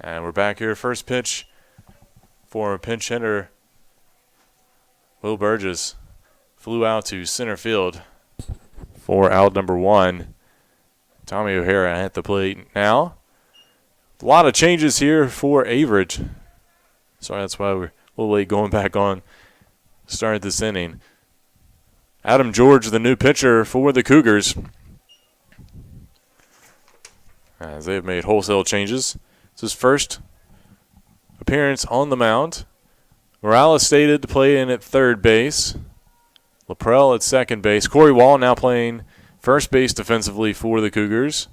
And we're back here. First pitch for pinch hitter Will Burgess. Flew out to center field for out number 1. Tommy O'Hara at the plate now. A lot of changes here for Averett. Sorry, that's why we're a little late going back on. Start this inning. Adam George, the new pitcher for the Cougars, as they've made wholesale changes. It's his first appearance on the mound. Morales stated to play in at third base. Laprelle at second base. Corey Wall now playing first base defensively for the Cougars.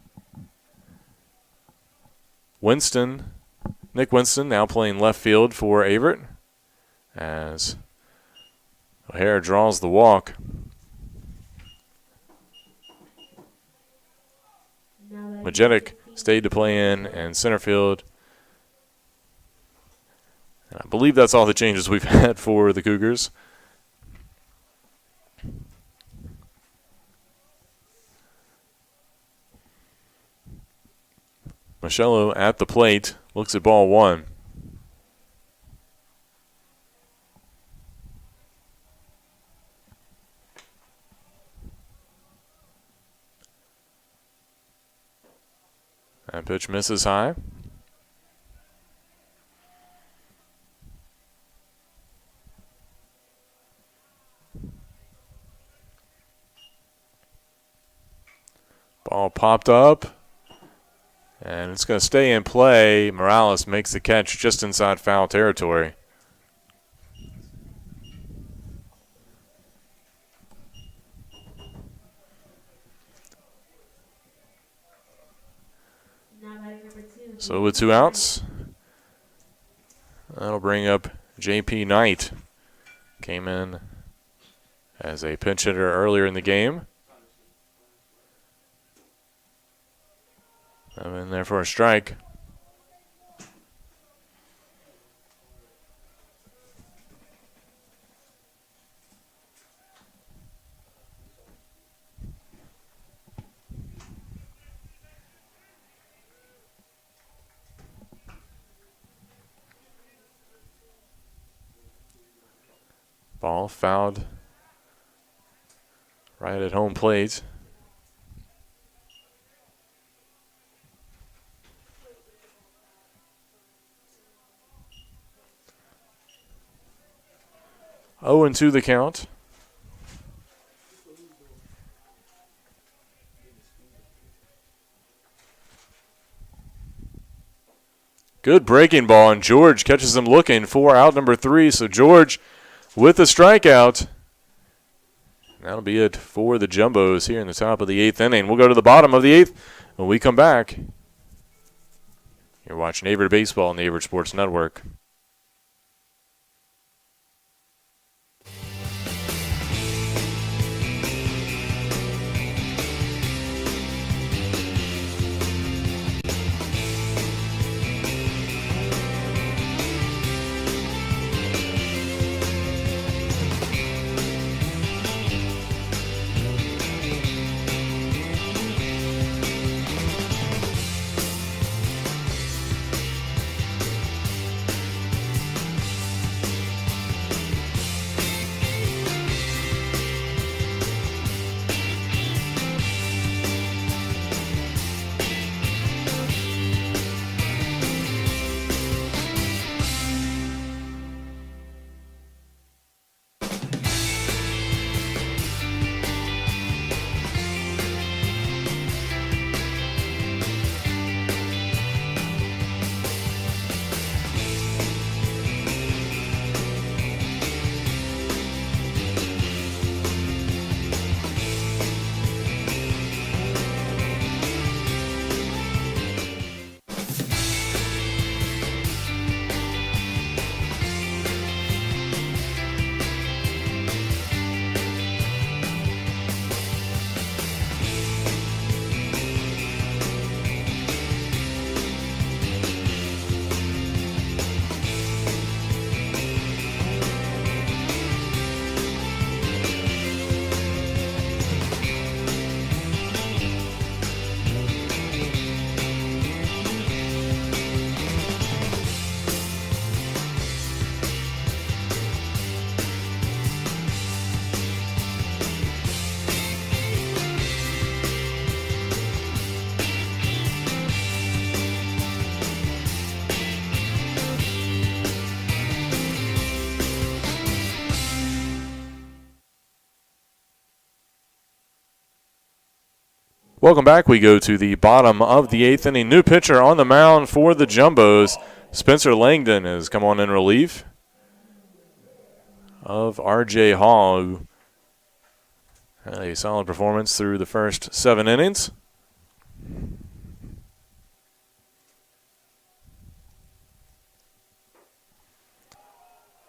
Nick Winston now playing left field for Averett, as O'Hara draws the walk. Majetic stayed to play in center field. And I believe that's all the changes we've had for the Cougars. Michello at the plate, looks at ball 1. That pitch misses high. Ball popped up, and it's going to stay in play. Morales makes the catch just inside foul territory. So with 2 outs, that'll bring up J.P. Knight. Came in as a pinch hitter earlier in the game. I'm in there for a strike. Ball fouled right at home plate. Oh, and 2 the count. Good breaking ball, and George catches him looking for out number 3. So George with a strikeout. That'll be it for the Jumbos here in the top of the 8th inning. We'll go to the bottom of the 8th when we come back. You're watching Averett Baseball on the Averett Sports Network. Welcome back. We go to the bottom of the 8th inning. New pitcher on the mound for the Jumbos. Spencer Langdon has come on in relief of R.J. Hall, who had a solid performance through the first 7 innings.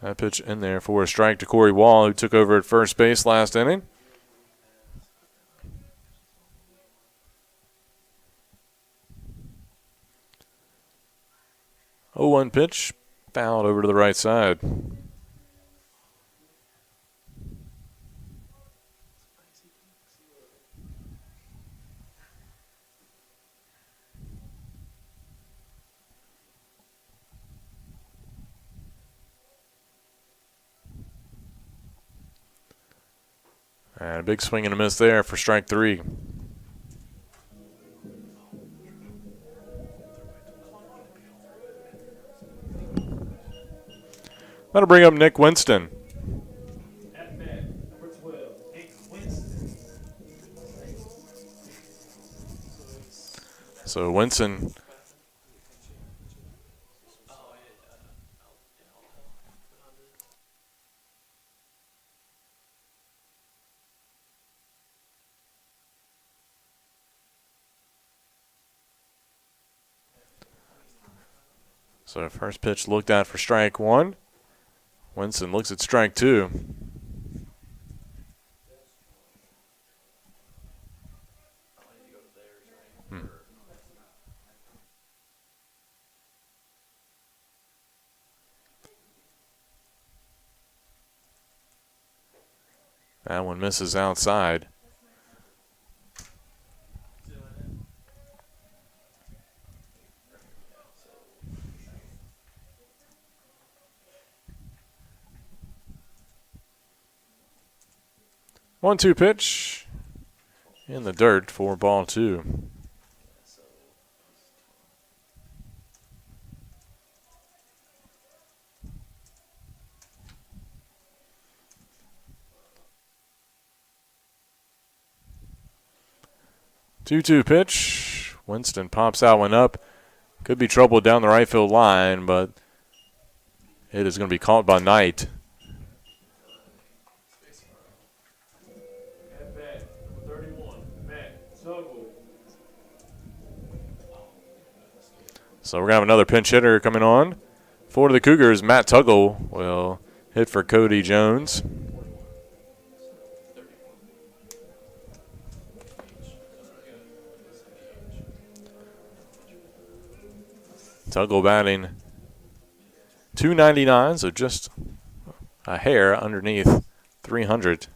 That pitch in there for a strike to Corey Wall, who took over at first base last inning. 0-1 pitch, fouled over to the right side. And a big swing and a miss there for strike 3. That'll bring up Nick Winston. At bat, number 12, Nick Winston. So Winston So first pitch looked at for strike 1. Winston looks at strike 2. That one misses outside. One-two pitch in the dirt for ball 2. Two-two pitch. Winston pops that one up. Could be trouble down the right field line, but it is going to be caught by Knight. So we're going to have another pinch hitter coming on. For the Cougars, Matt Tuggle will hit for Cody Jones. Tuggle batting .299, so just a hair underneath 300.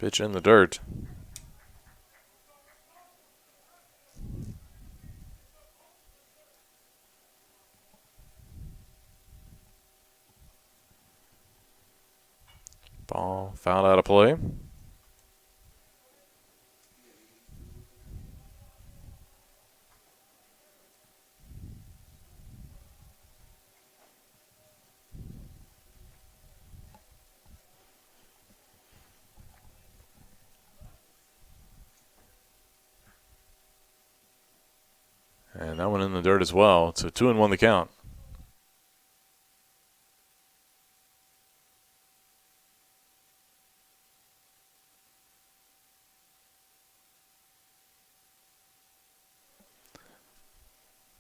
Pitch in the dirt. Ball fouled out of play. And that one in the dirt as well. It's a 2-1 the count.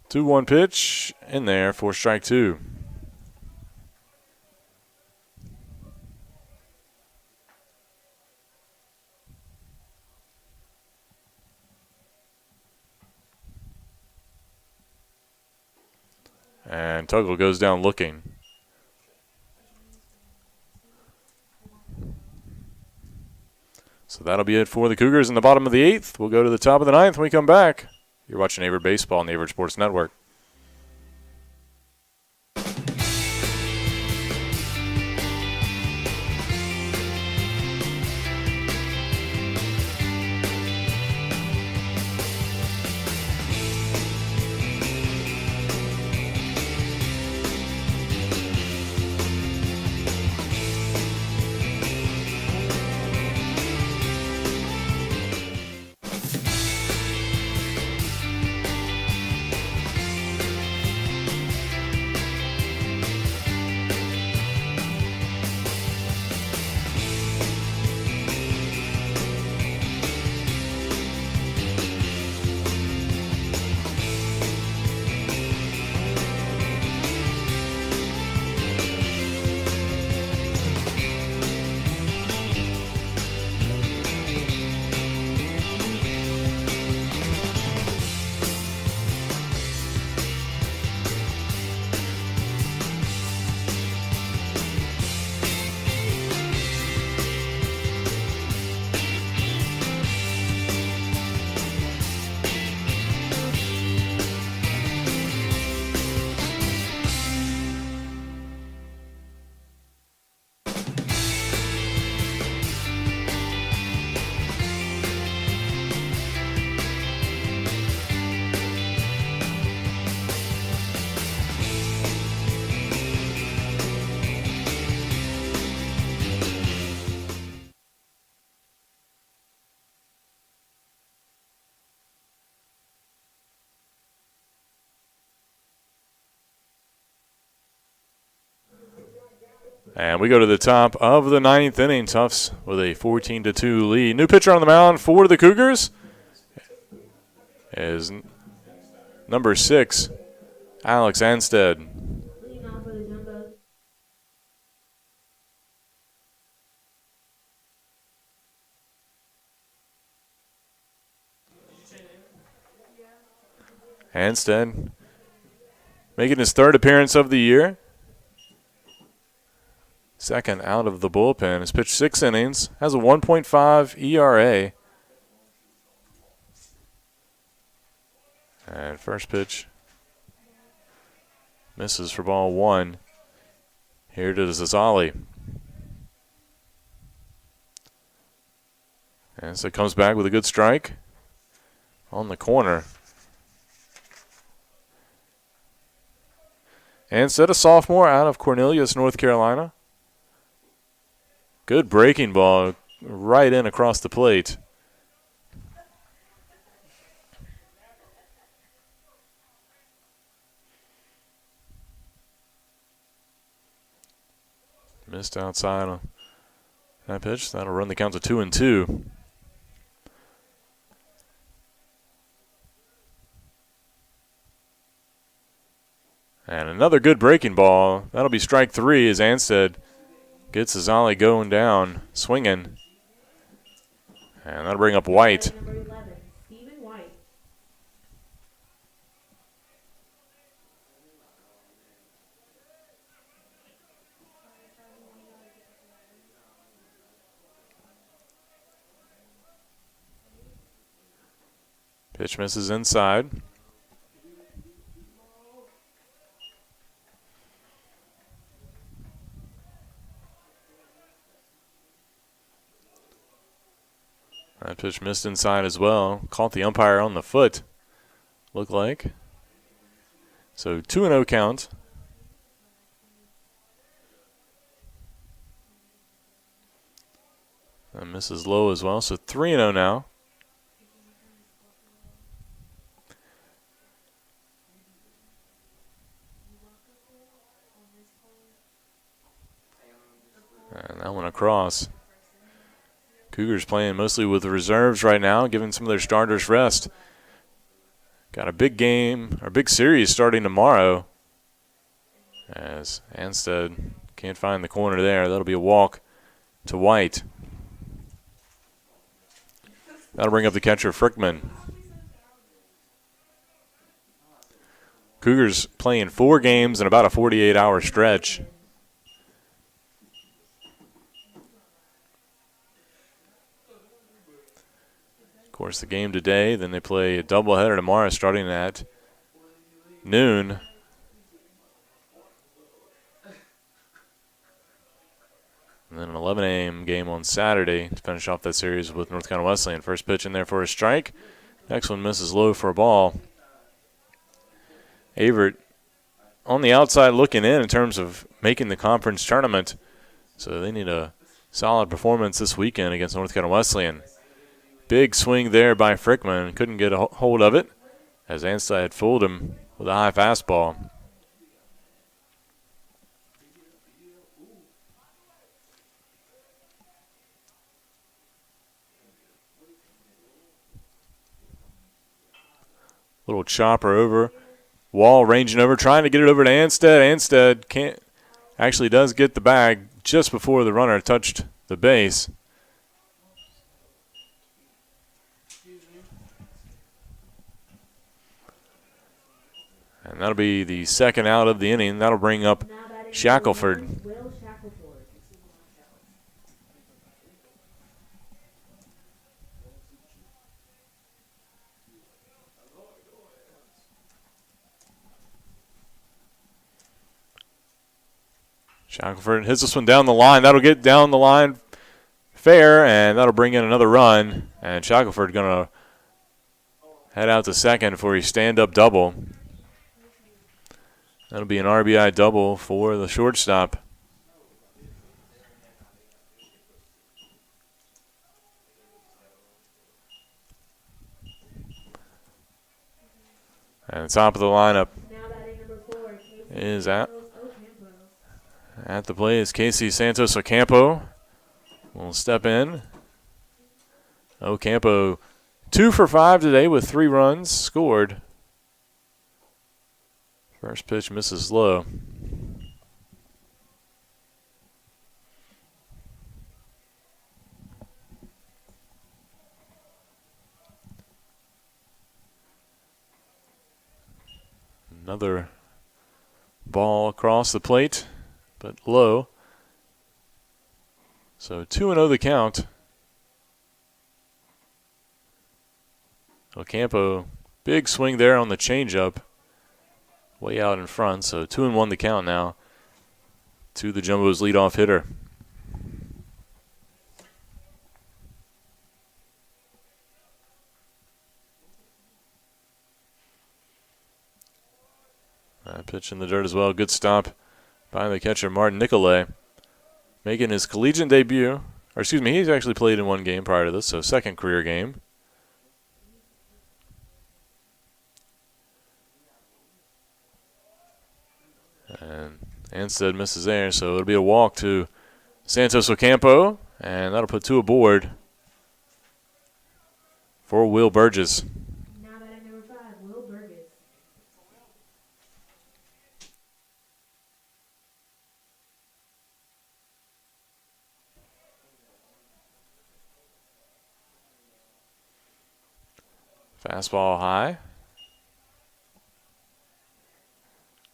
Two-one pitch in there for strike 2. And Tuggle goes down looking. So that'll be it for the Cougars in the bottom of the 8th. We'll go to the top of the 9th when we come back. You're watching Averett Baseball on the Averett Sports Network. And we go to the top of the 9th inning. Tufts with a 14-2 lead. New pitcher on the mound for the Cougars is number 6, Alex Anstead. Leading off for the Jumbos. Anstead making his 3rd appearance of the year. 2nd out of the bullpen. Has pitched 6 innings. Has a 1.5 ERA. And first pitch misses for ball 1. Here to Zazali. And so it comes back with a good strike on the corner. Anstead, a sophomore out of Cornelius, North Carolina. Good breaking ball right in across the plate. Missed outside on that pitch. That'll run the count to 2-2. And another good breaking ball. That'll be strike 3 as Anstead gets Zazali going down, swinging. And that'll bring up White. Number 11, Stephen White. Pitch misses inside. That pitch missed inside as well. Caught the umpire on the foot, looked like. So 2-0 count. That misses low as well, so 3-0 now. And that one across. Cougars playing mostly with the reserves right now, giving some of their starters rest. Got a big game, or big series starting tomorrow. As Anstead can't find the corner there. That'll be a walk to White. That'll bring up the catcher, Frickman. Cougars playing 4 games in about a 48-hour stretch. Of course, the game today, then they play a doubleheader tomorrow starting at noon. And then an 11 a.m. game on Saturday to finish off that series with North Carolina Wesleyan. First pitch in there for a strike. Next one misses low for a ball. Averett on the outside looking in terms of making the conference tournament. So they need a solid performance this weekend against North Carolina Wesleyan. Big swing there by Frickman. Couldn't get a hold of it as Anstead had fooled him with a high fastball. Little chopper over. Wall ranging over, trying to get it over to Anstead. Anstead can't, actually does get the bag just before the runner touched the base. And that'll be the second out of the inning. That'll bring up Shackelford. Will Shackelford. Shackelford hits this one down the line. That'll get down the line fair, and that'll bring in another run. And Shackelford going to head out to second for a stand-up double. That'll be an RBI double for the shortstop. And the top of the lineup Now batting number 4, is out. At the plate is Casey Santos Ocampo. Will step in. Ocampo 2 for 5 today with 3 runs scored. First pitch misses low. Another ball across the plate, but low. So 2-0 the count. Ocampo, big swing there on the changeup. Way out in front, so 2-1 the count now to the Jumbo's leadoff hitter. Pitch in the dirt as well. Good stop by the catcher, Martin Nicolay. Making his collegiate debut. Or excuse me, he's actually played in 1 game prior to this, so second career game. And Anstead misses there, so it'll be a walk to Santos Ocampo, and that'll put 2 aboard for Will Burgess. Now batting number 5, Will Burgess. Fastball high.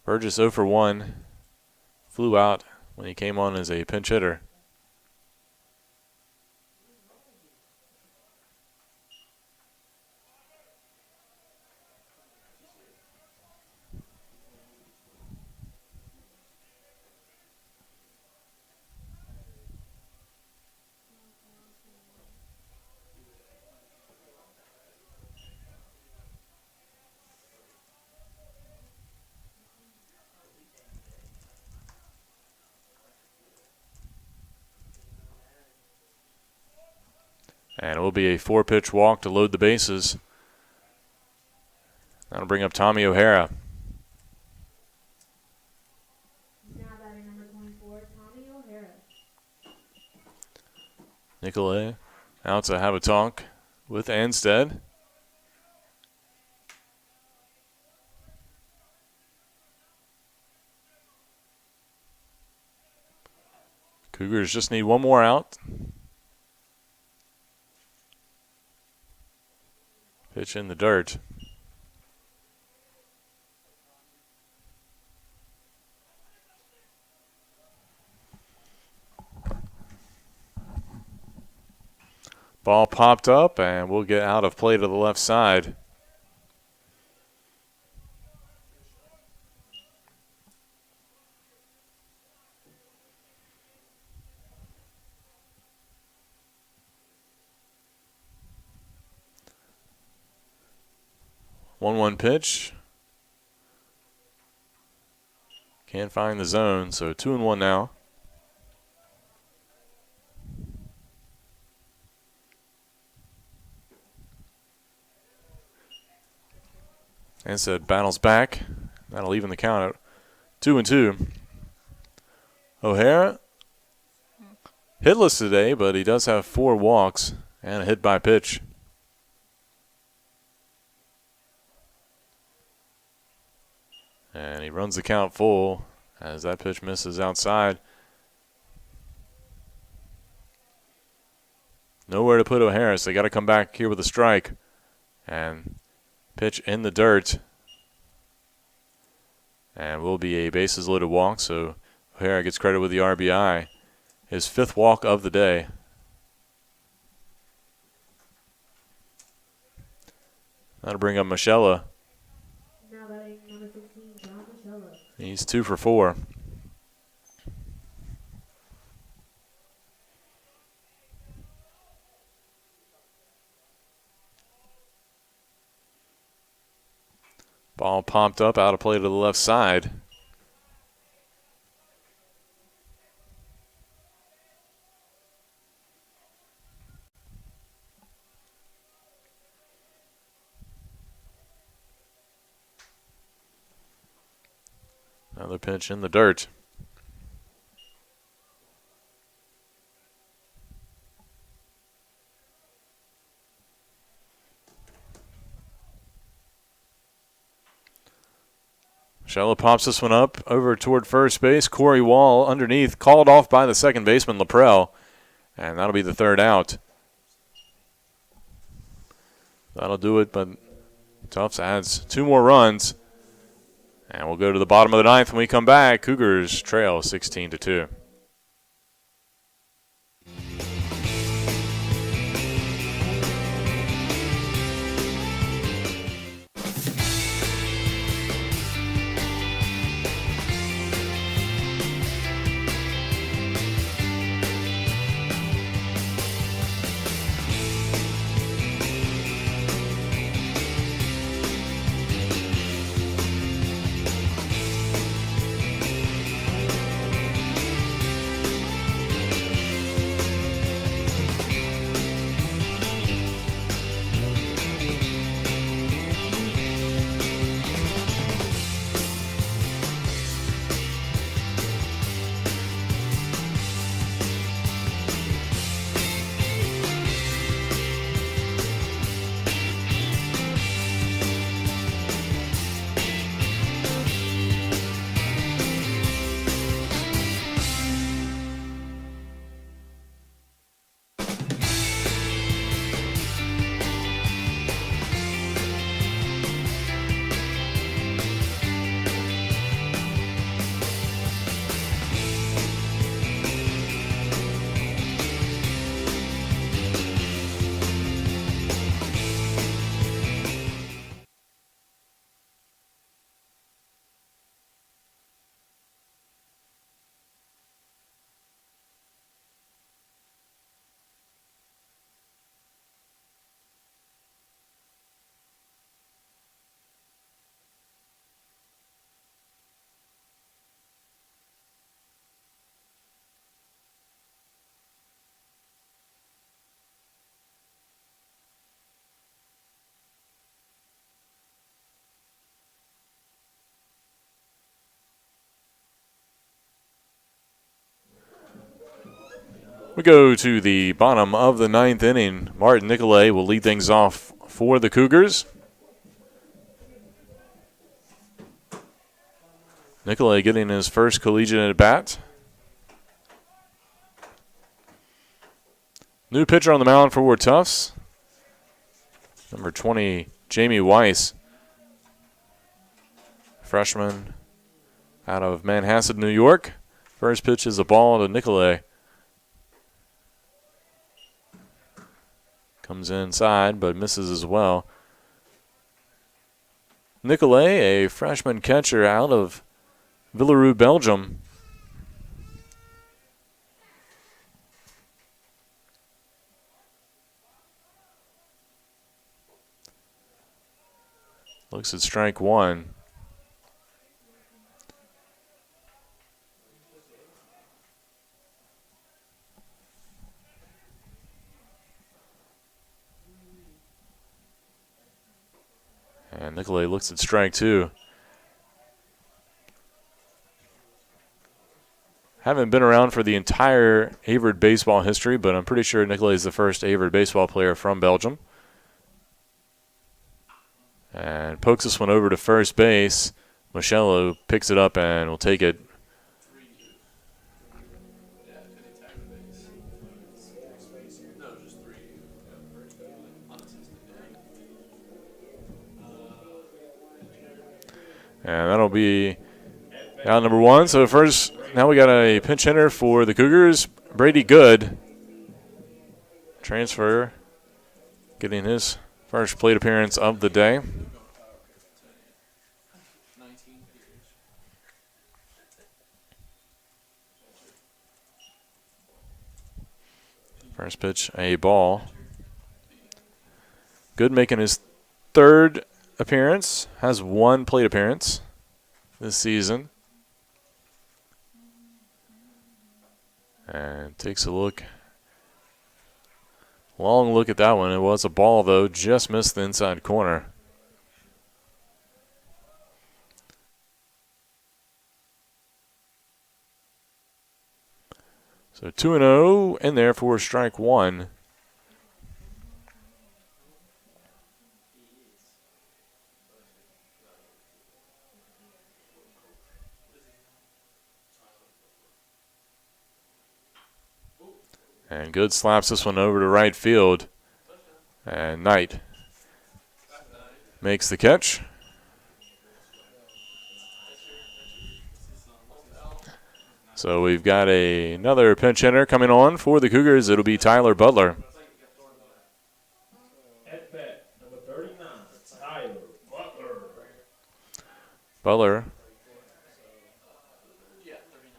Burgess 0 for 1. Flew out when he came on as a pinch hitter. And it will be a 4-pitch walk to load the bases. That'll bring up Tommy O'Hara. Now batting number 24, Tommy O'Hara. Nicolay out to have a talk with Anstead. Cougars just need 1 more out. Pitch in the dirt. Ball popped up, and we'll get out of play to the left side. One pitch. Can't find the zone, so 2-1 now. Anstead battles back. That'll even the count at 2-2. O'Hara hitless today, but he does have 4 walks and a hit by pitch. And he runs the count full as that pitch misses outside. Nowhere to put O'Hara, so they got to come back here with a strike. And pitch in the dirt. And will be a bases loaded walk, so O'Hara gets credit with the RBI. His 5th walk of the day. That'll bring up Michella. Now batting number 16, John Michella. He's 2 for 4. Ball popped up out of play to the left side. Another pitch in the dirt. Shella pops this one up over toward first base. Corey Wall underneath, called off by the second baseman, Laprell. And that'll be the third out. That'll do it, but Tufts adds 2 more runs. And we'll go to the bottom of the ninth when we come back. Cougars trail 16-2. We go to the bottom of the ninth inning. Martin Nicolay will lead things off for the Cougars. Nicolay getting his first collegiate at bat. New pitcher on the mound for Tufts. Number 20, Jamie Weiss. Freshman out of Manhasset, New York. First pitch is a ball to Nicolay. Comes inside, but misses as well. Nicolay, a freshman catcher out of Villerue, Belgium. Looks at strike one. And Nicolay looks at strike two. Haven't been around for the entire Averett baseball history, but I'm pretty sure Nicolay is the first Averett baseball player from Belgium. And pokes this one over to first base. Michello picks it up and will take it. And that'll be out number one. So first, now we got a pinch hitter for the Cougars. Brady Good. Transfer. Getting his first plate appearance of the day. First pitch, a ball. Good making his third appearance. Has one plate appearance this season. And takes a look. Long look at that one. It was a ball, though. Just missed the inside corner. So 2-0 in there for strike one. And Good slaps this one over to right field. And Knight makes the catch. So we've got another pinch hitter coming on for the Cougars. It'll be Tyler Butler. At bat, number 39, Tyler Butler. Butler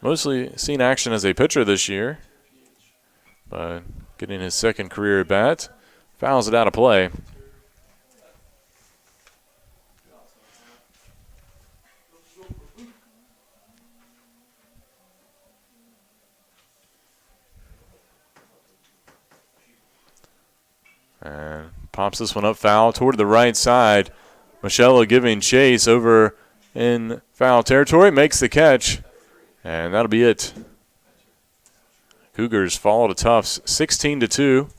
mostly seen action as a pitcher this year, but getting his second career at bat, fouls it out of play. And pops this one up foul toward the right side. Michelle giving chase over in foul territory, makes the catch, and that'll be it. Cougars fall to Tufts 16-2.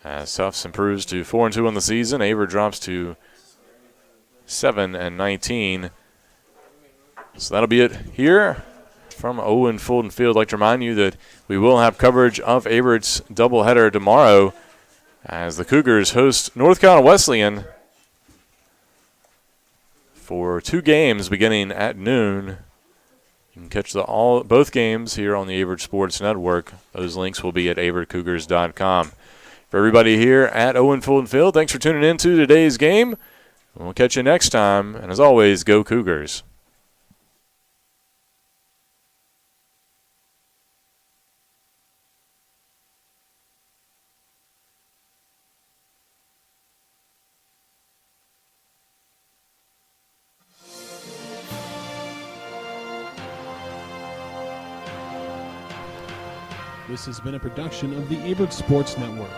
As Tufts improves to 4-2 on the season, Averett drops to 7-19. So that'll be it here from Owen Fulton Field. I'd like to remind you that we will have coverage of Averett's doubleheader tomorrow as the Cougars host North Carolina Wesleyan for 2 games beginning at noon. You can catch both games here on the Averett Sports Network. Those links will be at averettcougars.com. For everybody here at Owen Fulton Field, thanks for tuning in to today's game. We'll catch you next time, and as always, go Cougars. This has been a production of the Averett Sports Network.